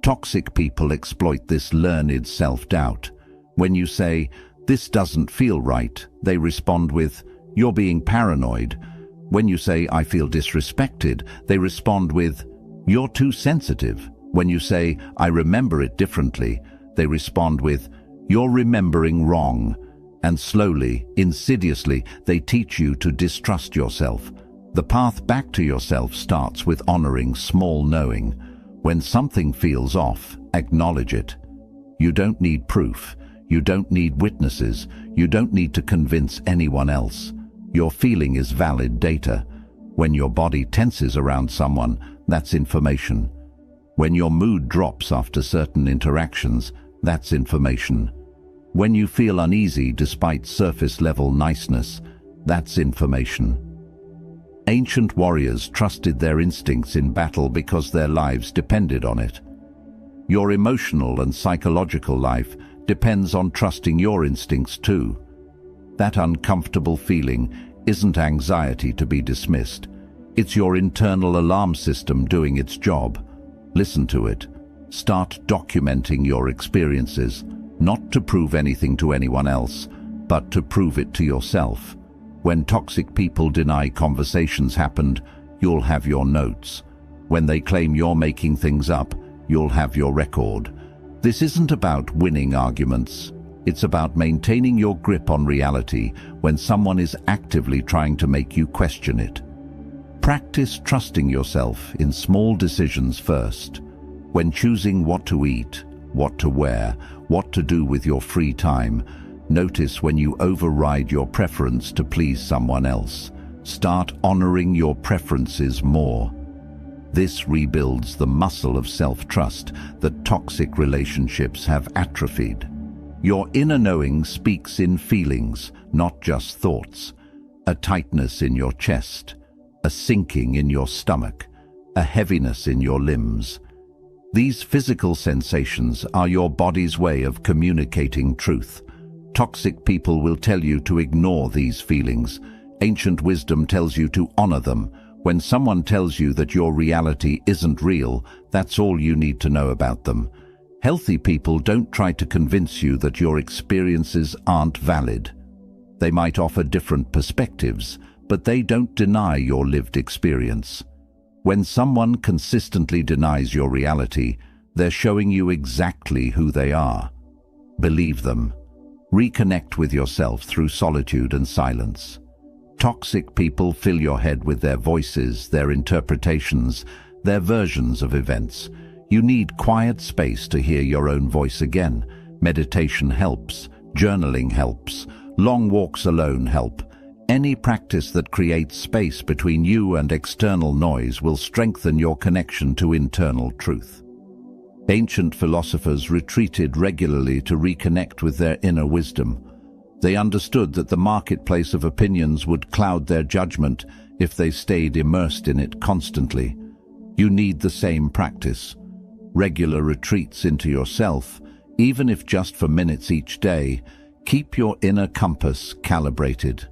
A: Toxic people exploit this learned self-doubt. When you say, "This doesn't feel right," they respond with, "You're being paranoid." When you say, "I feel disrespected," they respond with, "You're too sensitive." When you say, "I remember it differently," they respond with, "You're remembering wrong." And slowly, insidiously, they teach you to distrust yourself. The path back to yourself starts with honoring small knowing. When something feels off, acknowledge it. You don't need proof. You don't need witnesses. You don't need to convince anyone else. Your feeling is valid data. When your body tenses around someone, that's information. When your mood drops after certain interactions, that's information. When you feel uneasy despite surface-level niceness, that's information. Ancient warriors trusted their instincts in battle because their lives depended on it. Your emotional and psychological life depends on trusting your instincts too. That uncomfortable feeling isn't anxiety to be dismissed. It's your internal alarm system doing its job. Listen to it. Start documenting your experiences, not to prove anything to anyone else, but to prove it to yourself. When toxic people deny conversations happened, you'll have your notes. When they claim you're making things up, you'll have your record. This isn't about winning arguments. It's about maintaining your grip on reality when someone is actively trying to make you question it. Practice trusting yourself in small decisions first. When choosing what to eat, what to wear, what to do with your free time, notice when you override your preference to please someone else. Start honoring your preferences more. This rebuilds the muscle of self-trust that toxic relationships have atrophied. Your inner knowing speaks in feelings, not just thoughts. A tightness in your chest, a sinking in your stomach, a heaviness in your limbs. These physical sensations are your body's way of communicating truth. Toxic people will tell you to ignore these feelings. Ancient wisdom tells you to honor them. When someone tells you that your reality isn't real, that's all you need to know about them. Healthy people don't try to convince you that your experiences aren't valid. They might offer different perspectives, but they don't deny your lived experience. When someone consistently denies your reality, they're showing you exactly who they are. Believe them. Reconnect with yourself through solitude and silence. Toxic people fill your head with their voices, their interpretations, their versions of events. You need quiet space to hear your own voice again. Meditation helps. Journaling helps. Long walks alone help. Any practice that creates space between you and external noise will strengthen your connection to internal truth. Ancient philosophers retreated regularly to reconnect with their inner wisdom. They understood that the marketplace of opinions would cloud their judgment if they stayed immersed in it constantly. You need the same practice. Regular retreats into yourself, even if just for minutes each day, keep your inner compass calibrated.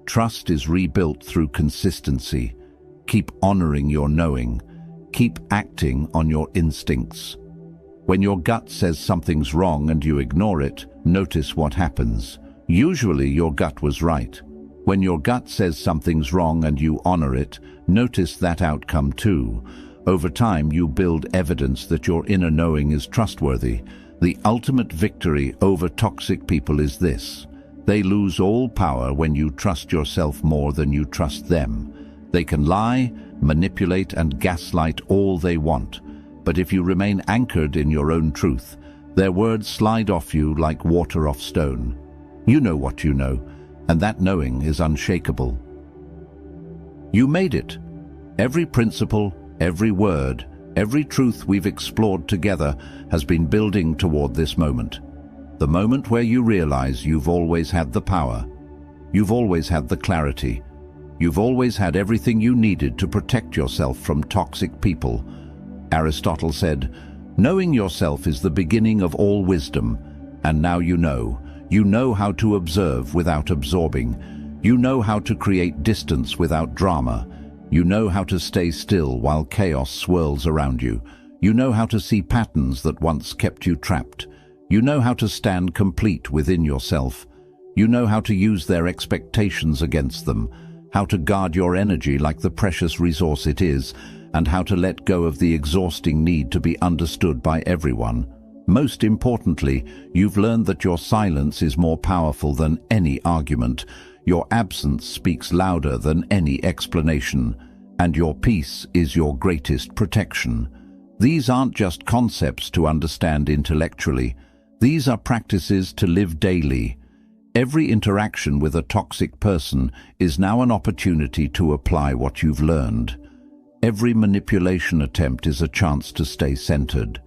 A: Trust is rebuilt through consistency. Keep honoring your knowing. Keep acting on your instincts. When your gut says something's wrong and you ignore it, notice what happens. Usually your gut was right. When your gut says something's wrong and you honor it, notice that outcome too. Over time, you build evidence that your inner knowing is trustworthy. The ultimate victory over toxic people is this: they lose all power when you trust yourself more than you trust them. They can lie, manipulate, and gaslight all they want. But if you remain anchored in your own truth, their words slide off you like water off stone. You know what you know, and that knowing is unshakable. You made it. Every principle, every word, every truth we've explored together has been building toward this moment. The moment where you realize you've always had the power. You've always had the clarity. You've always had everything you needed to protect yourself from toxic people. Aristotle said, "Knowing yourself is the beginning of all wisdom." And now you know. You know how to observe without absorbing. You know how to create distance without drama. You know how to stay still while chaos swirls around you. You know how to see patterns that once kept you trapped. You know how to stand complete within yourself. You know how to use their expectations against them, how to guard your energy like the precious resource it is, and how to let go of the exhausting need to be understood by everyone. Most importantly, you've learned that your silence is more powerful than any argument. Your absence speaks louder than any explanation, and your peace is your greatest protection. These aren't just concepts to understand intellectually. These are practices to live daily. Every interaction with a toxic person is now an opportunity to apply what you've learned. Every manipulation attempt is a chance to stay centered.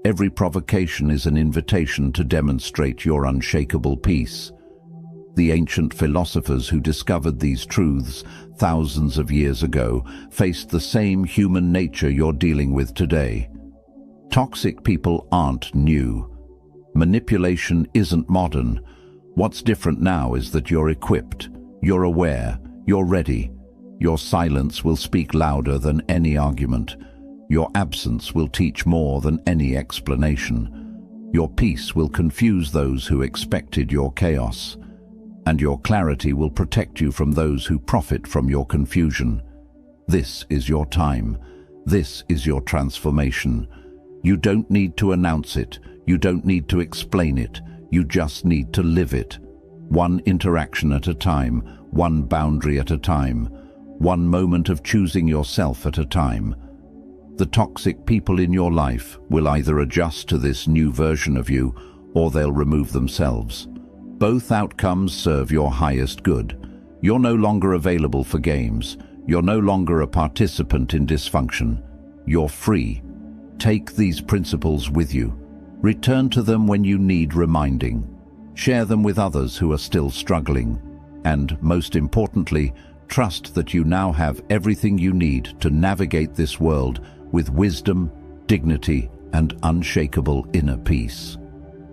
A: Every provocation is an invitation to demonstrate your unshakable peace. The ancient philosophers who discovered these truths thousands of years ago faced the same human nature you're dealing with today. Toxic people aren't new. Manipulation isn't modern. What's different now is that you're equipped, you're aware, you're ready. Your silence will speak louder than any argument. Your absence will teach more than any explanation. Your peace will confuse those who expected your chaos. And your clarity will protect you from those who profit from your confusion. This is your time. This is your transformation. You don't need to announce it. You don't need to explain it. You just need to live it. One interaction at a time, one boundary at a time, one moment of choosing yourself at a time. The toxic people in your life will either adjust to this new version of you, or they'll remove themselves. Both outcomes serve your highest good. You're no longer available for games. You're no longer a participant in dysfunction. You're free. Take these principles with you. Return to them when you need reminding. Share them with others who are still struggling. And, most importantly, trust that you now have everything you need to navigate this world with wisdom, dignity, and unshakable inner peace.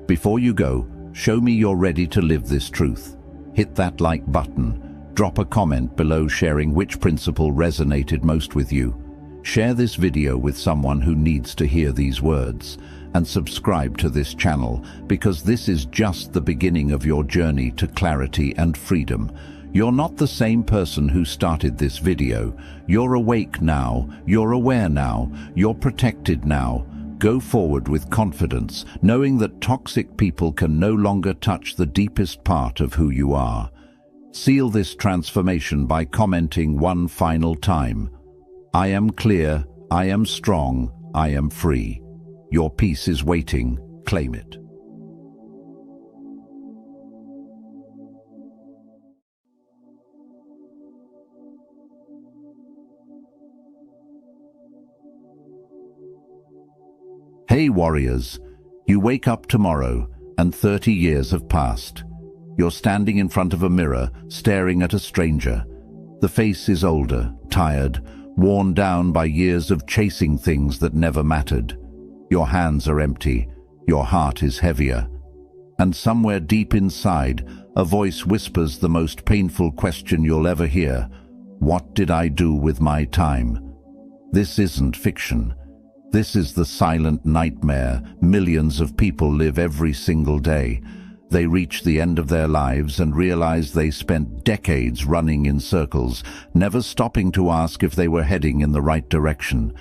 A: Before you go, Show me you're ready to live this truth. Hit that like button. Drop a comment below sharing which principle resonated most with you. Share this video with someone who needs to hear these words. And subscribe to this channel, because this is just the beginning of your journey to clarity and freedom. You're not the same person who started this video. You're awake now, you're aware now, you're protected now. Go forward with confidence, knowing that toxic people can no longer touch the deepest part of who you are. Seal this transformation by commenting one final time. I am clear, I am strong, I am free. Your peace is waiting. Claim it. Hey warriors, you wake up tomorrow and 30 years have passed. You're standing in front of a mirror, staring at a stranger. The face is older, tired, worn down by years of chasing things that never mattered. Your hands are empty, your heart is heavier. And somewhere deep inside, a voice whispers the most painful question you'll ever hear. What did I do with my time? This isn't fiction. This is the silent nightmare millions of people live every single day. They reach the end of their lives and realize they spent decades running in circles, never stopping to ask if they were heading in the right direction.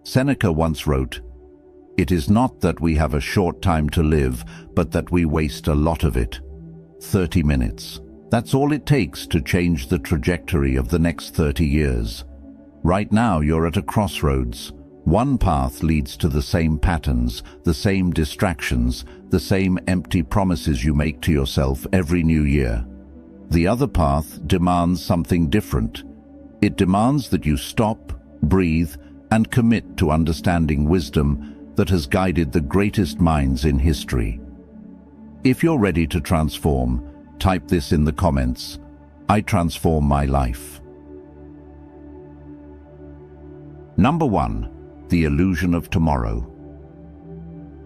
A: Seneca once wrote, "It is not that we have a short time to live, but that we waste a lot of it." 30 minutes. That's all it takes to change the trajectory of the next 30 years. Right now you're at a crossroads. One path leads to the same patterns, the same distractions, the same empty promises you make to yourself every new year. The other path demands something different. It demands that you stop, breathe, and commit to understanding wisdom that has guided the greatest minds in history. If you're ready to transform, type this in the comments. I transform my life. Number 1. The illusion of tomorrow.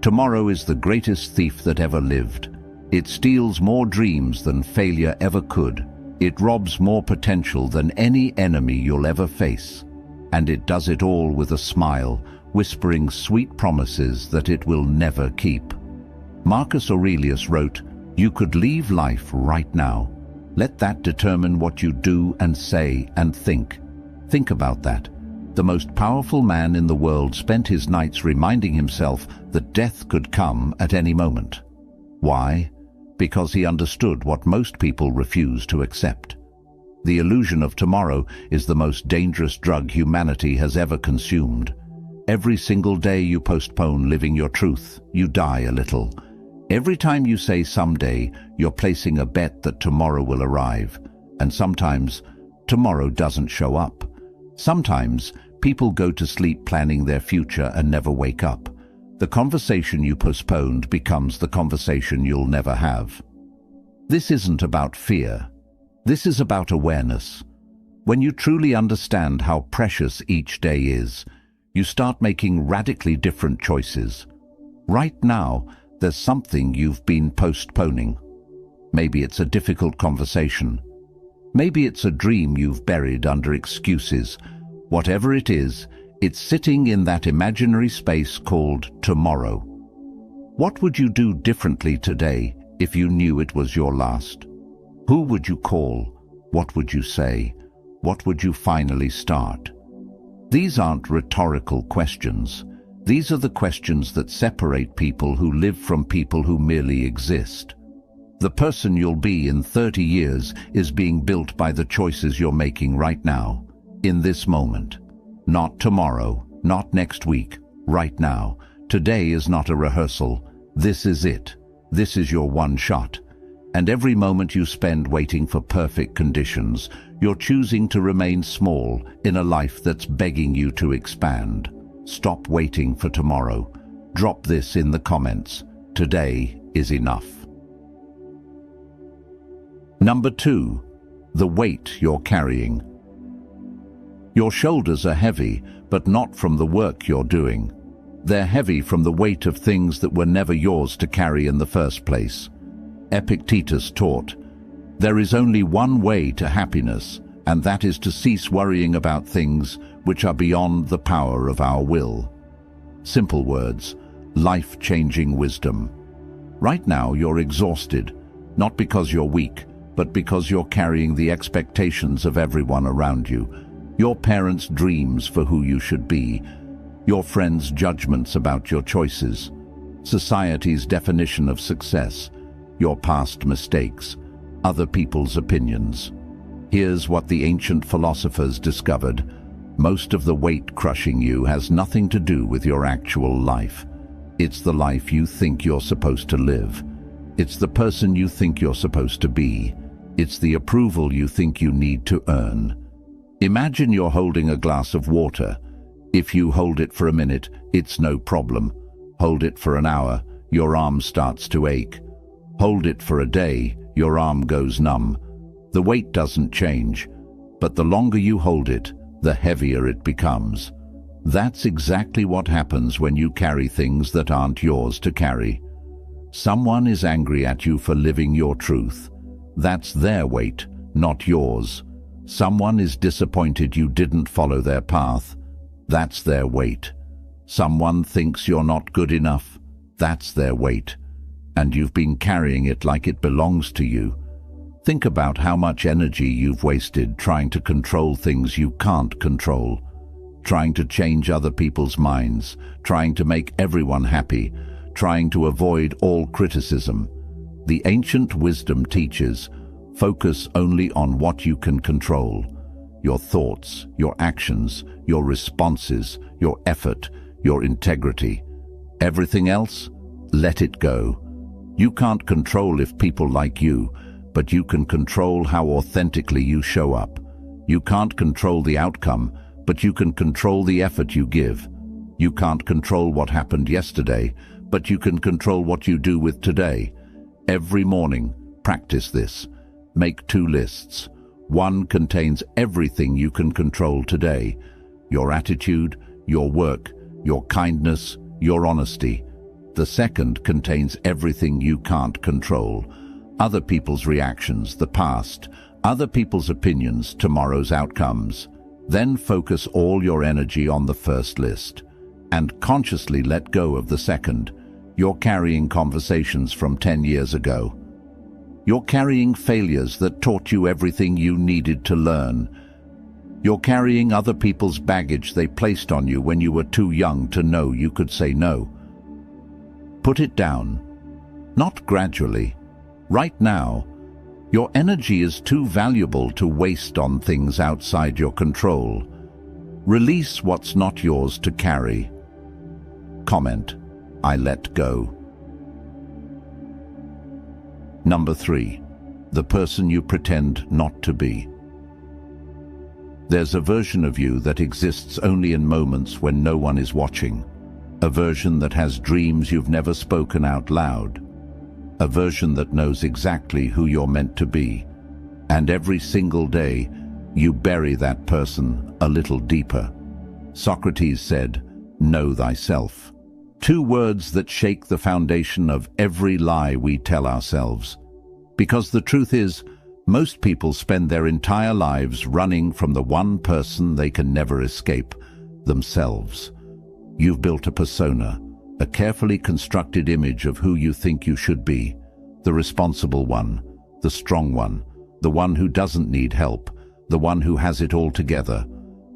A: Tomorrow is the greatest thief that ever lived. It steals more dreams than failure ever could. It robs more potential than any enemy you'll ever face. And it does it all with a smile, whispering sweet promises that it will never keep. Marcus Aurelius wrote, "You could leave life right now. Let that determine what you do and say and think." Think about that. The most powerful man in the world spent his nights reminding himself that death could come at any moment. Why? Because he understood what most people refuse to accept. The illusion of tomorrow is the most dangerous drug humanity has ever consumed. Every single day you postpone living your truth, you die a little. Every time you say someday, you're placing a bet that tomorrow will arrive. And sometimes, tomorrow doesn't show up. Sometimes, people go to sleep planning their future and never wake up. The conversation you postponed becomes the conversation you'll never have. This isn't about fear. This is about awareness. When you truly understand how precious each day is, you start making radically different choices. Right now, there's something you've been postponing. Maybe it's a difficult conversation. Maybe it's a dream you've buried under excuses. Whatever it is, it's sitting in that imaginary space called tomorrow. What would you do differently today if you knew it was your last? Who would you call? What would you say? What would you finally start? These aren't rhetorical questions. These are the questions that separate people who live from people who merely exist. The person you'll be in 30 years is being built by the choices you're making right now, in this moment. Not tomorrow, not next week, right now. Today is not a rehearsal. This is it. This is your one shot. And every moment you spend waiting for perfect conditions, you're choosing to remain small in a life that's begging you to expand. Stop waiting for tomorrow. Drop this in the comments. Today is enough. Number 2, the weight you're carrying. Your shoulders are heavy, but not from the work you're doing. They're heavy from the weight of things that were never yours to carry in the first place. Epictetus taught, "There is only one way to happiness, and that is to cease worrying about things which are beyond the power of our will." Simple words, life-changing wisdom. Right now you're exhausted, not because you're weak, but because you're carrying the expectations of everyone around you. Your parents' dreams for who you should be, your friends' judgments about your choices, society's definition of success, your past mistakes, other people's opinions. Here's what the ancient philosophers discovered. Most of the weight crushing you has nothing to do with your actual life. It's the life you think you're supposed to live. It's the person you think you're supposed to be. It's the approval you think you need to earn. Imagine you're holding a glass of water. If you hold it for a minute, it's no problem. Hold it for an hour, your arm starts to ache. Hold it for a day, your arm goes numb. The weight doesn't change, but the longer you hold it, the heavier it becomes. That's exactly what happens when you carry things that aren't yours to carry. Someone is angry at you for living your truth. That's their weight, not yours. Someone is disappointed you didn't follow their path. That's their weight. Someone thinks you're not good enough. That's their weight. And you've been carrying it like it belongs to you. Think about how much energy you've wasted trying to control things you can't control, trying to change other people's minds, trying to make everyone happy, trying to avoid all criticism. The ancient wisdom teaches, focus only on what you can control. Your thoughts, your actions, your responses, your effort, your integrity. Everything else, let it go. You can't control if people like you, but you can control how authentically you show up. You can't control the outcome, but you can control the effort you give. You can't control what happened yesterday, but you can control what you do with today. Every morning, practice this. Make 2 lists. One contains everything you can control today: your attitude, your work, your kindness, your honesty. The second contains everything you can't control: other people's reactions, the past, other people's opinions, tomorrow's outcomes. Then focus all your energy on the first list, and consciously let go of the second. You're carrying conversations from 10 years ago. You're carrying failures that taught you everything you needed to learn. You're carrying other people's baggage they placed on you when you were too young to know you could say no. Put it down. Not gradually. Right now. Your energy is too valuable to waste on things outside your control. Release what's not yours to carry. Comment, I let go. Number 3. The person you pretend not to be. There's a version of you that exists only in moments when no one is watching. A version that has dreams you've never spoken out loud. A version that knows exactly who you're meant to be. And every single day, you bury that person a little deeper. Socrates said, "Know thyself." 2 words that shake the foundation of every lie we tell ourselves. Because the truth is, most people spend their entire lives running from the one person they can never escape, themselves. You've built a persona, a carefully constructed image of who you think you should be, the responsible one, the strong one, the one who doesn't need help, the one who has it all together.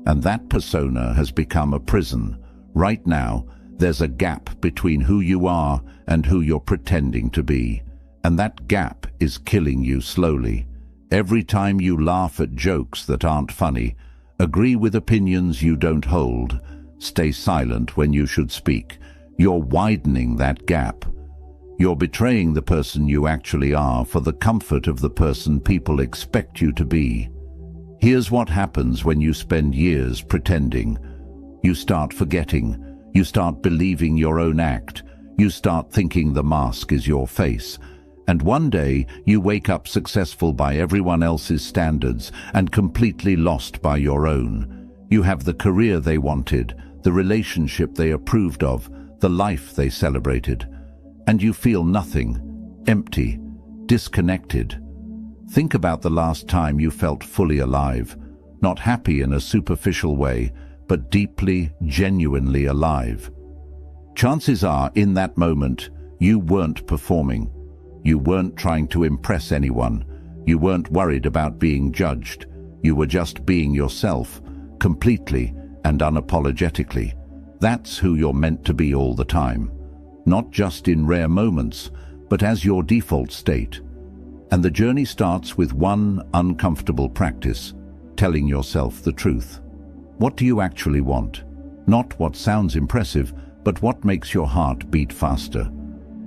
A: And that persona has become a prison. Right now, there's a gap between who you are and who you're pretending to be. And that gap is killing you slowly. Every time you laugh at jokes that aren't funny, agree with opinions you don't hold, stay silent when you should speak, you're widening that gap. You're betraying the person you actually are for the comfort of the person people expect you to be. Here's what happens when you spend years pretending. You start forgetting. You start believing your own act. You start thinking the mask is your face. And one day, you wake up successful by everyone else's standards and completely lost by your own. You have the career they wanted, the relationship they approved of, the life they celebrated. And you feel nothing, empty. disconnected. Think about the last time you felt fully alive, not happy in a superficial way, but deeply, genuinely alive. Chances are, in that moment, you weren't performing. You weren't trying to impress anyone. You weren't worried about being judged. You were just being yourself, completely and unapologetically. That's who you're meant to be all the time. Not just in rare moments, but as your default state. And the journey starts with one uncomfortable practice, telling yourself the truth. What do you actually want? Not what sounds impressive, but what makes your heart beat faster.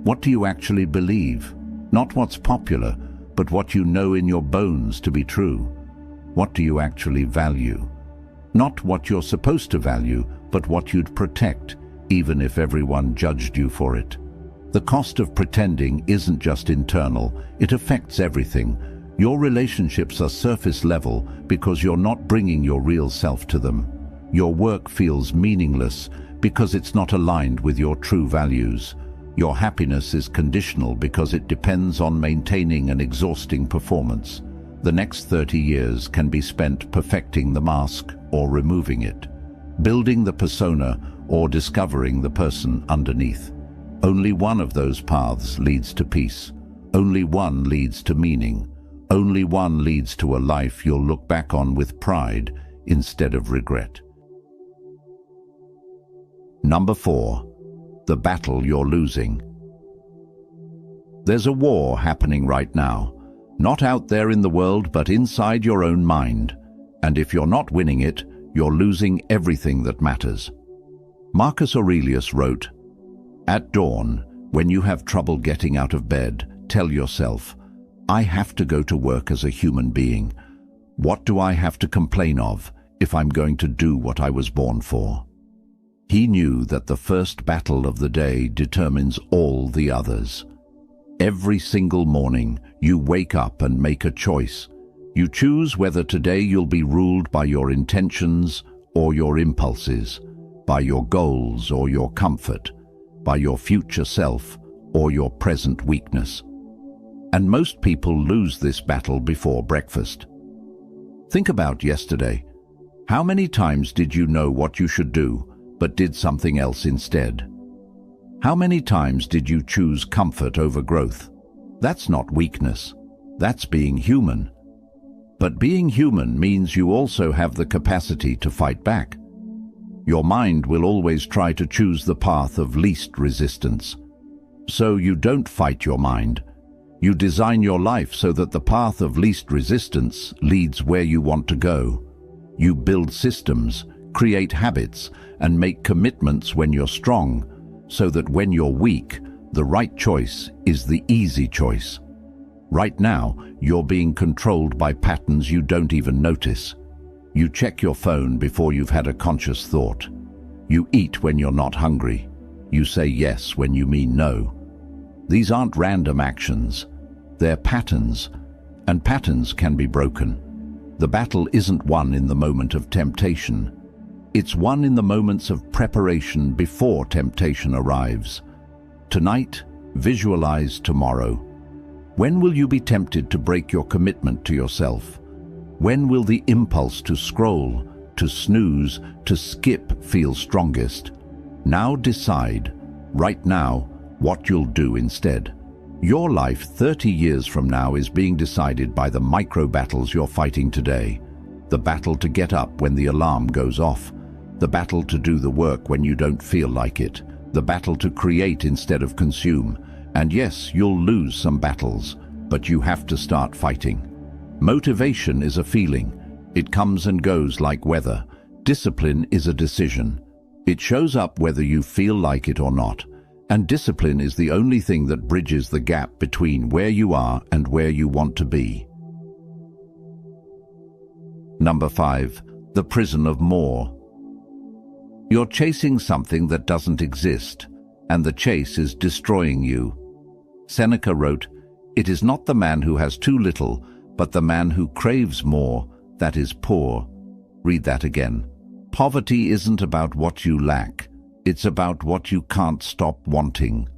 A: What do you actually believe? Not what's popular, but what you know in your bones to be true. What do you actually value? Not what you're supposed to value, but what you'd protect, even if everyone judged you for it. The cost of pretending isn't just internal, it affects everything. Your relationships are surface level because you're not bringing your real self to them. Your work feels meaningless because it's not aligned with your true values. Your happiness is conditional because it depends on maintaining an exhausting performance. The next 30 years can be spent perfecting the mask or removing it, building the persona or discovering the person underneath. Only one of those paths leads to peace. Only one leads to meaning. Only one leads to a life you'll look back on with pride instead of regret. Number 4. The battle you're losing. There's a war happening right now, not out there in the world but inside your own mind. And if you're not winning it, you're losing everything that matters. Marcus Aurelius wrote, "At dawn, when you have trouble getting out of bed, tell yourself, I have to go to work as a human being. What do I have to complain of if I'm going to do what I was born for?" He knew that the first battle of the day determines all the others. Every single morning, you wake up and make a choice. You choose whether today you'll be ruled by your intentions or your impulses, by your goals or your comfort, by your future self or your present weakness. And most people lose this battle before breakfast. Think about yesterday. How many times did you know what you should do, but did something else instead? How many times did you choose comfort over growth? That's not weakness. That's being human. But being human means you also have the capacity to fight back. Your mind will always try to choose the path of least resistance. So you don't fight your mind. You design your life so that the path of least resistance leads where you want to go. You build systems, create habits, and make commitments when you're strong, so that when you're weak, the right choice is the easy choice. Right now, you're being controlled by patterns you don't even notice. You check your phone before you've had a conscious thought. You eat when you're not hungry. You say yes when you mean no. These aren't random actions. They're patterns, and patterns can be broken. The battle isn't won in the moment of temptation. It's won in the moments of preparation before temptation arrives. Tonight, visualize tomorrow. When will you be tempted to break your commitment to yourself? When will the impulse to scroll, to snooze, to skip feel strongest? Now decide, right now, what you'll do instead. Your life 30 years from now is being decided by the micro battles you're fighting today. The battle to get up when the alarm goes off. The battle to do the work when you don't feel like it. The battle to create instead of consume. And yes, you'll lose some battles, but you have to start fighting. Motivation is a feeling. It comes and goes like weather. Discipline is a decision. It shows up whether you feel like it or not. And discipline is the only thing that bridges the gap between where you are and where you want to be. Number 5. The prison of more. You're chasing something that doesn't exist, and the chase is destroying you. Seneca wrote, "It is not the man who has too little, but the man who craves more, that is poor." Read that again. Poverty isn't about what you lack. It's about what you can't stop wanting.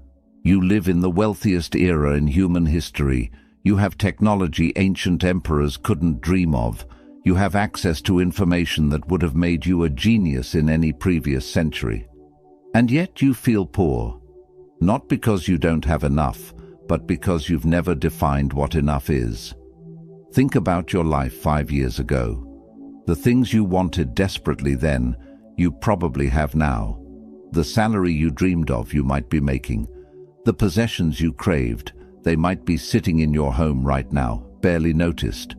A: You live in the wealthiest era in human history, You have technology ancient emperors couldn't dream of. You have access to information that would have made you a genius in any previous century. And yet you feel poor. Not because you don't have enough, but because you've never defined what enough is. Think about your life 5 years ago. The things you wanted desperately then, you probably have now. The salary you dreamed of, you might be making. The possessions you craved, they might be sitting in your home right now, barely noticed.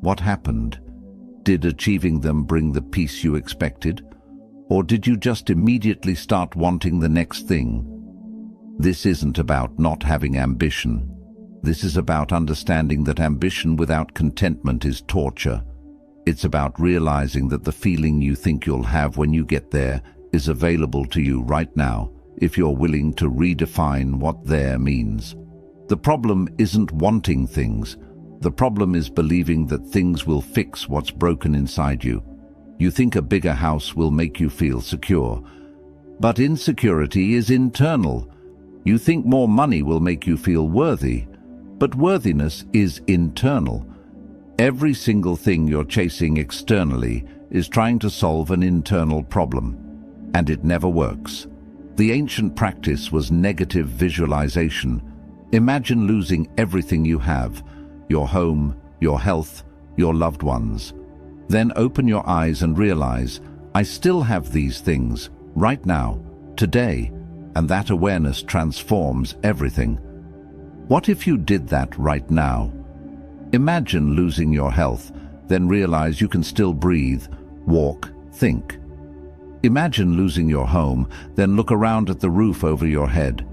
A: What happened? Did achieving them bring the peace you expected? Or did you just immediately start wanting the next thing? This isn't about not having ambition. This is about understanding that ambition without contentment is torture. It's about realizing that the feeling you think you'll have when you get there is available to you right now if you're willing to redefine what there means. The problem isn't wanting things. The problem is believing that things will fix what's broken inside you. You think a bigger house will make you feel secure. But insecurity is internal. You think more money will make you feel worthy. But worthiness is internal. Every single thing you're chasing externally is trying to solve an internal problem. And it never works. The ancient practice was negative visualization. Imagine losing everything you have, your home, your health, your loved ones. Then open your eyes and realize, I still have these things, right now, today, and that awareness transforms everything. What if you did that right now? Imagine losing your health, then realize you can still breathe, walk, think. Imagine losing your home, then look around at the roof over your head.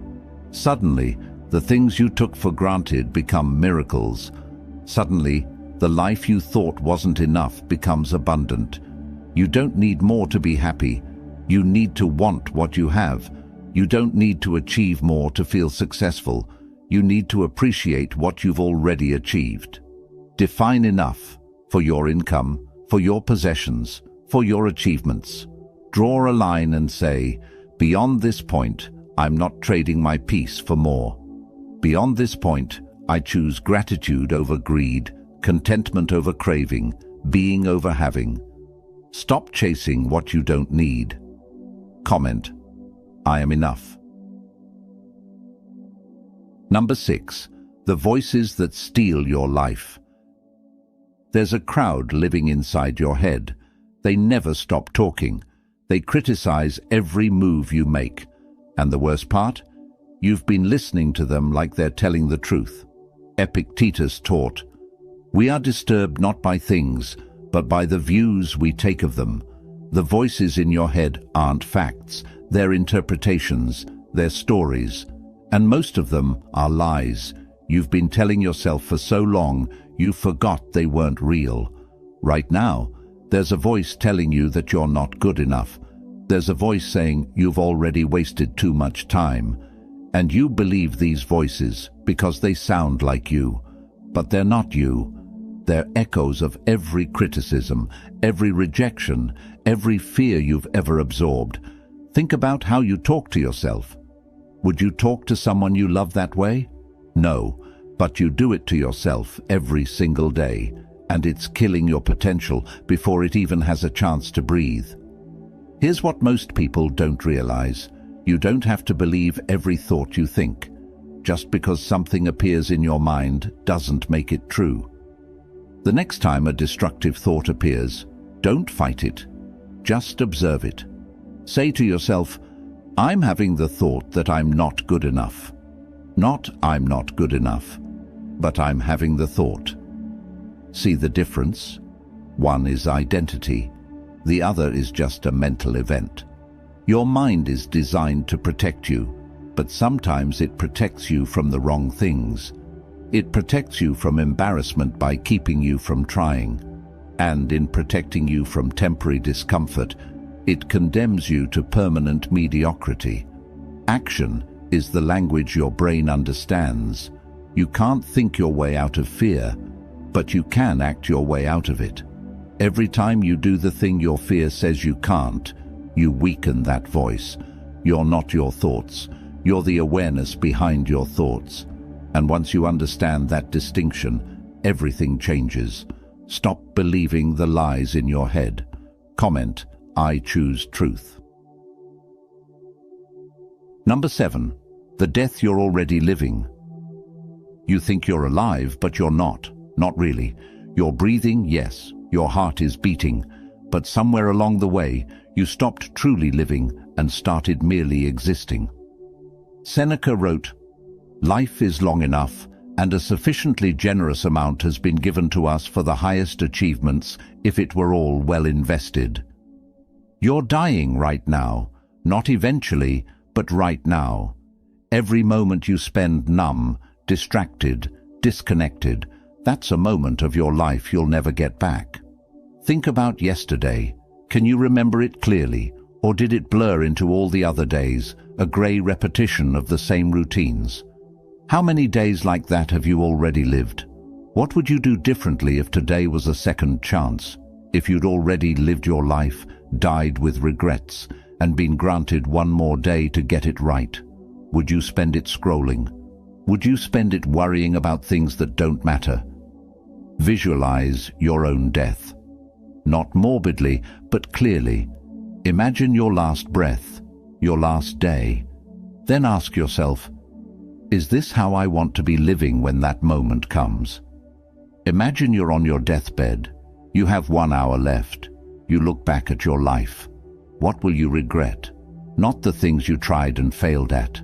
A: Suddenly, the things you took for granted become miracles. Suddenly, the life you thought wasn't enough becomes abundant. You don't need more to be happy. You need to want what you have. You don't need to achieve more to feel successful. You need to appreciate what you've already achieved. Define enough for your income, for your possessions, for your achievements. Draw a line and say, beyond this point, I'm not trading my peace for more. Beyond this point, I choose gratitude over greed, contentment over craving, being over having. Stop chasing what you don't need. Comment, I am enough. Number 6, the voices that steal your life. There's a crowd living inside your head. They never stop talking. They criticize every move you make. And the worst part? You've been listening to them like they're telling the truth. Epictetus taught, we are disturbed not by things, but by the views we take of them. The voices in your head aren't facts. They're interpretations, they're stories. And most of them are lies. You've been telling yourself for so long, you forgot they weren't real. Right now, there's a voice telling you that you're not good enough. There's a voice saying you've already wasted too much time. And you believe these voices because they sound like you. But they're not you. They're echoes of every criticism, every rejection, every fear you've ever absorbed. Think about how you talk to yourself. Would you talk to someone you love that way? No, but you do it to yourself every single day, and it's killing your potential before it even has a chance to breathe. Here's what most people don't realize. You don't have to believe every thought you think. Just because something appears in your mind doesn't make it true. The next time a destructive thought appears, don't fight it. Just observe it. Say to yourself, I'm having the thought that I'm not good enough. Not I'm not good enough, but I'm having the thought. See the difference? One is identity. The other is just a mental event. Your mind is designed to protect you, but sometimes it protects you from the wrong things. It protects you from embarrassment by keeping you from trying. And in protecting you from temporary discomfort, it condemns you to permanent mediocrity. Action is the language your brain understands. You can't think your way out of fear, but you can act your way out of it. Every time you do the thing your fear says you can't, you weaken that voice. You're not your thoughts. You're the awareness behind your thoughts. And once you understand that distinction, everything changes. Stop believing the lies in your head. Comment, I choose truth. Number 7. The death you're already living. You think you're alive, but you're not. Not really. You're breathing, yes. Your heart is beating. But somewhere along the way, you stopped truly living and started merely existing. Seneca wrote, "Life is long enough, and a sufficiently generous amount has been given to us for the highest achievements if it were all well invested." You're dying right now, not eventually, but right now. Every moment you spend numb, distracted, disconnected, that's a moment of your life you'll never get back. Think about yesterday. Can you remember it clearly, or did it blur into all the other days, a grey repetition of the same routines? How many days like that have you already lived? What would you do differently if today was a second chance? If you'd already lived your life, died with regrets, and been granted one more day to get it right? Would you spend it scrolling? Would you spend it worrying about things that don't matter? Visualize your own death. Not morbidly, but clearly. Imagine your last breath, your last day. Then ask yourself, is this how I want to be living when that moment comes? Imagine you're on your deathbed. You have 1 hour left. You look back at your life. What will you regret? Not the things you tried and failed at.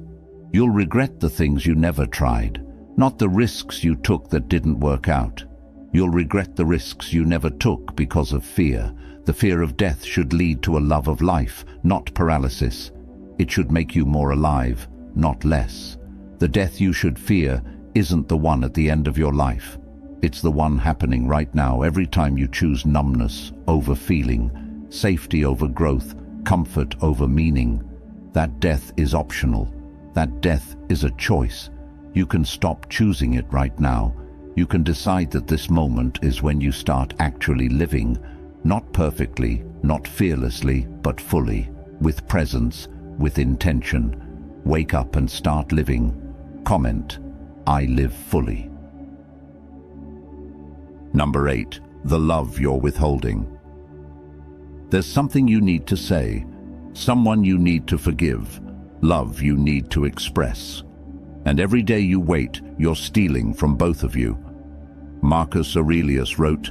A: You'll regret the things you never tried, not the risks you took that didn't work out. You'll regret the risks you never took because of fear. The fear of death should lead to a love of life, not paralysis. It should make you more alive, not less. The death you should fear isn't the one at the end of your life. It's the one happening right now every time you choose numbness over feeling, safety over growth, comfort over meaning. That death is optional. That death is a choice. You can stop choosing it right now. You can decide that this moment is when you start actually living, not perfectly, not fearlessly, but fully, with presence, with intention. Wake up and start living. Comment, I live fully. Number 8, the love you're withholding. There's something you need to say, someone you need to forgive, love you need to express. And every day you wait, you're stealing from both of you. Marcus Aurelius wrote,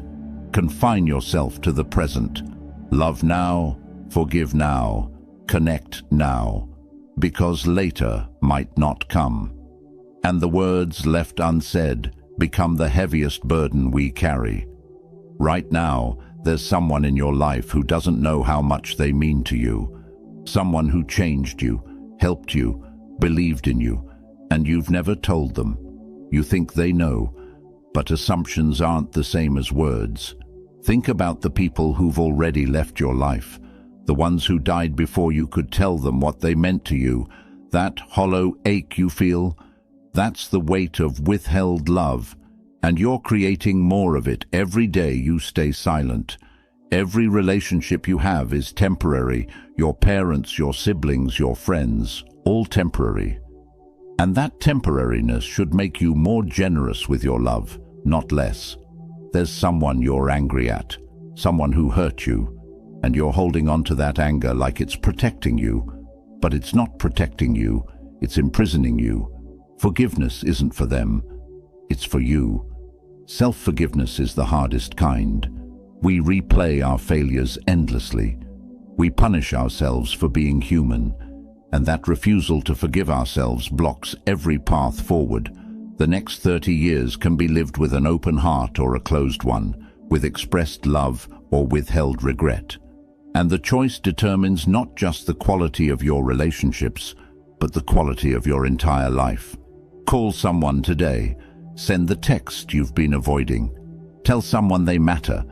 A: confine yourself to the present. Love now, forgive now, connect now, because later might not come. And the words left unsaid become the heaviest burden we carry. Right now, there's someone in your life who doesn't know how much they mean to you. Someone who changed you, helped you, believed in you, and you've never told them. You think they know, but assumptions aren't the same as words. Think about the people who've already left your life, the ones who died before you could tell them what they meant to you. That hollow ache you feel, that's the weight of withheld love, and you're creating more of it every day you stay silent. Every relationship you have is temporary. Your parents, your siblings, your friends, all temporary. And that temporariness should make you more generous with your love, not less. There's someone you're angry at, someone who hurt you, and you're holding on to that anger like it's protecting you. But it's not protecting you, it's imprisoning you. Forgiveness isn't for them, it's for you. Self-forgiveness is the hardest kind. We replay our failures endlessly. We punish ourselves for being human, and that refusal to forgive ourselves blocks every path forward. The next 30 years can be lived with an open heart or a closed one, with expressed love or withheld regret. And the choice determines not just the quality of your relationships, but the quality of your entire life. Call someone today. Send the text you've been avoiding. Tell someone they matter.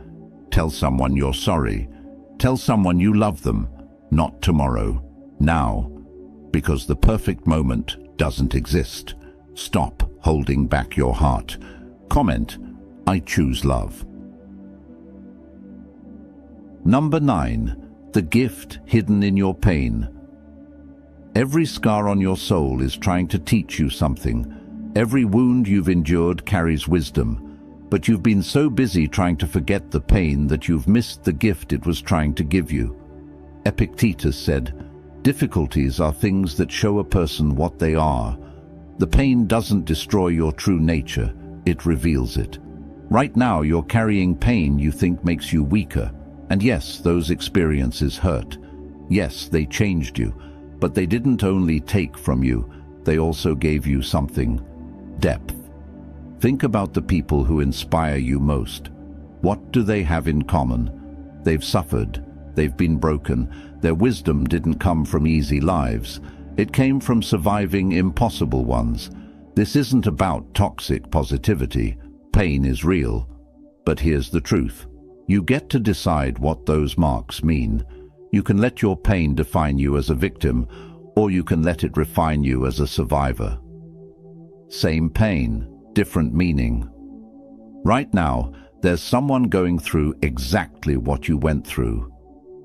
A: Tell someone you're sorry. Tell someone you love them. Not tomorrow, now. Because the perfect moment doesn't exist. Stop holding back your heart. Comment, I choose love. Number 9, the gift hidden in your pain. Every scar on your soul is trying to teach you something, Every wound you've endured carries wisdom, but you've been so busy trying to forget the pain that you've missed the gift it was trying to give you. Epictetus said, "Difficulties are things that show a person what they are. The pain doesn't destroy your true nature, it reveals it." Right now you're carrying pain you think makes you weaker. And yes, those experiences hurt. Yes, they changed you, but they didn't only take from you, they also gave you something: depth. Think about the people who inspire you most. What do they have in common? They've suffered, they've been broken. Their wisdom didn't come from easy lives. It came from surviving impossible ones. This isn't about toxic positivity. Pain is real. But here's the truth. You get to decide what those marks mean. You can let your pain define you as a victim, or you can let it refine you as a survivor. Same pain, different meaning. Right now, there's someone going through exactly what you went through.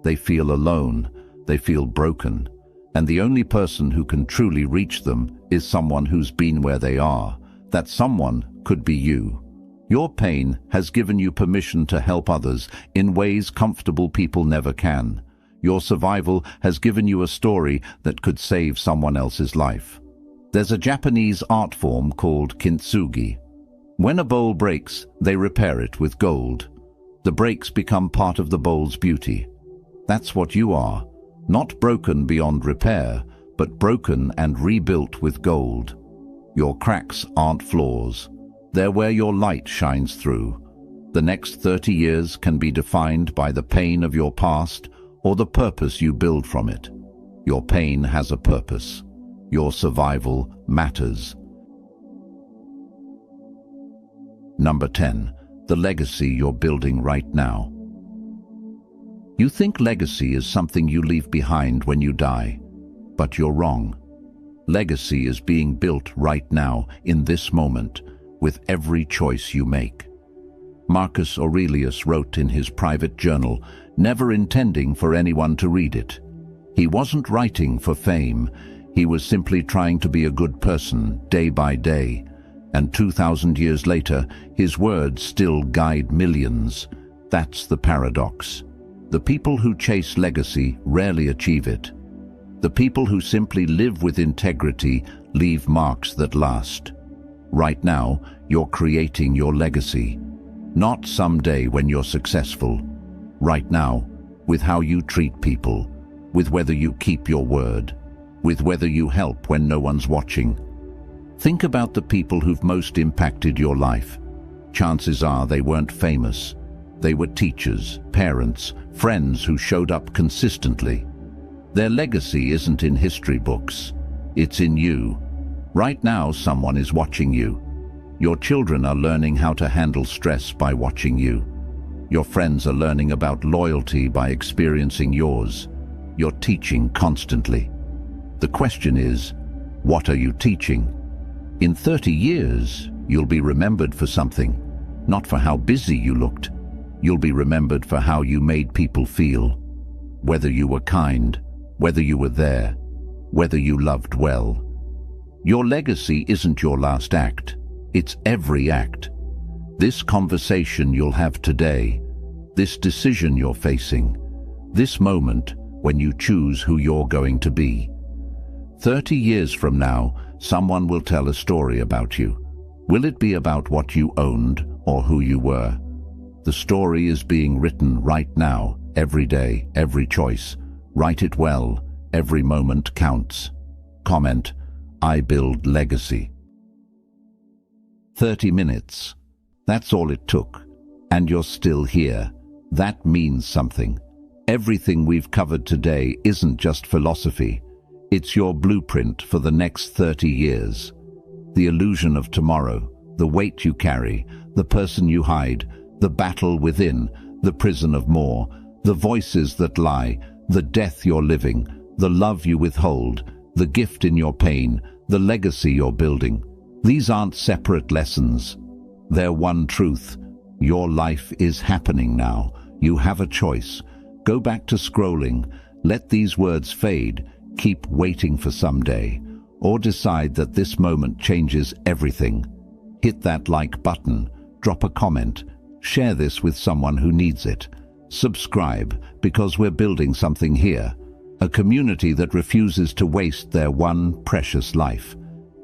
A: They feel alone, they feel broken, and the only person who can truly reach them is someone who's been where they are. That someone could be you. Your pain has given you permission to help others in ways comfortable people never can. Your survival has given you a story that could save someone else's life. There's a Japanese art form called kintsugi. When a bowl breaks, they repair it with gold. The breaks become part of the bowl's beauty. That's what you are. Not broken beyond repair, but broken and rebuilt with gold. Your cracks aren't flaws. They're where your light shines through. The next 30 years can be defined by the pain of your past or the purpose you build from it. Your pain has a purpose. Your survival matters. Number 10. The legacy you're building right now. You think legacy is something you leave behind when you die, but you're wrong. Legacy is being built right now, in this moment, with every choice you make. Marcus Aurelius wrote in his private journal, never intending for anyone to read it. He wasn't writing for fame. He was simply trying to be a good person, day by day. And 2,000 years later, his words still guide millions. That's the paradox. The people who chase legacy rarely achieve it. The people who simply live with integrity leave marks that last. Right now, you're creating your legacy. Not someday when you're successful. Right now, with how you treat people, with whether you keep your word, with whether you help when no one's watching. Think about the people who've most impacted your life. Chances are they weren't famous. They were teachers, parents, friends who showed up consistently. Their legacy isn't in history books. It's in you. Right now, someone is watching you. Your children are learning how to handle stress by watching you. Your friends are learning about loyalty by experiencing yours. You're teaching constantly. The question is, what are you teaching? In 30 years, you'll be remembered for something, not for how busy you looked. You'll be remembered for how you made people feel. Whether you were kind, whether you were there, whether you loved well. Your legacy isn't your last act. It's every act. This conversation you'll have today, this decision you're facing, this moment when you choose who you're going to be. 30 years from now, someone will tell a story about you. Will it be about what you owned or who you were? The story is being written right now, every day, every choice. Write it well. Every moment counts. Comment, I build legacy. 30 minutes. That's all it took. And you're still here. That means something. Everything we've covered today isn't just philosophy. It's your blueprint for the next 30 years. The illusion of tomorrow, the weight you carry, the person you hide, the battle within, the prison of more, the voices that lie, the death you're living, the love you withhold, the gift in your pain, the legacy you're building. These aren't separate lessons. They're one truth. Your life is happening now. You have a choice. Go back to scrolling. Let these words fade. Keep waiting for someday. or decide that this moment changes everything, hit that like button, drop a comment, share this with someone who needs it. Subscribe, because we're building something here, a community that refuses to waste their one precious life.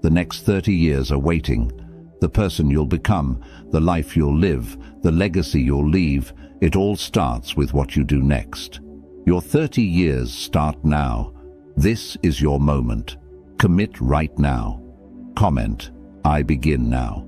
A: The next 30 years are waiting. The person you'll become, the life you'll live, the legacy you'll leave, it all starts with what you do next. Your 30 years start now. This is your moment. Commit right now. Comment, I begin now.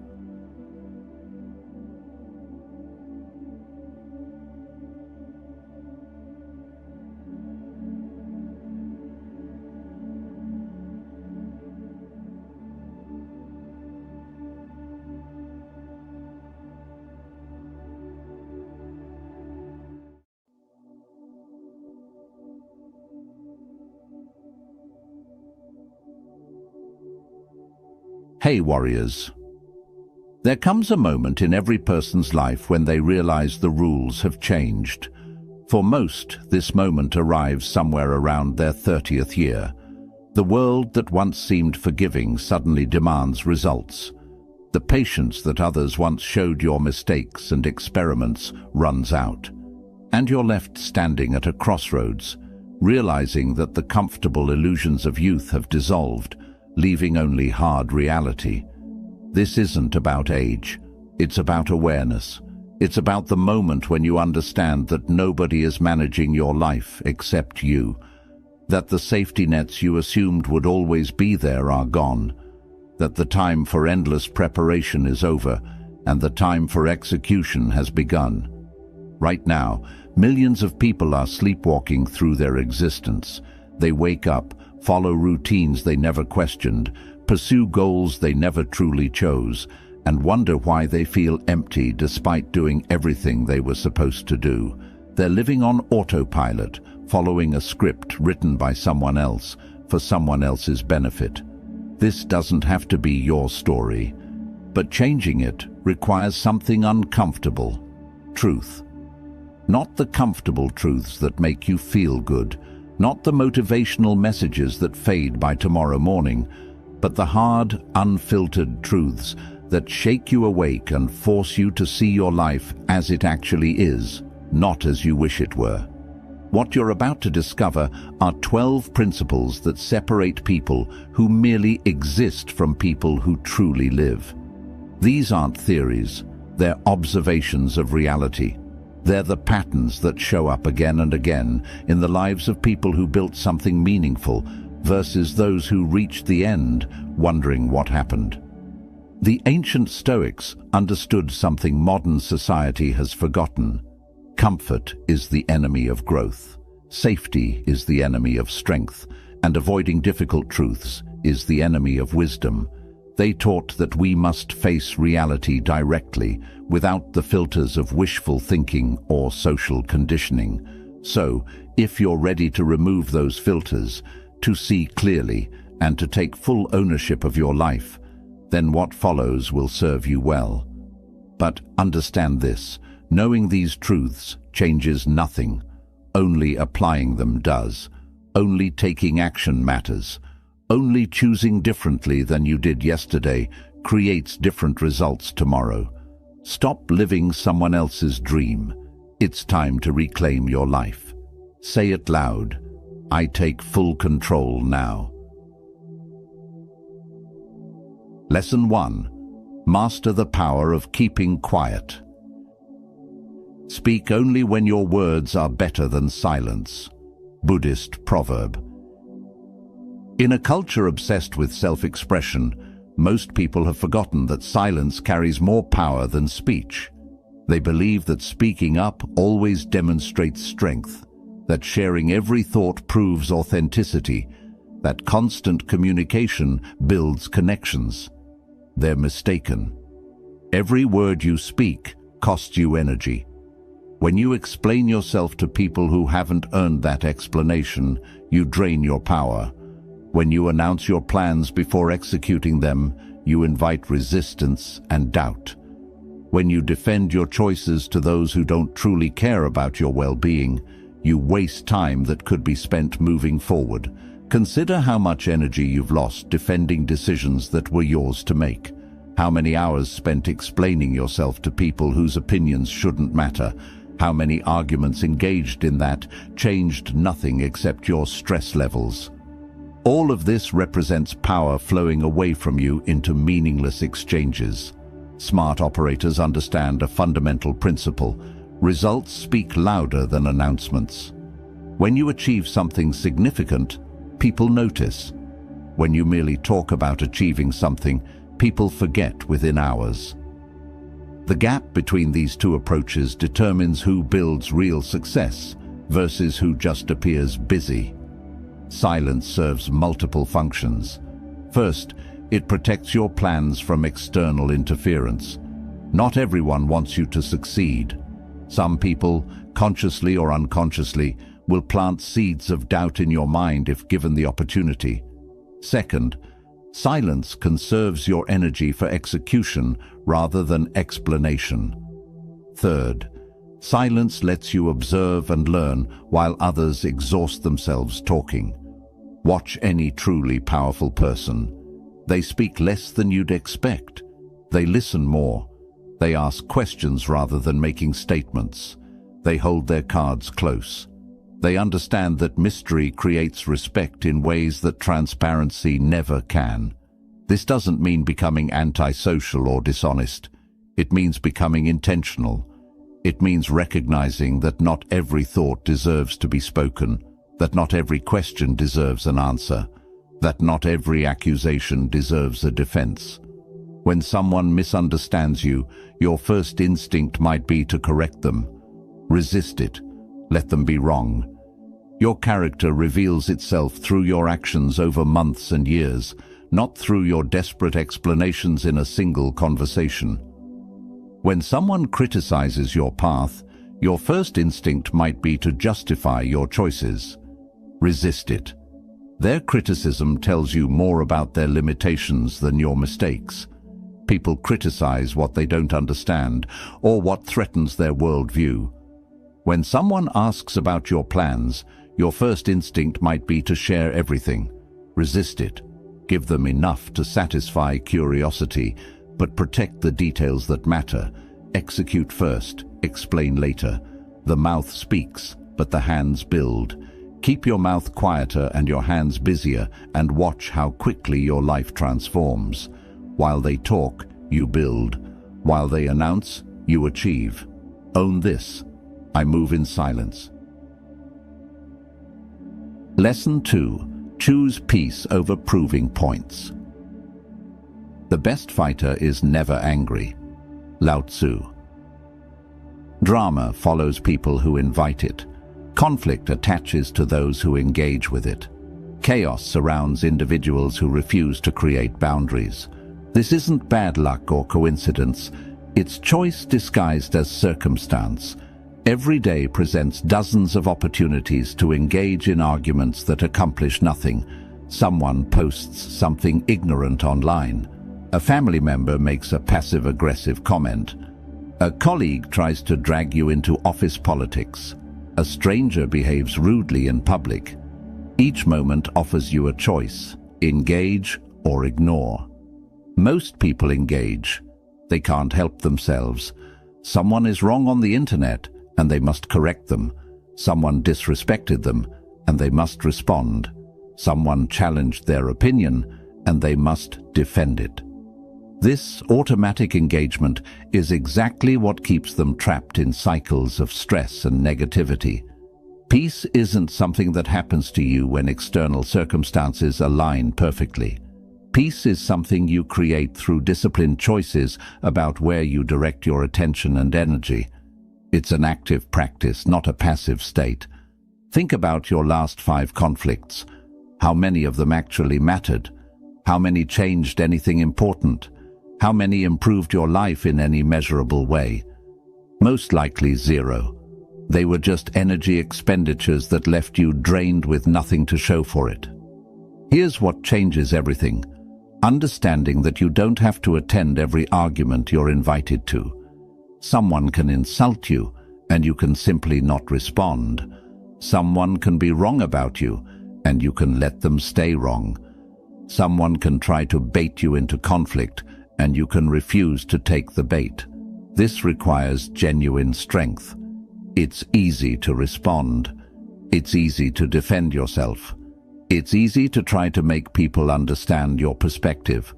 A: Hey warriors. There comes a moment in every person's life when they realize the rules have changed. For most, this moment arrives somewhere around their 30th year. The world that once seemed forgiving suddenly demands results. The patience that others once showed your mistakes and experiments runs out. And you're left standing at a crossroads, realizing that the comfortable illusions of youth have dissolved, leaving only hard reality. This isn't about age. It's about awareness. It's about the moment when you understand that nobody is managing your life except you, that the safety nets you assumed would always be there are gone, that the time for endless preparation is over, and the time for execution has begun. Right now, millions of people are sleepwalking through their existence. They wake up, follow routines they never questioned, pursue goals they never truly chose, and wonder why they feel empty despite doing everything they were supposed to do. They're living on autopilot, following a script written by someone else, for someone else's benefit. This doesn't have to be your story, but changing it requires something uncomfortable: truth. Not the comfortable truths that make you feel good, not the motivational messages that fade by tomorrow morning, but the hard, unfiltered truths that shake you awake and force you to see your life as it actually is, not as you wish it were. What you're about to discover are 12 principles that separate people who merely exist from people who truly live. These aren't theories, they're observations of reality. They're the patterns that show up again and again in the lives of people who built something meaningful versus those who reached the end wondering what happened. The ancient Stoics understood something modern society has forgotten. Comfort is the enemy of growth. Safety is the enemy of strength, and avoiding difficult truths is the enemy of wisdom. They taught that we must face reality directly, without the filters of wishful thinking or social conditioning. So, if you're ready to remove those filters, to see clearly, and to take full ownership of your life, then what follows will serve you well. But understand this: knowing these truths changes nothing. Only applying them does. Only taking action matters. Only choosing differently than you did yesterday creates different results tomorrow. Stop living someone else's dream. It's time to reclaim your life. Say it loud: I take full control now. Lesson 1. Master the power of keeping quiet. Speak only when your words are better than silence. Buddhist proverb. In a culture obsessed with self-expression, most people have forgotten that silence carries more power than speech. They believe that speaking up always demonstrates strength, that sharing every thought proves authenticity, that constant communication builds connections. They're mistaken. Every word you speak costs you energy. When you explain yourself to people who haven't earned that explanation, you drain your power. When you announce your plans before executing them, you invite resistance and doubt. When you defend your choices to those who don't truly care about your well-being, you waste time that could be spent moving forward. Consider how much energy you've lost defending decisions that were yours to make. How many hours spent explaining yourself to people whose opinions shouldn't matter. How many arguments engaged in that changed nothing except your stress levels. All of this represents power flowing away from you into meaningless exchanges. Smart operators understand a fundamental principle. Results speak louder than announcements. When you achieve something significant, people notice. When you merely talk about achieving something, people forget within hours. The gap between these two approaches determines who builds real success versus who just appears busy. Silence serves multiple functions. First, it protects your plans from external interference. Not everyone wants you to succeed. Some people, consciously or unconsciously, will plant seeds of doubt in your mind if given the opportunity. Second, silence conserves your energy for execution rather than explanation. Third, silence lets you observe and learn while others exhaust themselves talking. Watch any truly powerful person. They speak less than you'd expect. They listen more. They ask questions rather than making statements. They hold their cards close. They understand that mystery creates respect in ways that transparency never can. This doesn't mean becoming antisocial or dishonest. It means becoming intentional. It means recognizing that not every thought deserves to be spoken, that not every question deserves an answer, that not every accusation deserves a defense. When someone misunderstands you, your first instinct might be to correct them. Resist it. Let them be wrong. Your character reveals itself through your actions over months and years, not through your desperate explanations in a single conversation. When someone criticizes your path, your first instinct might be to justify your choices. Resist it. Their criticism tells you more about their limitations than your mistakes. People criticize what they don't understand or what threatens their worldview. When someone asks about your plans, your first instinct might be to share everything. Resist it. Give them enough to satisfy curiosity, but protect the details that matter. Execute first, explain later. The mouth speaks, but the hands build. Keep your mouth quieter and your hands busier, and watch how quickly your life transforms. While they talk, you build. While they announce, you achieve. Own this. I move in silence. Lesson 2. Choose peace over proving points. The best fighter is never angry. Lao Tzu. Drama follows people who invite it. Conflict attaches to those who engage with it. Chaos surrounds individuals who refuse to create boundaries. This isn't bad luck or coincidence. It's choice disguised as circumstance. Every day presents dozens of opportunities to engage in arguments that accomplish nothing. Someone posts something ignorant online. A family member makes a passive-aggressive comment. A colleague tries to drag you into office politics. A stranger behaves rudely in public. Each moment offers you a choice: engage or ignore. Most people engage. They can't help themselves. Someone is wrong on the internet, and they must correct them. Someone disrespected them, and they must respond. Someone challenged their opinion, and they must defend it. This automatic engagement is exactly what keeps them trapped in cycles of stress and negativity. Peace isn't something that happens to you when external circumstances align perfectly. Peace is something you create through disciplined choices about where you direct your attention and energy. It's an active practice, not a passive state. Think about your last 5 conflicts. How many of them actually mattered? How many changed anything important? How many improved your life in any measurable way? Most likely 0. They were just energy expenditures that left you drained with nothing to show for it. Here's what changes everything. Understanding that you don't have to attend every argument you're invited to. Someone can insult you, and you can simply not respond. Someone can be wrong about you, and you can let them stay wrong. Someone can try to bait you into conflict, and you can refuse to take the bait. This requires genuine strength. It's easy to respond. It's easy to defend yourself. It's easy to try to make people understand your perspective.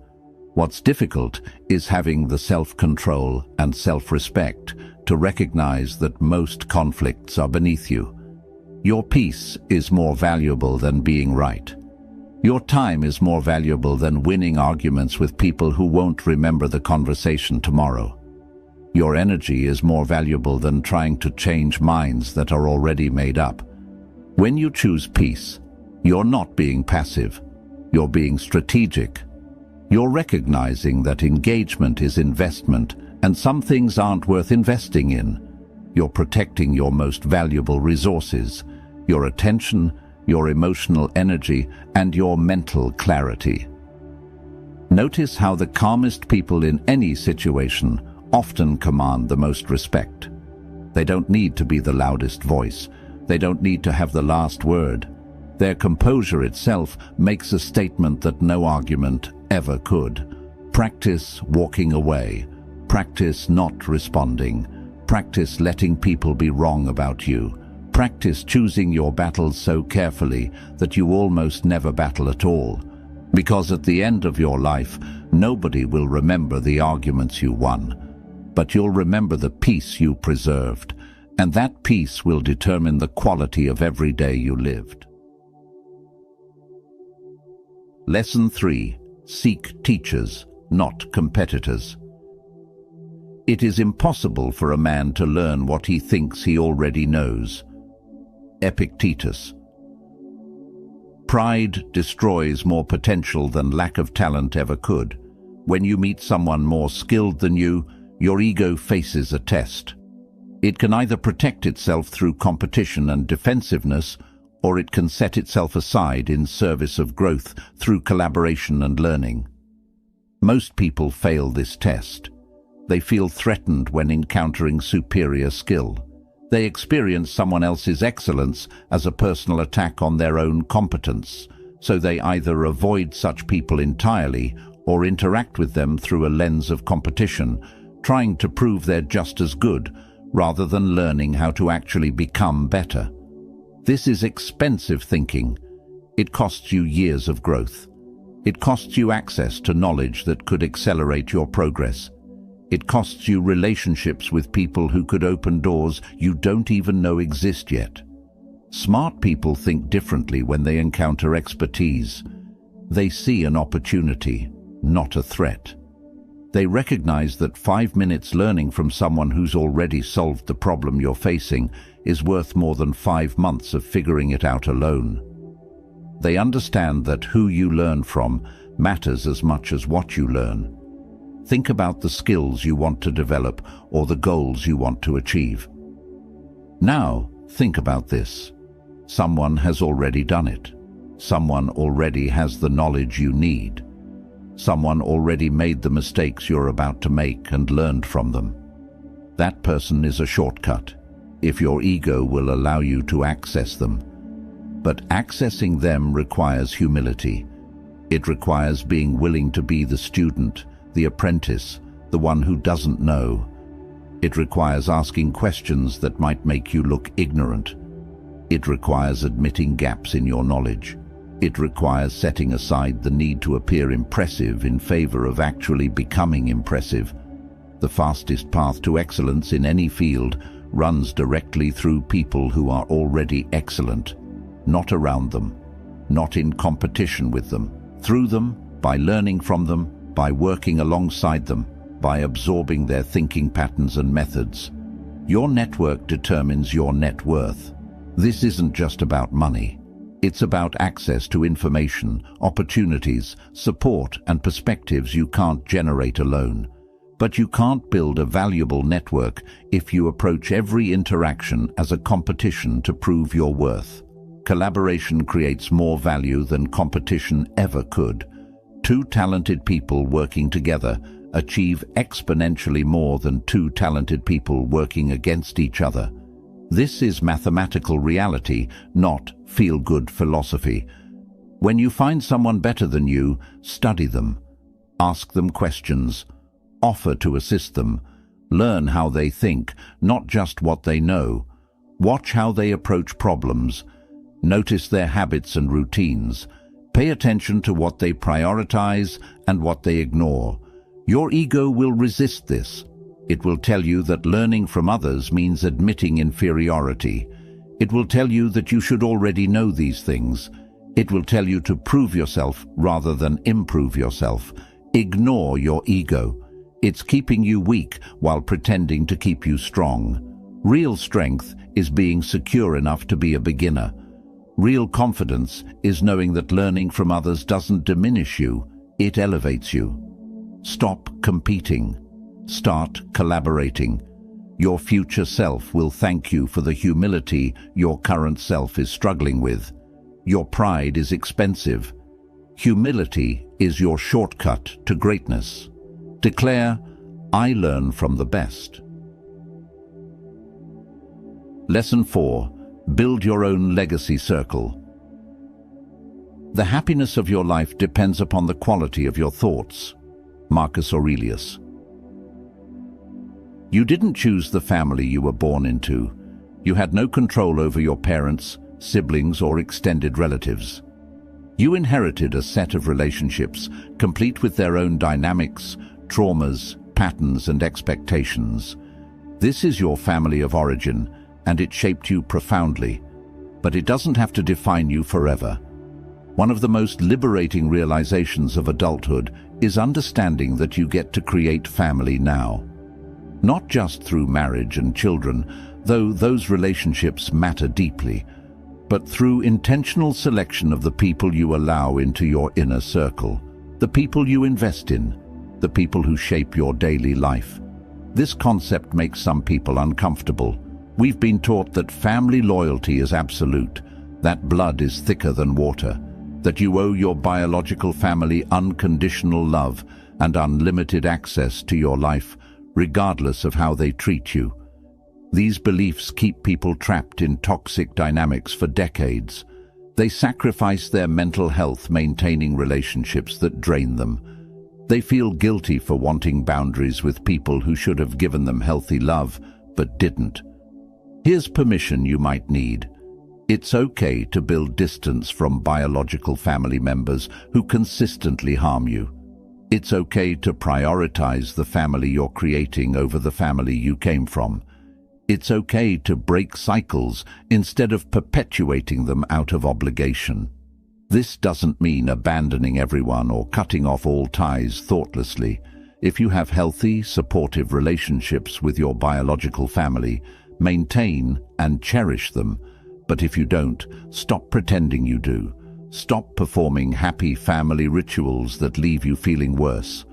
A: What's difficult is having the self-control and self-respect to recognize that most conflicts are beneath you. Your peace is more valuable than being right. Your time is more valuable than winning arguments with people who won't remember the conversation tomorrow. Your energy is more valuable than trying to change minds that are already made up. When you choose peace, you're not being passive. You're being strategic. You're recognizing that engagement is investment, and some things aren't worth investing in. You're protecting your most valuable resources, your attention, your emotional energy, and your mental clarity. Notice how the calmest people in any situation often command the most respect. They don't need to be the loudest voice. They don't need to have the last word. Their composure itself makes a statement that no argument ever could. Practice walking away. Practice not responding. Practice letting people be wrong about you. Practice choosing your battles so carefully that you almost never battle at all. Because at the end of your life, nobody will remember the arguments you won. But you'll remember the peace you preserved, and that peace will determine the quality of every day you lived. Lesson 3. Seek teachers, not competitors. It is impossible for a man to learn what he thinks he already knows. Epictetus. Pride destroys more potential than lack of talent ever could. When you meet someone more skilled than you, your ego faces a test. It can either protect itself through competition and defensiveness, or it can set itself aside in service of growth through collaboration and learning. Most people fail this test. They feel threatened when encountering superior skill. They experience someone else's excellence as a personal attack on their own competence, so they either avoid such people entirely or interact with them through a lens of competition, trying to prove they're just as good, rather than learning how to actually become better. This is expensive thinking. It costs you years of growth. It costs you access to knowledge that could accelerate your progress. It costs you relationships with people who could open doors you don't even know exist yet. Smart people think differently when they encounter expertise. They see an opportunity, not a threat. They recognize that 5 minutes learning from someone who's already solved the problem you're facing is worth more than 5 months of figuring it out alone. They understand that who you learn from matters as much as what you learn. Think about the skills you want to develop or the goals you want to achieve. Now, think about this. Someone has already done it. Someone already has the knowledge you need. Someone already made the mistakes you're about to make and learned from them. That person is a shortcut, if your ego will allow you to access them. But accessing them requires humility. It requires being willing to be the student, the apprentice, the one who doesn't know. It requires asking questions that might make you look ignorant. It requires admitting gaps in your knowledge. It requires setting aside the need to appear impressive in favor of actually becoming impressive. The fastest path to excellence in any field runs directly through people who are already excellent, not around them, not in competition with them, through them, by learning from them, by working alongside them, by absorbing their thinking patterns and methods. Your network determines your net worth. This isn't just about money. It's about access to information, opportunities, support, and perspectives you can't generate alone. But you can't build a valuable network if you approach every interaction as a competition to prove your worth. Collaboration creates more value than competition ever could. Two talented people working together achieve exponentially more than two talented people working against each other. This is mathematical reality, not feel-good philosophy. When you find someone better than you, study them. Ask them questions. Offer to assist them. Learn how they think, not just what they know. Watch how they approach problems. Notice their habits and routines. Pay attention to what they prioritize and what they ignore. Your ego will resist this. It will tell you that learning from others means admitting inferiority. It will tell you that you should already know these things. It will tell you to prove yourself rather than improve yourself. Ignore your ego. It's keeping you weak while pretending to keep you strong. Real strength is being secure enough to be a beginner. Real confidence is knowing that learning from others doesn't diminish you, it elevates you. Stop competing. Start collaborating. Your future self will thank you for the humility your current self is struggling with. Your pride is expensive. Humility is your shortcut to greatness. Declare, I learn from the best. Lesson 4. Build your own legacy circle. The happiness of your life depends upon the quality of your thoughts. Marcus Aurelius. You didn't choose the family you were born into. You had no control over your parents, siblings, or extended relatives. You inherited a set of relationships, complete with their own dynamics, traumas, patterns, and expectations. This is your family of origin, and it shaped you profoundly. But it doesn't have to define you forever. One of the most liberating realizations of adulthood is understanding that you get to create family now. Not just through marriage and children, though those relationships matter deeply, but through intentional selection of the people you allow into your inner circle, the people you invest in, the people who shape your daily life. This concept makes some people uncomfortable. We've been taught that family loyalty is absolute, that blood is thicker than water, that you owe your biological family unconditional love and unlimited access to your life, regardless of how they treat you. These beliefs keep people trapped in toxic dynamics for decades. They sacrifice their mental health maintaining relationships that drain them. They feel guilty for wanting boundaries with people who should have given them healthy love, but didn't. Here's permission you might need. It's okay to build distance from biological family members who consistently harm you. It's okay to prioritize the family you're creating over the family you came from. It's okay to break cycles instead of perpetuating them out of obligation. This doesn't mean abandoning everyone or cutting off all ties thoughtlessly. If you have healthy, supportive relationships with your biological family, maintain and cherish them. But if you don't, stop pretending you do. Stop performing happy family rituals that leave you feeling worse.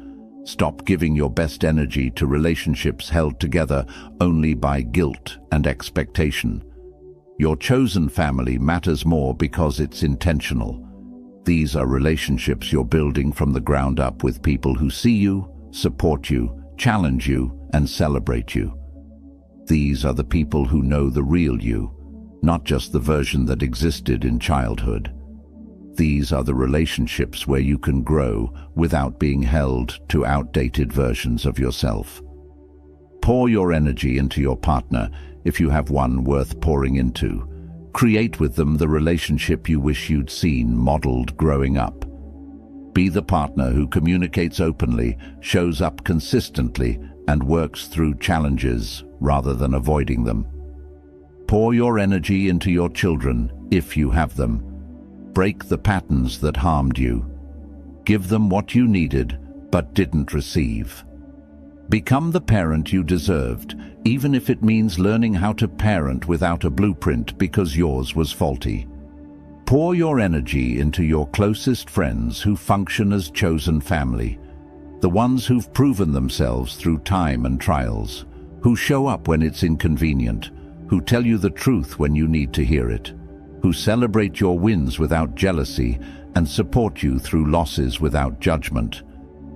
A: Stop giving your best energy to relationships held together only by guilt and expectation. Your chosen family matters more because it's intentional. These are relationships you're building from the ground up with people who see you, support you, challenge you, and celebrate you. These are the people who know the real you, not just the version that existed in childhood. These are the relationships where you can grow without being held to outdated versions of yourself. Pour your energy into your partner if you have one worth pouring into. Create with them the relationship you wish you'd seen modeled growing up. Be the partner who communicates openly, shows up consistently, and works through challenges rather than avoiding them. Pour your energy into your children if you have them. Break the patterns that harmed you. Give them what you needed but didn't receive. Become the parent you deserved, even if it means learning how to parent without a blueprint because yours was faulty. Pour your energy into your closest friends who function as chosen family, the ones who've proven themselves through time and trials, who show up when it's inconvenient, who tell you the truth when you need to hear it, who celebrate your wins without jealousy and support you through losses without judgment.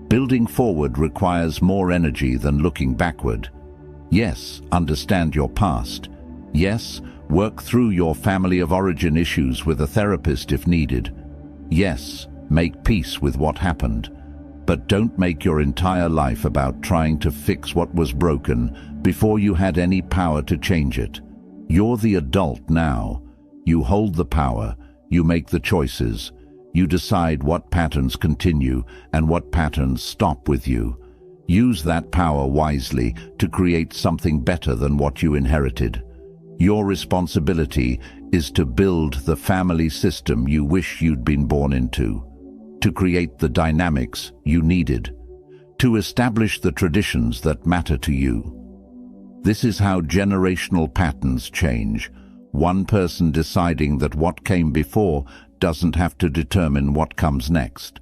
A: Building forward requires more energy than looking backward. Yes, understand your past. Yes, work through your family of origin issues with a therapist if needed. Yes, make peace with what happened. But don't make your entire life about trying to fix what was broken before you had any power to change it. You're the adult now. You hold the power. You make the choices. You decide what patterns continue and what patterns stop with you. Use that power wisely to create something better than what you inherited. Your responsibility is to build the family system you wish you'd been born into, to create the dynamics you needed, to establish the traditions that matter to you. This is how generational patterns change. One person deciding that what came before doesn't have to determine what comes next.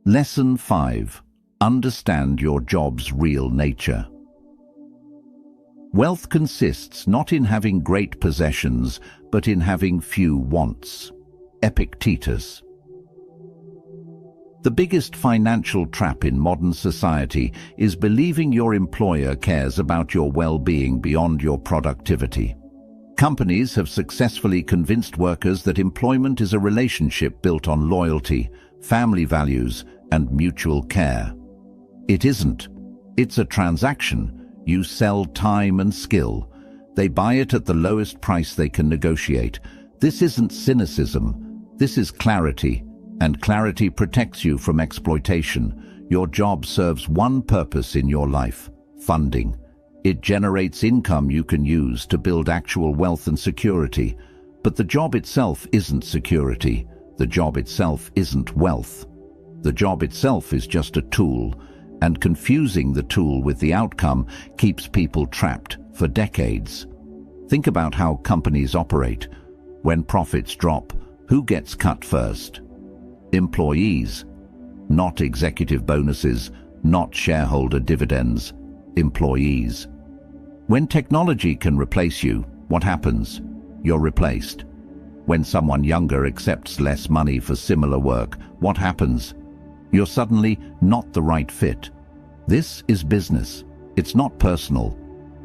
A: Lesson 5. Understand your job's real nature. Wealth consists not in having great possessions, but in having few wants. Epictetus. The biggest financial trap in modern society is believing your employer cares about your well-being beyond your productivity. Companies have successfully convinced workers that employment is a relationship built on loyalty, family values, and mutual care. It isn't. It's a transaction. You sell time and skill. They buy it at the lowest price they can negotiate. This isn't cynicism. This is clarity, and clarity protects you from exploitation. Your job serves one purpose in your life: funding. It generates income you can use to build actual wealth and security. But the job itself isn't security. The job itself isn't wealth. The job itself is just a tool, and confusing the tool with the outcome keeps people trapped for decades. Think about how companies operate. When profits drop, who gets cut first? Employees. Not executive bonuses, not shareholder dividends. Employees. When technology can replace you, what happens? You're replaced. When someone younger accepts less money for similar work, what happens? You're suddenly not the right fit. This is business. It's not personal,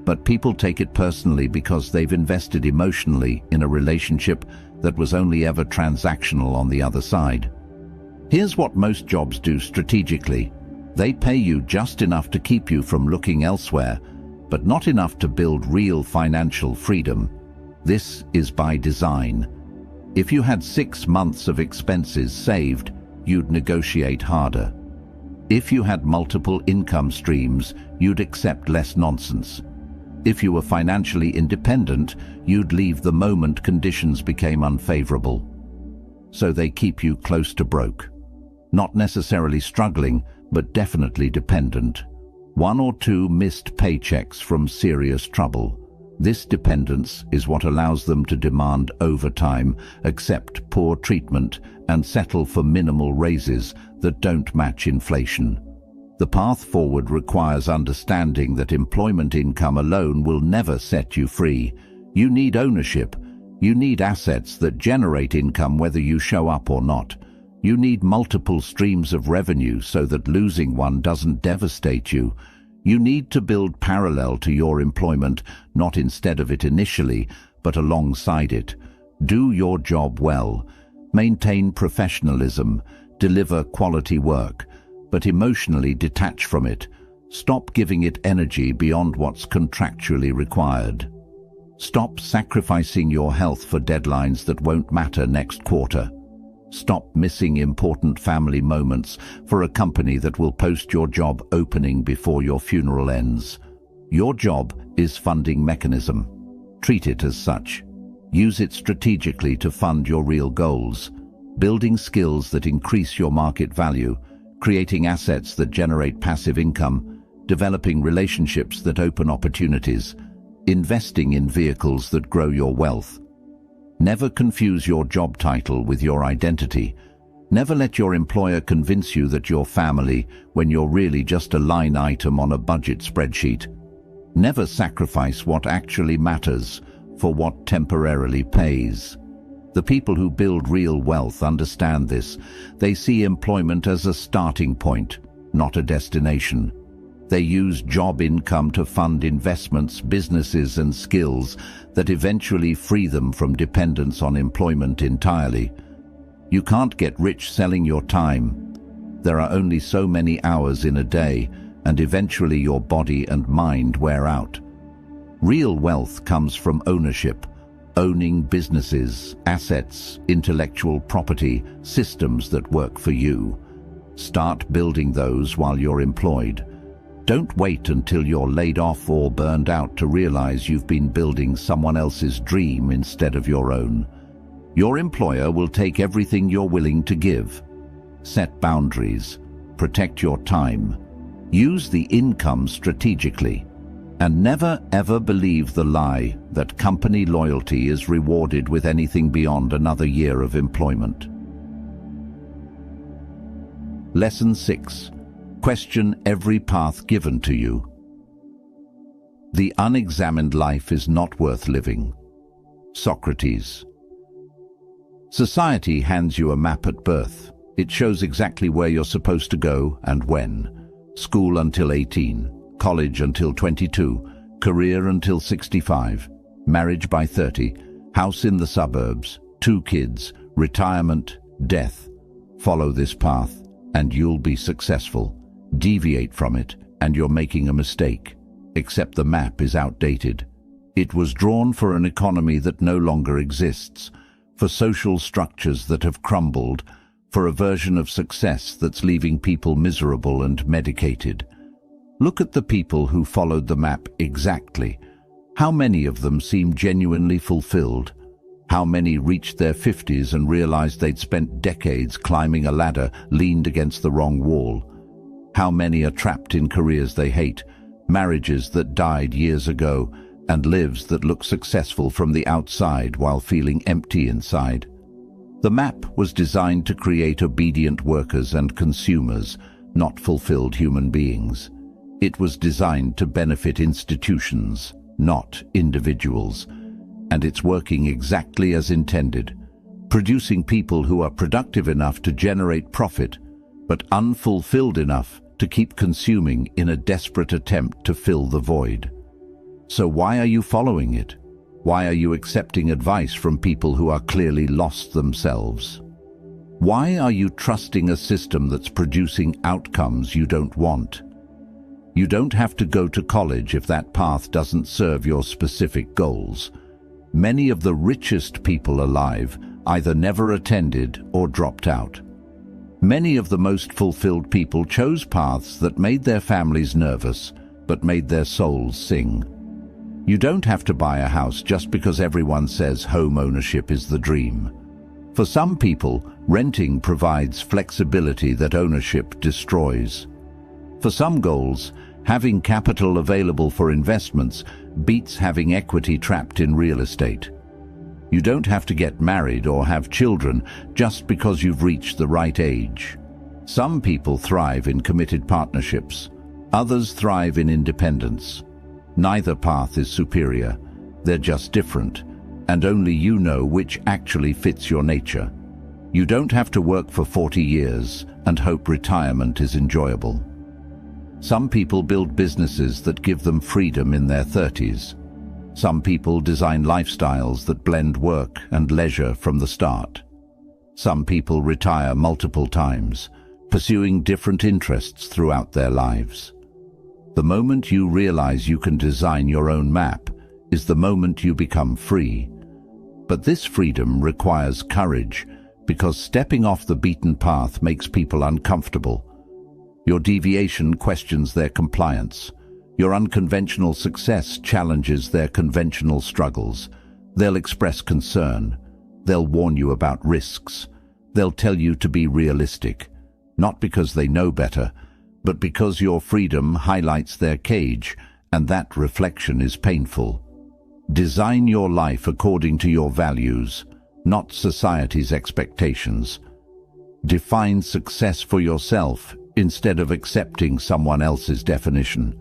A: but people take it personally because they've invested emotionally in a relationship that was only ever transactional on the other side. Here's what most jobs do strategically. They pay you just enough to keep you from looking elsewhere, but not enough to build real financial freedom. This is by design. If you had 6 months of expenses saved, you'd negotiate harder. If you had multiple income streams, you'd accept less nonsense. If you were financially independent, you'd leave the moment conditions became unfavorable. So they keep you close to broke. Not necessarily struggling, but definitely dependent. 1 or 2 missed paychecks from serious trouble. This dependence is what allows them to demand overtime, accept poor treatment, and settle for minimal raises that don't match inflation. The path forward requires understanding that employment income alone will never set you free. You need ownership. You need assets that generate income whether you show up or not. You need multiple streams of revenue so that losing one doesn't devastate you. You need to build parallel to your employment, not instead of it initially, but alongside it. Do your job well. Maintain professionalism. Deliver quality work, but emotionally detach from it. Stop giving it energy beyond what's contractually required. Stop sacrificing your health for deadlines that won't matter next quarter. Stop missing important family moments for a company that will post your job opening before your funeral ends. Your job is funding mechanism. Treat it as such. Use it strategically to fund your real goals. Building skills that increase your market value, creating assets that generate passive income, developing relationships that open opportunities, investing in vehicles that grow your wealth. Never confuse your job title with your identity. Never let your employer convince you that you're family when you're really just a line item on a budget spreadsheet. Never sacrifice what actually matters for what temporarily pays. The people who build real wealth understand this. They see employment as a starting point, not a destination. They use job income to fund investments, businesses, and skills that eventually free them from dependence on employment entirely. You can't get rich selling your time. There are only so many hours in a day, and eventually your body and mind wear out. Real wealth comes from ownership, owning businesses, assets, intellectual property, systems that work for you. Start building those while you're employed. Don't wait until you're laid off or burned out to realize you've been building someone else's dream instead of your own. Your employer will take everything you're willing to give. Set boundaries. Protect your time. Use the income strategically. And never ever believe the lie that company loyalty is rewarded with anything beyond another year of employment. Lesson 6. Question every path given to you. The unexamined life is not worth living. Socrates. Society hands you a map at birth. It shows exactly where you're supposed to go and when. School until 18. College until 22, career until 65, marriage by 30, house in the suburbs, 2 kids, retirement, death. Follow this path and you'll be successful. Deviate from it and you're making a mistake, except the map is outdated. It was drawn for an economy that no longer exists, for social structures that have crumbled, for a version of success that's leaving people miserable and medicated. Look at the people who followed the map exactly. How many of them seem genuinely fulfilled? How many reached their 50s and realized they'd spent decades climbing a ladder, leaned against the wrong wall? How many are trapped in careers they hate, marriages that died years ago, and lives that look successful from the outside while feeling empty inside? The map was designed to create obedient workers and consumers, not fulfilled human beings. It was designed to benefit institutions, not individuals, and it's working exactly as intended, producing people who are productive enough to generate profit, but unfulfilled enough to keep consuming in a desperate attempt to fill the void. So why are you following it? Why are you accepting advice from people who are clearly lost themselves? Why are you trusting a system that's producing outcomes you don't want? You don't have to go to college if that path doesn't serve your specific goals. Many of the richest people alive either never attended or dropped out. Many of the most fulfilled people chose paths that made their families nervous, but made their souls sing. You don't have to buy a house just because everyone says home ownership is the dream. For some people, renting provides flexibility that ownership destroys. For some goals, having capital available for investments beats having equity trapped in real estate. You don't have to get married or have children just because you've reached the right age. Some people thrive in committed partnerships. Others thrive in independence. Neither path is superior. They're just different, and only you know which actually fits your nature. You don't have to work for 40 years and hope retirement is enjoyable. Some people build businesses that give them freedom in their 30s. Some people design lifestyles that blend work and leisure from the start. Some people retire multiple times, pursuing different interests throughout their lives. The moment you realize you can design your own map is the moment you become free. But this freedom requires courage, because stepping off the beaten path makes people uncomfortable. Your deviation questions their compliance. Your unconventional success challenges their conventional struggles. They'll express concern. They'll warn you about risks. They'll tell you to be realistic, not because they know better, but because your freedom highlights their cage, and that reflection is painful. Design your life according to your values, not society's expectations. Define success for yourself instead of accepting someone else's definition.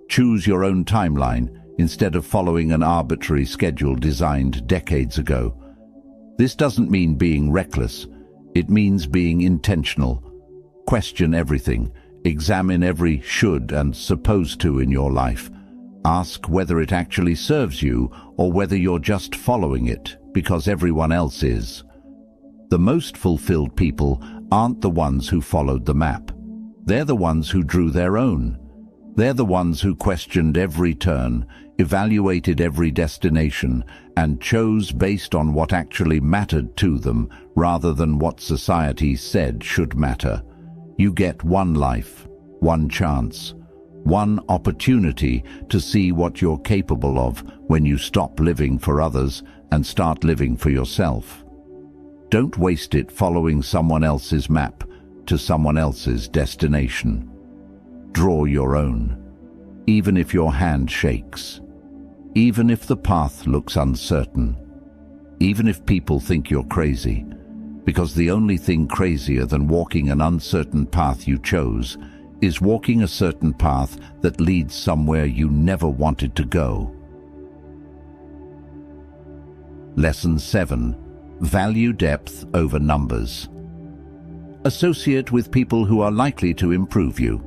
A: Choose your own timeline instead of following an arbitrary schedule designed decades ago. This doesn't mean being reckless. It means being intentional. Question everything. Examine every should and supposed to in your life. Ask whether it actually serves you or whether you're just following it because everyone else is. The most fulfilled people aren't the ones who followed the map. They're the ones who drew their own. They're the ones who questioned every turn, evaluated every destination, and chose based on what actually mattered to them rather than what society said should matter. You get one life, one chance, one opportunity to see what you're capable of when you stop living for others and start living for yourself. Don't waste it following someone else's map to someone else's destination. Draw your own, even if your hand shakes, even if the path looks uncertain, even if people think you're crazy, because the only thing crazier than walking an uncertain path you chose is walking a certain path that leads somewhere you never wanted to go. Lesson 7. Value depth over numbers. Associate with people who are likely to improve you.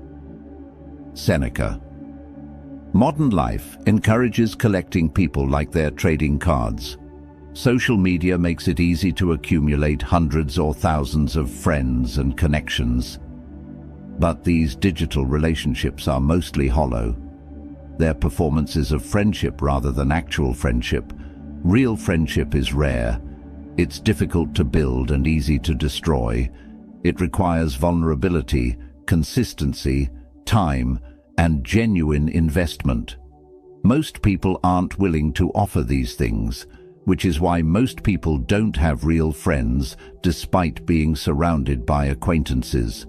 A: Seneca. Modern life encourages collecting people like they're trading cards. Social media makes it easy to accumulate hundreds or thousands of friends and connections. But these digital relationships are mostly hollow. They're performances of friendship rather than actual friendship. Real friendship is rare. It's difficult to build and easy to destroy. It requires vulnerability, consistency, time, and genuine investment. Most people aren't willing to offer these things, which is why most people don't have real friends despite being surrounded by acquaintances.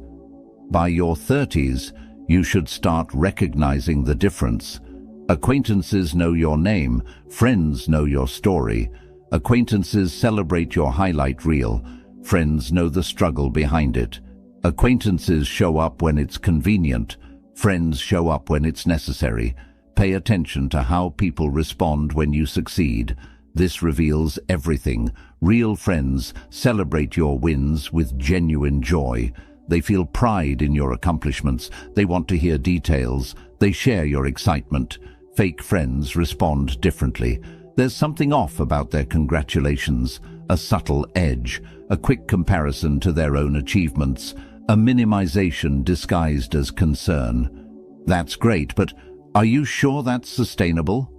A: By your 30s, you should start recognizing the difference. Acquaintances know your name, friends know your story. Acquaintances celebrate your highlight reel, friends know the struggle behind it. Acquaintances show up when it's convenient, friends show up when it's necessary. Pay attention to how people respond when you succeed. This reveals everything. Real friends celebrate your wins with genuine joy. They feel pride in your accomplishments. They want to hear details. They share your excitement. Fake friends respond differently. There's something off about their congratulations, a subtle edge, a quick comparison to their own achievements, a minimization disguised as concern. That's great, but are you sure that's sustainable?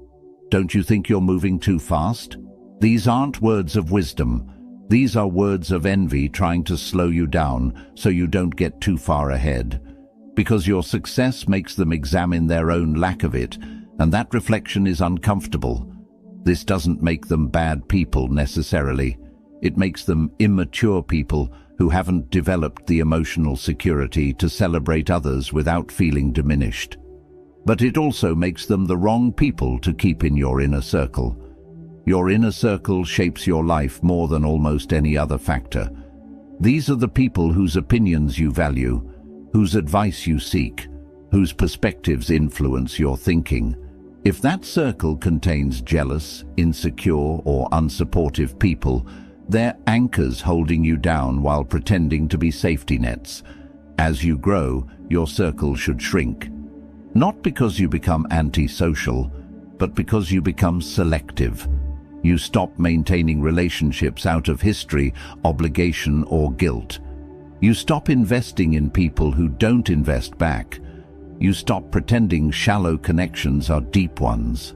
A: Don't you think you're moving too fast? These aren't words of wisdom. These are words of envy trying to slow you down so you don't get too far ahead. Because your success makes them examine their own lack of it, and that reflection is uncomfortable. This doesn't make them bad people necessarily. It makes them immature people who haven't developed the emotional security to celebrate others without feeling diminished. But it also makes them the wrong people to keep in your inner circle. Your inner circle shapes your life more than almost any other factor. These are the people whose opinions you value, whose advice you seek, whose perspectives influence your thinking. If that circle contains jealous, insecure, or unsupportive people, they're anchors holding you down while pretending to be safety nets. As you grow, your circle should shrink. Not because you become antisocial, but because you become selective. You stop maintaining relationships out of history, obligation, or guilt. You stop investing in people who don't invest back. You stop pretending shallow connections are deep ones.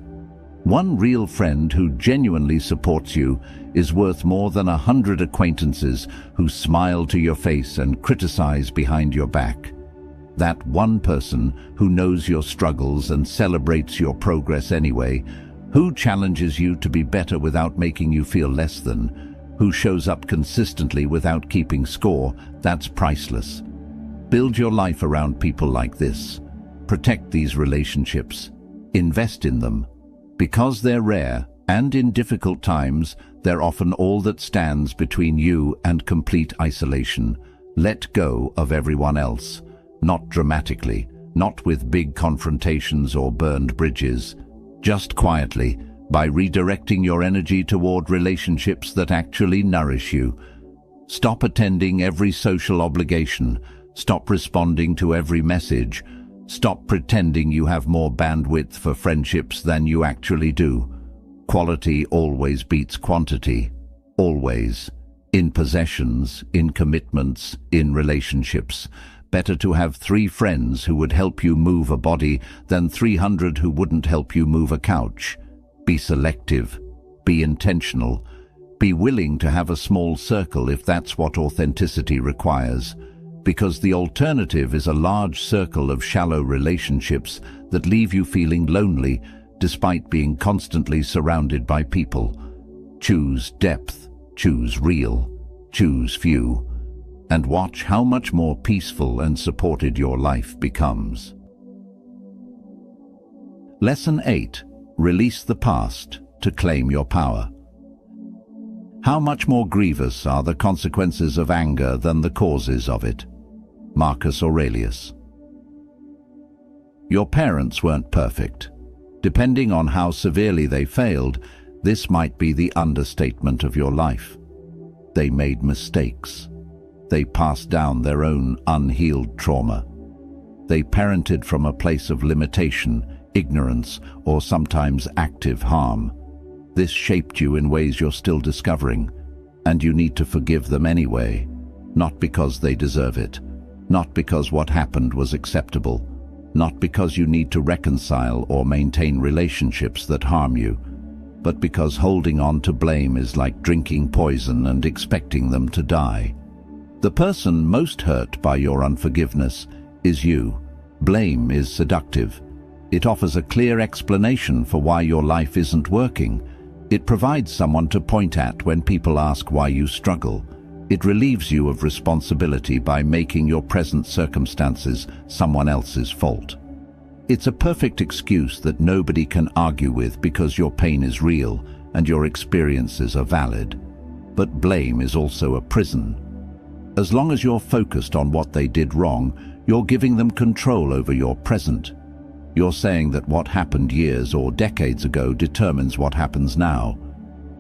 A: One real friend who genuinely supports you is worth more than 100 acquaintances who smile to your face and criticize behind your back. That one person who knows your struggles and celebrates your progress anyway, who challenges you to be better without making you feel less than, who shows up consistently without keeping score, that's priceless. Build your life around people like this. Protect these relationships. Invest in them. Because they're rare, and in difficult times, they're often all that stands between you and complete isolation. Let go of everyone else. Not dramatically, not with big confrontations or burned bridges. Just quietly, by redirecting your energy toward relationships that actually nourish you. Stop attending every social obligation. Stop responding to every message. Stop pretending you have more bandwidth for friendships than you actually do. Quality always beats quantity. Always. In possessions, in commitments, in relationships. Better to have 3 friends who would help you move a body than 300 who wouldn't help you move a couch. Be selective. Be intentional. Be willing to have a small circle if that's what authenticity requires. Because the alternative is a large circle of shallow relationships that leave you feeling lonely despite being constantly surrounded by people. Choose depth. Choose real. Choose few. And watch how much more peaceful and supported your life becomes. Lesson 8. Release the past to claim your power. How much more grievous are the consequences of anger than the causes of it? Marcus Aurelius. Your parents weren't perfect. Depending on how severely they failed, this might be the understatement of your life. They made mistakes. They passed down their own unhealed trauma. They parented from a place of limitation, ignorance, or sometimes active harm. This shaped you in ways you're still discovering, and you need to forgive them anyway, not because they deserve it, not because what happened was acceptable, not because you need to reconcile or maintain relationships that harm you, but because holding on to blame is like drinking poison and expecting them to die. The person most hurt by your unforgiveness is you. Blame is seductive. It offers a clear explanation for why your life isn't working. It provides someone to point at when people ask why you struggle. It relieves you of responsibility by making your present circumstances someone else's fault. It's a perfect excuse that nobody can argue with because your pain is real and your experiences are valid. But blame is also a prison. As long as you're focused on what they did wrong, you're giving them control over your present. You're saying that what happened years or decades ago determines what happens now.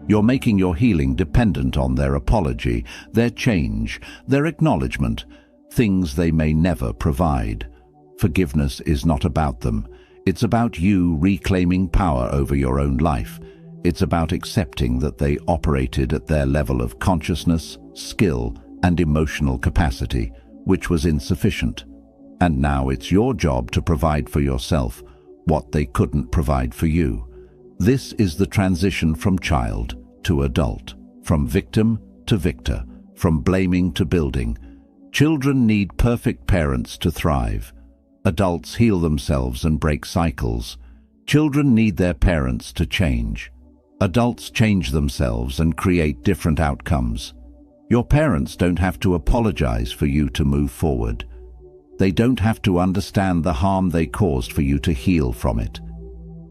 A: You're making your healing dependent on their apology, their change, their acknowledgement, things they may never provide. Forgiveness is not about them. It's about you reclaiming power over your own life. It's about accepting that they operated at their level of consciousness, skill, and emotional capacity, which was insufficient. And now it's your job to provide for yourself what they couldn't provide for you. This is the transition from child to adult, from victim to victor, from blaming to building. Children need perfect parents to thrive. Adults heal themselves and break cycles. Children need their parents to change. Adults change themselves and create different outcomes. Your parents don't have to apologize for you to move forward. They don't have to understand the harm they caused for you to heal from it.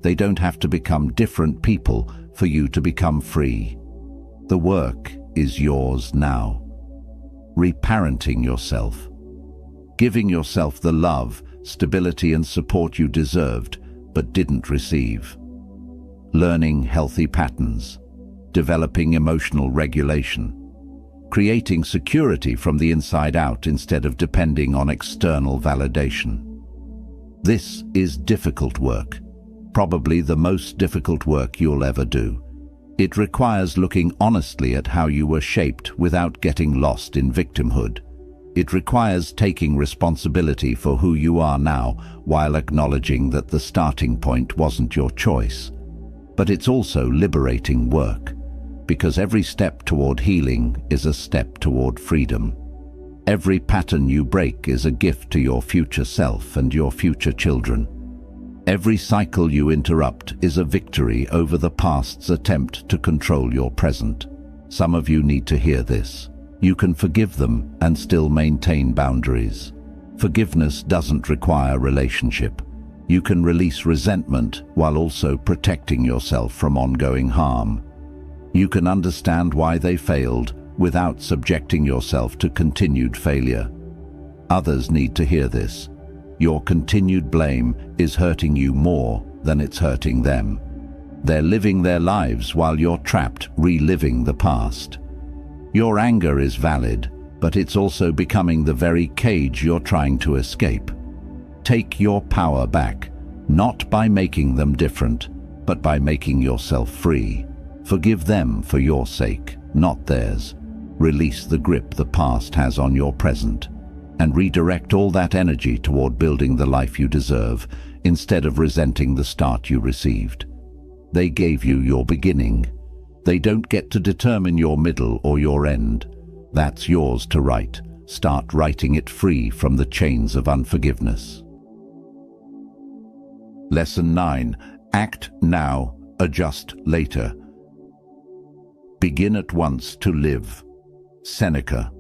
A: They don't have to become different people for you to become free. The work is yours now. Reparenting yourself. Giving yourself the love, stability and support you deserved but didn't receive. Learning healthy patterns. Developing emotional regulation. Creating security from the inside out instead of depending on external validation. This is difficult work, probably the most difficult work you'll ever do. It requires looking honestly at how you were shaped without getting lost in victimhood. It requires taking responsibility for who you are now while acknowledging that the starting point wasn't your choice. But it's also liberating work, because every step toward healing is a step toward freedom. Every pattern you break is a gift to your future self and your future children. Every cycle you interrupt is a victory over the past's attempt to control your present. Some of you need to hear this. You can forgive them and still maintain boundaries. Forgiveness doesn't require relationship. You can release resentment while also protecting yourself from ongoing harm. You can understand why they failed without subjecting yourself to continued failure. Others need to hear this. Your continued blame is hurting you more than it's hurting them. They're living their lives while you're trapped reliving the past. Your anger is valid, but it's also becoming the very cage you're trying to escape. Take your power back, not by making them different, but by making yourself free. Forgive them for your sake, not theirs. Release the grip the past has on your present, and redirect all that energy toward building the life you deserve, instead of resenting the start you received. They gave you your beginning. They don't get to determine your middle or your end. That's yours to write. Start writing it free from the chains of unforgiveness. Lesson 9. Act now, adjust later. Begin at once to live. Seneca.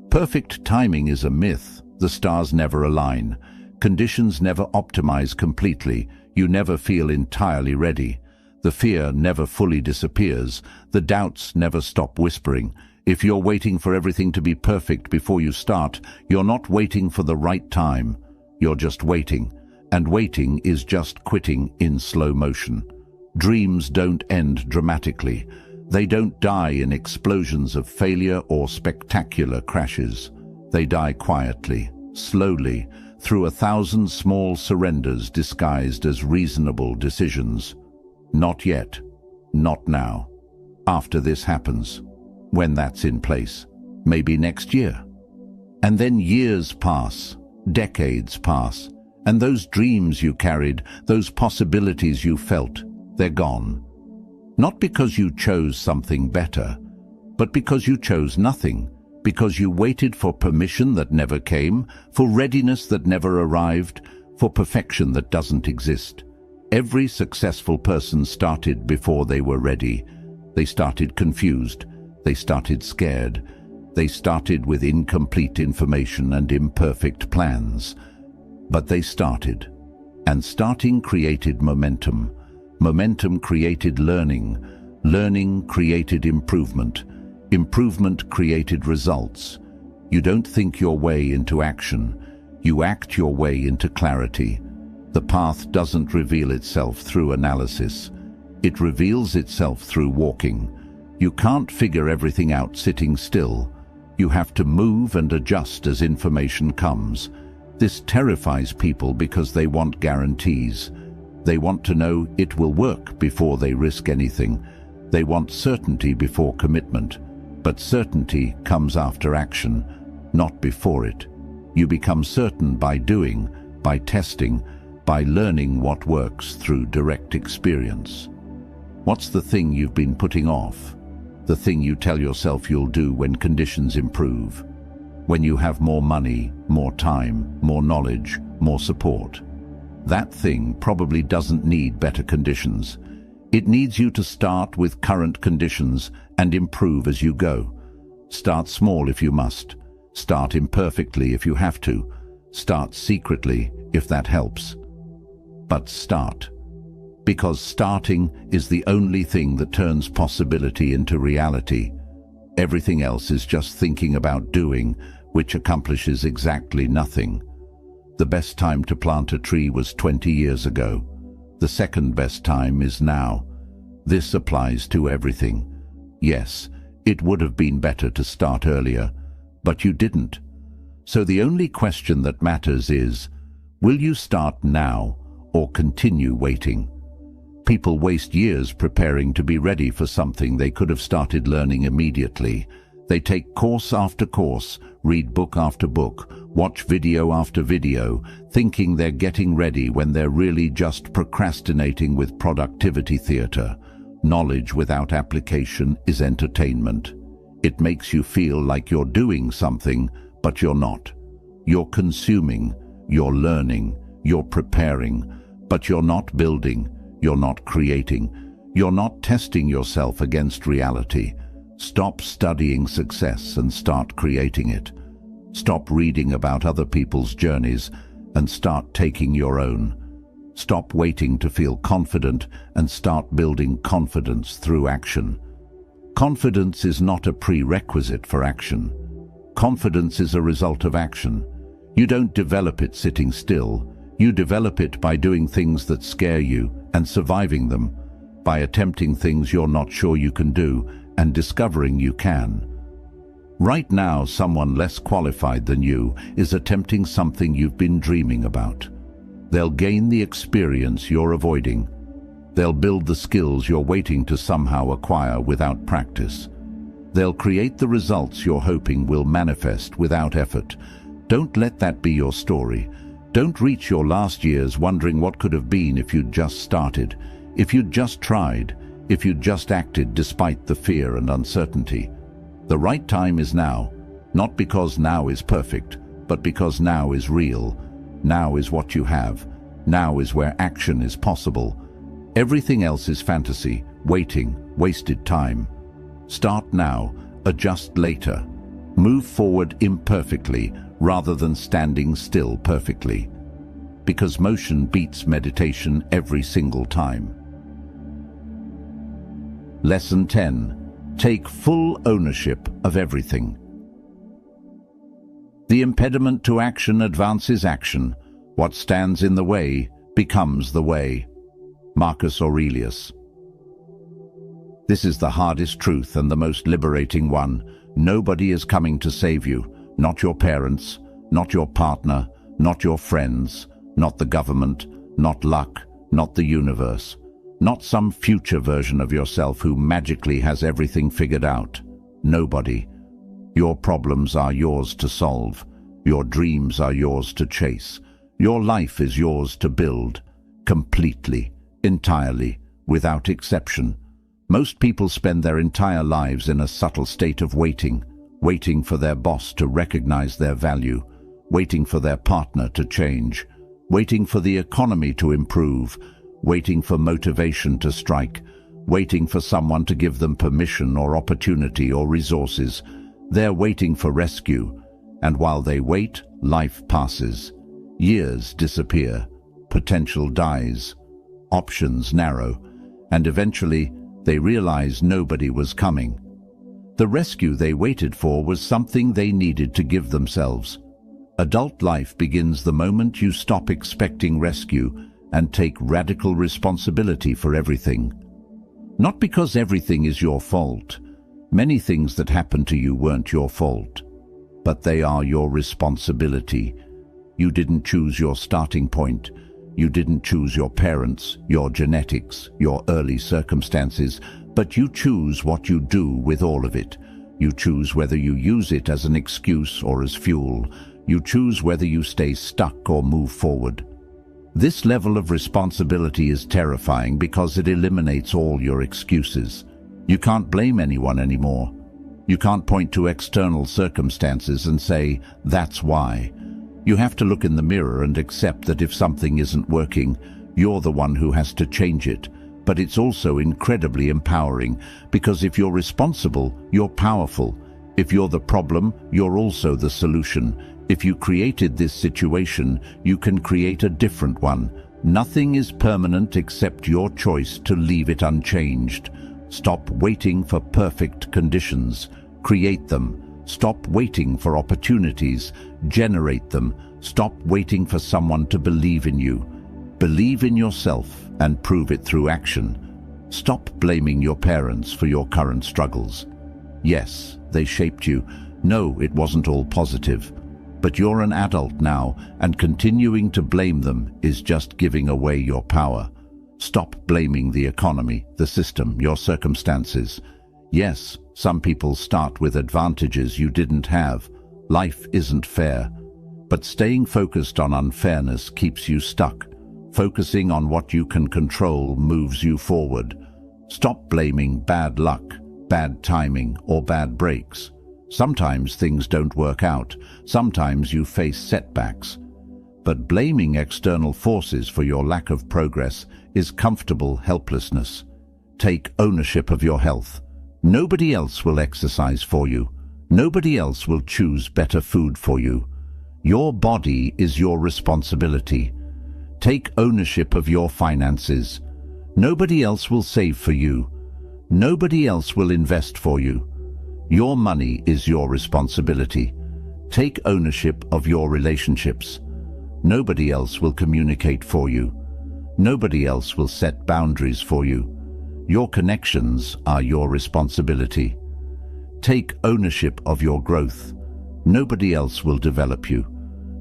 A: Perfect timing is a myth. The stars never align. Conditions never optimize completely. You never feel entirely ready. The fear never fully disappears. The doubts never stop whispering. If you're waiting for everything to be perfect before you start, you're not waiting for the right time. You're just waiting. And waiting is just quitting in slow motion. Dreams don't end dramatically. They don't die in explosions of failure or spectacular crashes. They die quietly, slowly, through 1,000 small surrenders disguised as reasonable decisions. Not yet. Not now. After this happens. When that's in place. Maybe next year. And then years pass. Decades pass. And those dreams you carried, those possibilities you felt, they're gone. Not because you chose something better, but because you chose nothing, because you waited for permission that never came, for readiness that never arrived, for perfection that doesn't exist. Every successful person started before they were ready. They started confused. They started scared. They started with incomplete information and imperfect plans. But they started. And starting created momentum. Momentum created learning. Learning created improvement. Improvement created results. You don't think your way into action. You act your way into clarity. The path doesn't reveal itself through analysis. It reveals itself through walking. You can't figure everything out sitting still. You have to move and adjust as information comes. This terrifies people because they want guarantees. They want to know it will work before they risk anything. They want certainty before commitment. But certainty comes after action, not before it. You become certain by doing, by testing, by learning what works through direct experience. What's the thing you've been putting off? The thing you tell yourself you'll do when conditions improve. When you have more money, more time, more knowledge, more support. That thing probably doesn't need better conditions. It needs you to start with current conditions and improve as you go. Start small if you must. Start imperfectly if you have to. Start secretly if that helps. But start. Because starting is the only thing that turns possibility into reality. Everything else is just thinking about doing, which accomplishes exactly nothing. The best time to plant a tree was 20 years ago. The second best time is now. This applies to everything. Yes, it would have been better to start earlier, but you didn't. So the only question that matters is, will you start now or continue waiting? People waste years preparing to be ready for something they could have started learning immediately. They take course after course, read book after book, watch video after video, thinking they're getting ready when they're really just procrastinating with productivity theater. Knowledge without application is entertainment. It makes you feel like you're doing something, but you're not. You're consuming, you're learning, you're preparing, but you're not building, you're not creating, you're not testing yourself against reality. Stop studying success and start creating it. Stop reading about other people's journeys and start taking your own. Stop waiting to feel confident and start building confidence through action. Confidence is not a prerequisite for action. Confidence is a result of action. You don't develop it sitting still. You develop it by doing things that scare you and surviving them, by attempting things you're not sure you can do and discovering you can. Right now, someone less qualified than you is attempting something you've been dreaming about. They'll gain the experience you're avoiding. They'll build the skills you're waiting to somehow acquire without practice. They'll create the results you're hoping will manifest without effort. Don't let that be your story. Don't reach your last years wondering what could have been if you'd just started, if you'd just tried, if you'd just acted despite the fear and uncertainty. The right time is now, not because now is perfect, but because now is real. Now is what you have. Now is where action is possible. Everything else is fantasy, waiting, wasted time. Start now, adjust later. Move forward imperfectly rather than standing still perfectly. Because motion beats meditation every single time. Lesson 10. Take full ownership of everything. The impediment to action advances action. What stands in the way becomes the way. Marcus Aurelius. This is the hardest truth and the most liberating one. Nobody is coming to save you. Not your parents, not your partner, not your friends, not the government, not luck, not the universe. Not some future version of yourself who magically has everything figured out. Nobody. Your problems are yours to solve. Your dreams are yours to chase. Your life is yours to build. Completely, entirely, without exception. Most people spend their entire lives in a subtle state of waiting. Waiting for their boss to recognize their value. Waiting for their partner to change. Waiting for the economy to improve. Waiting for motivation to strike, waiting for someone to give them permission or opportunity or resources. They're waiting for rescue, and while they wait, life passes. Years disappear, potential dies, options narrow, and eventually they realize nobody was coming. The rescue they waited for was something they needed to give themselves. Adult life begins the moment you stop expecting rescue and take radical responsibility for everything. Not because everything is your fault. Many things that happened to you weren't your fault, but they are your responsibility. You didn't choose your starting point. You didn't choose your parents, your genetics, your early circumstances, but you choose what you do with all of it. You choose whether you use it as an excuse or as fuel. You choose whether you stay stuck or move forward. This level of responsibility is terrifying because it eliminates all your excuses. You can't blame anyone anymore. You can't point to external circumstances and say, that's why. You have to look in the mirror and accept that if something isn't working, you're the one who has to change it. But it's also incredibly empowering, because if you're responsible, you're powerful. If you're the problem, you're also the solution. If you created this situation, you can create a different one. Nothing is permanent except your choice to leave it unchanged. Stop waiting for perfect conditions. Create them. Stop waiting for opportunities. Generate them. Stop waiting for someone to believe in you. Believe in yourself and prove it through action. Stop blaming your parents for your current struggles. Yes, they shaped you. No, it wasn't all positive. But you're an adult now, and continuing to blame them is just giving away your power. Stop blaming the economy, the system, your circumstances. Yes, some people start with advantages you didn't have. Life isn't fair. But staying focused on unfairness keeps you stuck. Focusing on what you can control moves you forward. Stop blaming bad luck, bad timing, or bad breaks. Sometimes things don't work out. Sometimes you face setbacks. But blaming external forces for your lack of progress is comfortable helplessness. Take ownership of your health. Nobody else will exercise for you. Nobody else will choose better food for you. Your body is your responsibility. Take ownership of your finances. Nobody else will save for you. Nobody else will invest for you. Your money is your responsibility. Take ownership of your relationships. Nobody else will communicate for you. Nobody else will set boundaries for you. Your connections are your responsibility. Take ownership of your growth. Nobody else will develop you.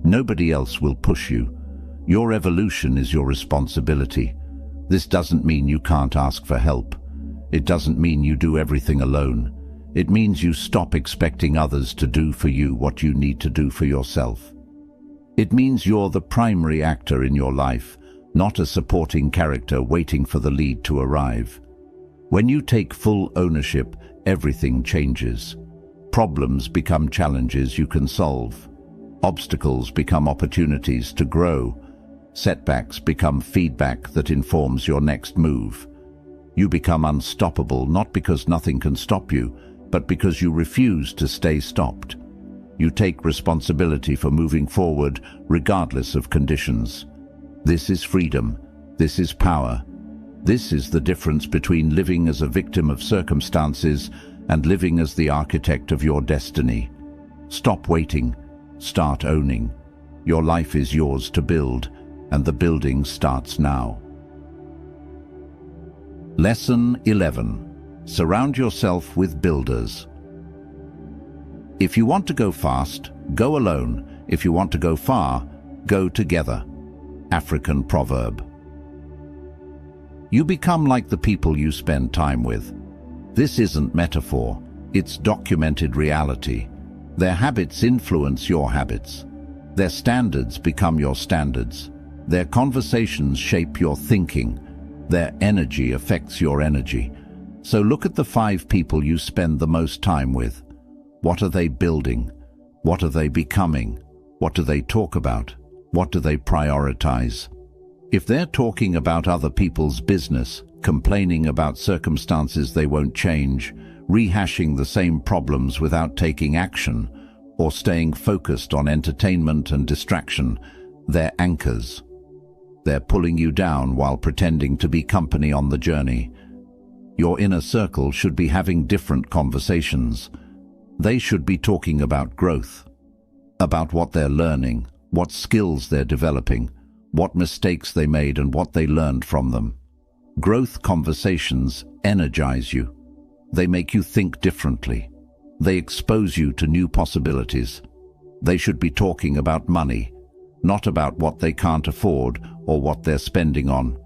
A: Nobody else will push you. Your evolution is your responsibility. This doesn't mean you can't ask for help. It doesn't mean you do everything alone. It means you stop expecting others to do for you what you need to do for yourself. It means you're the primary actor in your life, not a supporting character waiting for the lead to arrive. When you take full ownership, everything changes. Problems become challenges you can solve. Obstacles become opportunities to grow. Setbacks become feedback that informs your next move. You become unstoppable not because nothing can stop you, but because you refuse to stay stopped. You take responsibility for moving forward regardless of conditions. This is freedom. This is power. This is the difference between living as a victim of circumstances and living as the architect of your destiny. Stop waiting. Start owning. Your life is yours to build, and the building starts now. Lesson 11. Surround yourself with builders. If you want to go fast, go alone. If you want to go far, go together. African proverb. You become like the people you spend time with. This isn't metaphor, it's documented reality. Their habits influence your habits. Their standards become your standards. Their conversations shape your thinking. Their energy affects your energy. So look at the 5 people you spend the most time with. What are they building? What are they becoming? What do they talk about? What do they prioritize? If they're talking about other people's business, complaining about circumstances they won't change, rehashing the same problems without taking action, or staying focused on entertainment and distraction, they're anchors. They're pulling you down while pretending to be company on the journey. Your inner circle should be having different conversations. They should be talking about growth, about what they're learning, what skills they're developing, what mistakes they made and what they learned from them. Growth conversations energize you. They make you think differently. They expose you to new possibilities. They should be talking about money, not about what they can't afford or what they're spending on,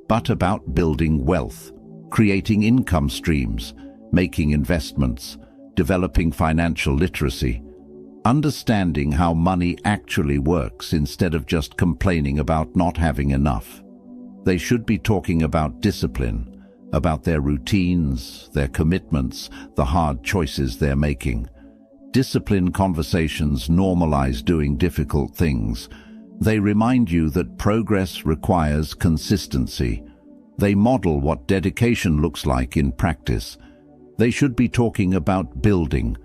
A: but about building wealth, creating income streams, making investments, developing financial literacy, understanding how money actually works instead of just complaining about not having enough. They should be talking about discipline, about their routines, their commitments, the hard choices they're making. Disciplined conversations normalize doing difficult things. They remind you that progress requires consistency. They model what dedication looks like in practice. They should be talking about building,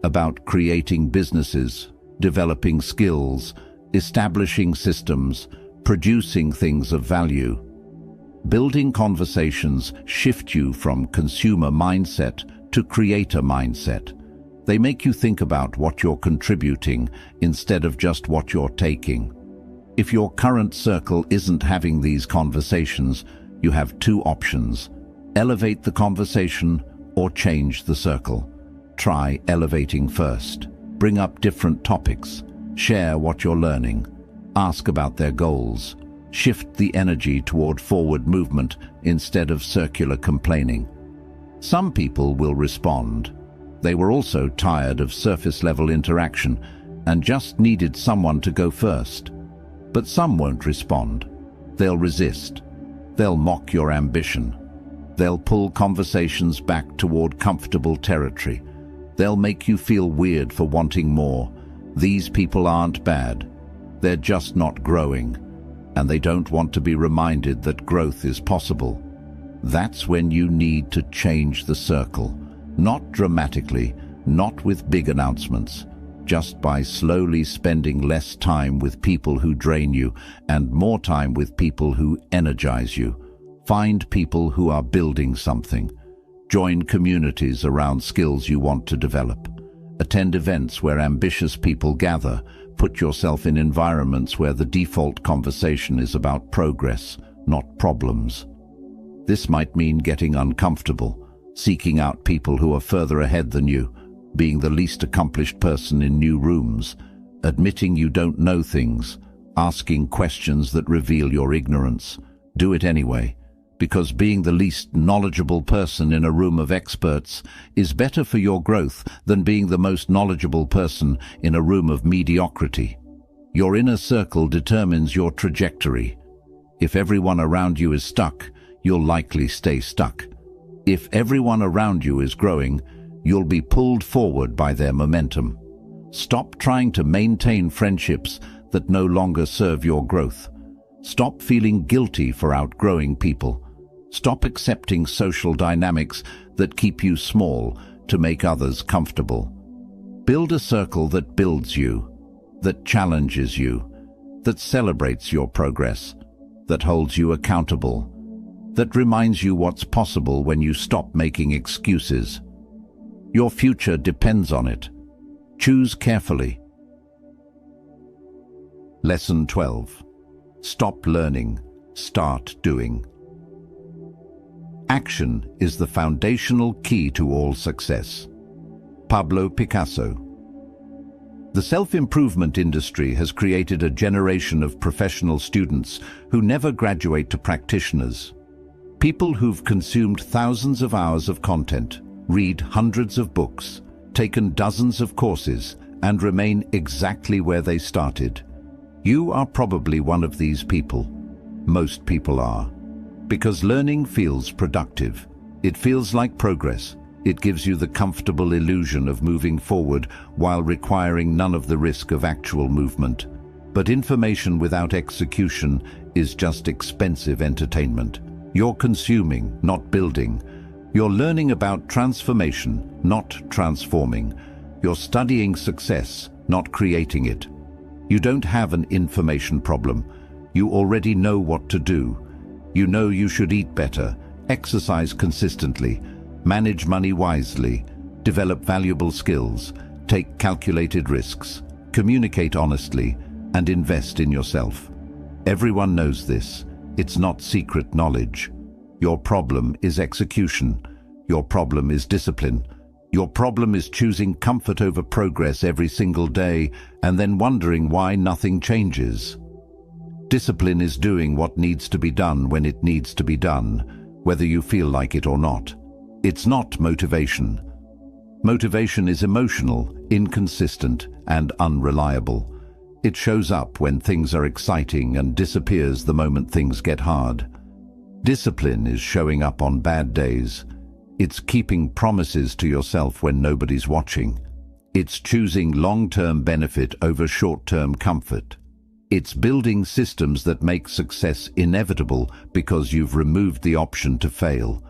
A: about creating businesses, developing skills, establishing systems, producing things of value. Building conversations shift you from consumer mindset to creator mindset. They make you think about what you're contributing instead of just what you're taking. If your current circle isn't having these conversations, you have 2 options: elevate the conversation or change the circle. Try elevating first. Bring up different topics. Share what you're learning. Ask about their goals. Shift the energy toward forward movement instead of circular complaining. Some people will respond. They were also tired of surface-level interaction and just needed someone to go first. But some won't respond. They'll resist. They'll mock your ambition. They'll pull conversations back toward comfortable territory. They'll make you feel weird for wanting more. These people aren't bad. They're just not growing. And they don't want to be reminded that growth is possible. That's when you need to change the circle. Not dramatically, not with big announcements. Just by slowly spending less time with people who drain you and more time with people who energize you. Find people who are building something. Join communities around skills you want to develop. Attend events where ambitious people gather. Put yourself in environments where the default conversation is about progress, not problems. This might mean getting uncomfortable, seeking out people who are further ahead than you, being the least accomplished person in new rooms, admitting you don't know things, asking questions that reveal your ignorance. Do it anyway, because being the least knowledgeable person in a room of experts is better for your growth than being the most knowledgeable person in a room of mediocrity. Your inner circle determines your trajectory. If everyone around you is stuck, you'll likely stay stuck. If everyone around you is growing, you'll be pulled forward by their momentum. Stop trying to maintain friendships that no longer serve your growth. Stop feeling guilty for outgrowing people. Stop accepting social dynamics that keep you small to make others comfortable. Build a circle that builds you, that challenges you, that celebrates your progress, that holds you accountable, that reminds you what's possible when you stop making excuses. Your future depends on it. Choose carefully. Lesson 12. Stop learning, start doing. Action is the foundational key to all success. Pablo Picasso. The self-improvement industry has created a generation of professional students who never graduate to practitioners. People who've consumed thousands of hours of content, read hundreds of books, taken dozens of courses, and remain exactly where they started. You are probably one of these people. Most people are. Because learning feels productive. It feels like progress. It gives you the comfortable illusion of moving forward while requiring none of the risk of actual movement. But information without execution is just expensive entertainment. You're consuming, not building. You're learning about transformation, not transforming. You're studying success, not creating it. You don't have an information problem. You already know what to do. You know you should eat better, exercise consistently, manage money wisely, develop valuable skills, take calculated risks, communicate honestly, and invest in yourself. Everyone knows this. It's not secret knowledge. Your problem is execution. Your problem is discipline. Your problem is choosing comfort over progress every single day and then wondering why nothing changes. Discipline is doing what needs to be done when it needs to be done, whether you feel like it or not. It's not motivation. Motivation is emotional, inconsistent, and unreliable. It shows up when things are exciting and disappears the moment things get hard. Discipline is showing up on bad days. It's keeping promises to yourself when nobody's watching. It's choosing long-term benefit over short-term comfort. It's building systems that make success inevitable because you've removed the option to fail.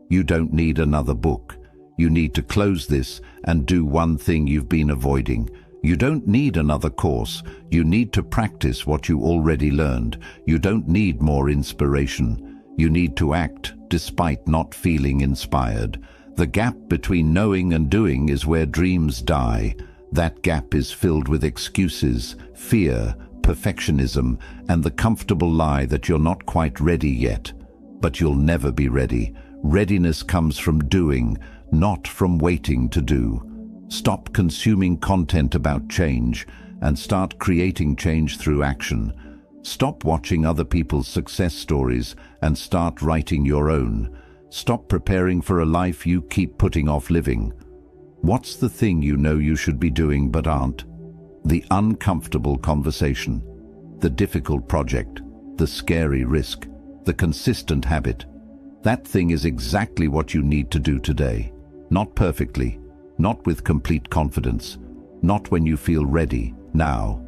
A: You don't need another book. You need to close this and do one thing you've been avoiding. You don't need another course. You need to practice what you already learned. You don't need more inspiration. You need to act despite not feeling inspired. The gap between knowing and doing is where dreams die. That gap is filled with excuses, fear, perfectionism, and the comfortable lie that you're not quite ready yet. But you'll never be ready. Readiness comes from doing, not from waiting to do. Stop consuming content about change and start creating change through action. Stop watching other people's success stories and start writing your own. Stop preparing for a life you keep putting off living. What's the thing you know you should be doing but aren't? The uncomfortable conversation, the difficult project, the scary risk, the consistent habit. That thing is exactly what you need to do today. Not perfectly, not with complete confidence, not when you feel ready, now.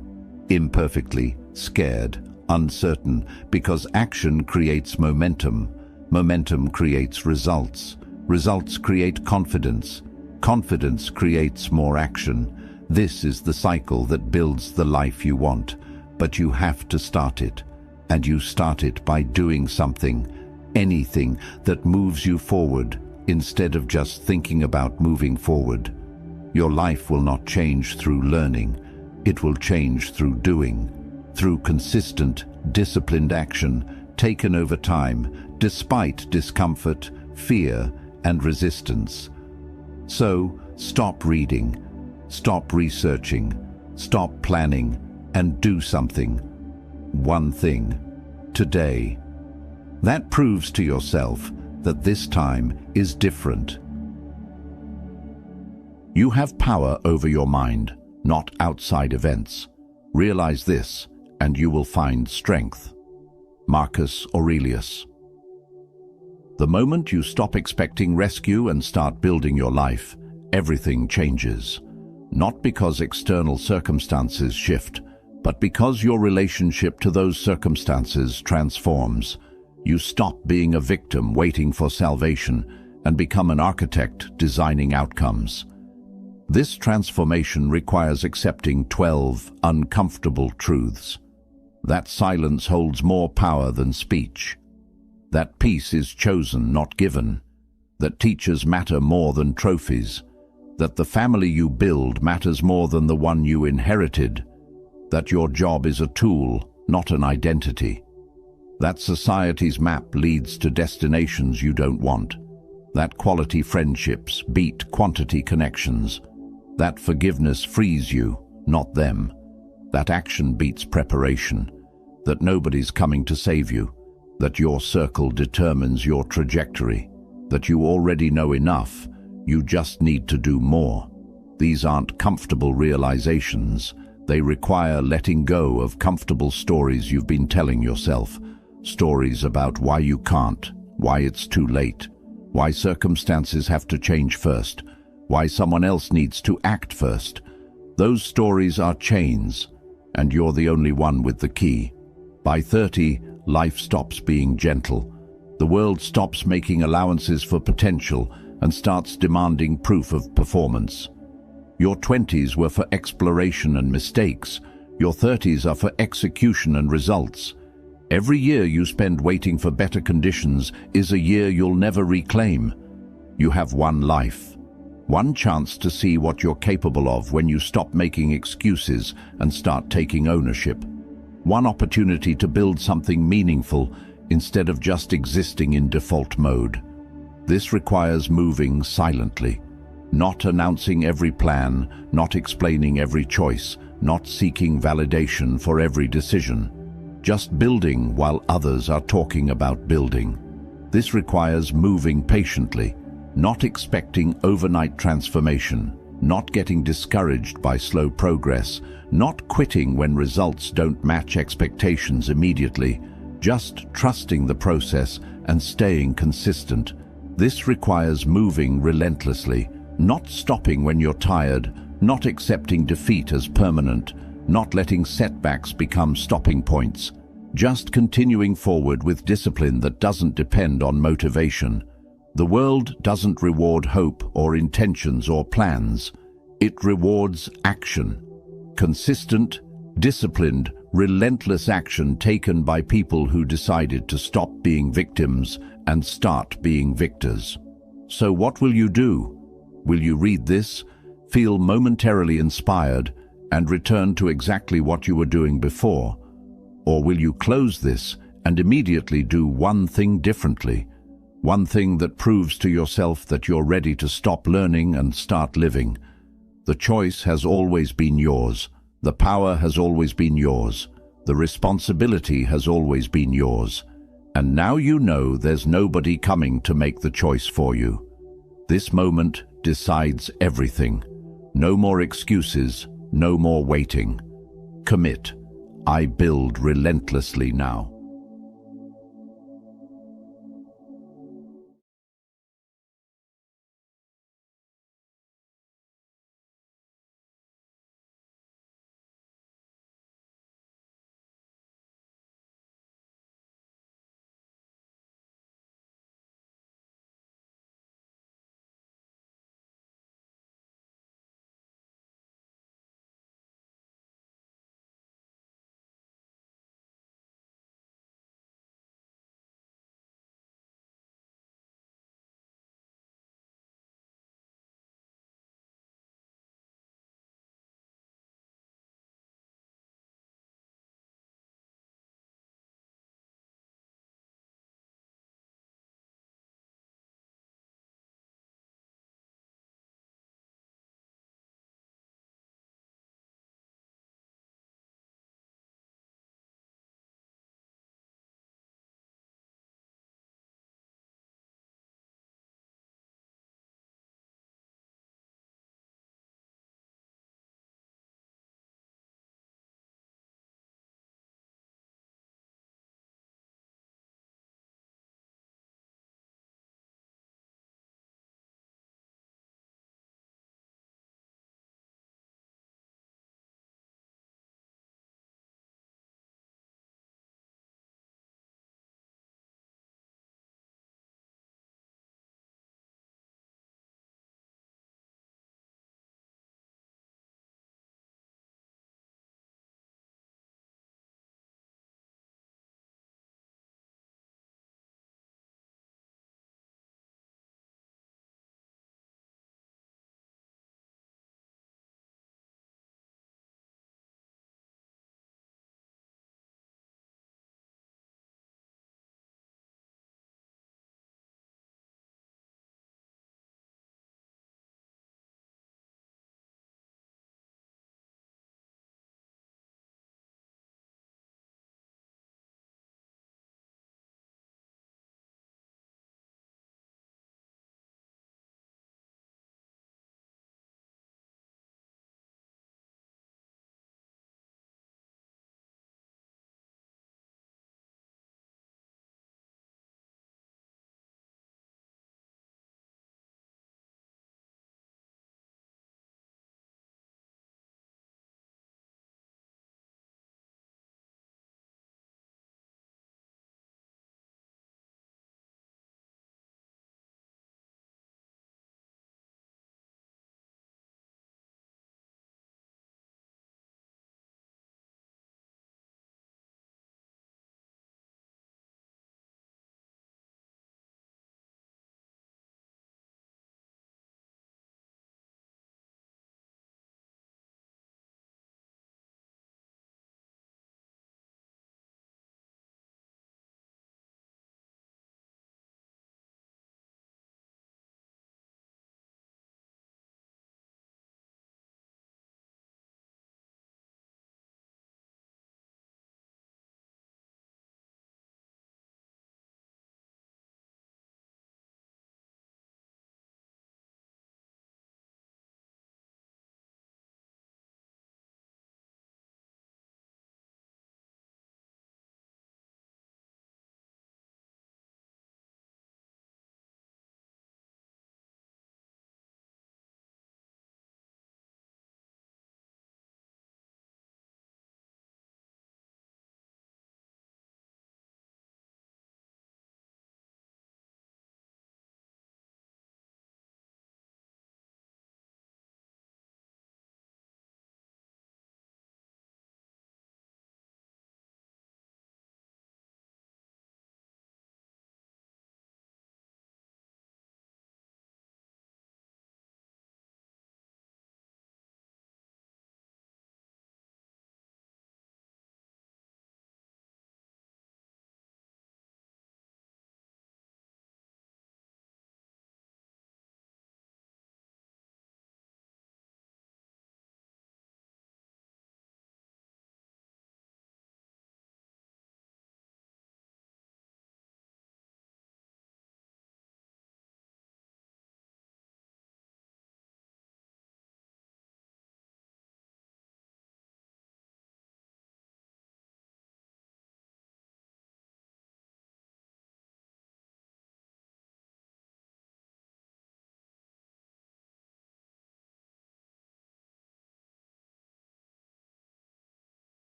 A: Imperfectly, scared, uncertain, because action creates momentum. Momentum creates results. Results create confidence. Confidence creates more action. This is the cycle that builds the life you want, but you have to start it. And you start it by doing something, anything that moves you forward, instead of just thinking about moving forward. Your life will not change through learning. It will change through doing, through consistent, disciplined action taken over time, despite discomfort, fear, and resistance. So, Stop reading, stop researching, stop planning, and do something. One thing. Today. That proves to yourself that this time is different. You have power over your mind, not outside events. Realize this, and you will find strength. Marcus Aurelius. The moment you stop expecting rescue and start building your life, everything changes. Not because external circumstances shift, but because your relationship to those circumstances transforms. You stop being a victim waiting for salvation and become an architect designing outcomes. This transformation requires accepting 12 uncomfortable truths. That silence holds more power than speech. That peace is chosen, not given. That teachers matter more than trophies. That the family you build matters more than the one you inherited. That your job is a tool, not an identity. That society's map leads to destinations you don't want. That quality friendships beat quantity connections. That forgiveness frees you, not them. That action beats preparation. That nobody's coming to save you. That your circle determines your trajectory. That you already know enough. You just need to do more. These aren't comfortable realizations. They require letting go of comfortable stories you've been telling yourself. Stories about why you can't, why it's too late, why circumstances have to change first, why someone else needs to act first. Those stories are chains, and you're the only one with the key. By 30, life stops being gentle. The world stops making allowances for potential and starts demanding proof of performance. Your 20s were for exploration and mistakes. Your 30s are for execution and results. Every year you spend waiting for better conditions is a year you'll never reclaim. You have one life. One chance to see what you're capable of when you stop making excuses and start taking ownership. One opportunity to build something meaningful instead of just existing in default mode. This requires moving silently, not announcing every plan, not explaining every choice, not seeking validation for every decision. Just building while others are talking about building. This requires moving patiently, not expecting overnight transformation, not getting discouraged by slow progress, not quitting when results don't match expectations immediately, just trusting the process and staying consistent. This requires moving relentlessly, not stopping when you're tired, not accepting defeat as permanent, not letting setbacks become stopping points, just continuing forward with discipline that doesn't depend on motivation. The world doesn't reward hope or intentions or plans. It rewards action. Consistent, disciplined, relentless action taken by people who decided to stop being victims and start being victors. So what will you do? Will you read this, feel momentarily inspired, and return to exactly what you were doing before? Or will you close this and immediately do one thing differently? One thing that proves to yourself that you're ready to stop learning and start living. The choice has always been yours. The power has always been yours. The responsibility has always been yours. And now you know there's nobody coming to make the choice for you. This moment decides everything. No more excuses, no more waiting. Commit. I build relentlessly now.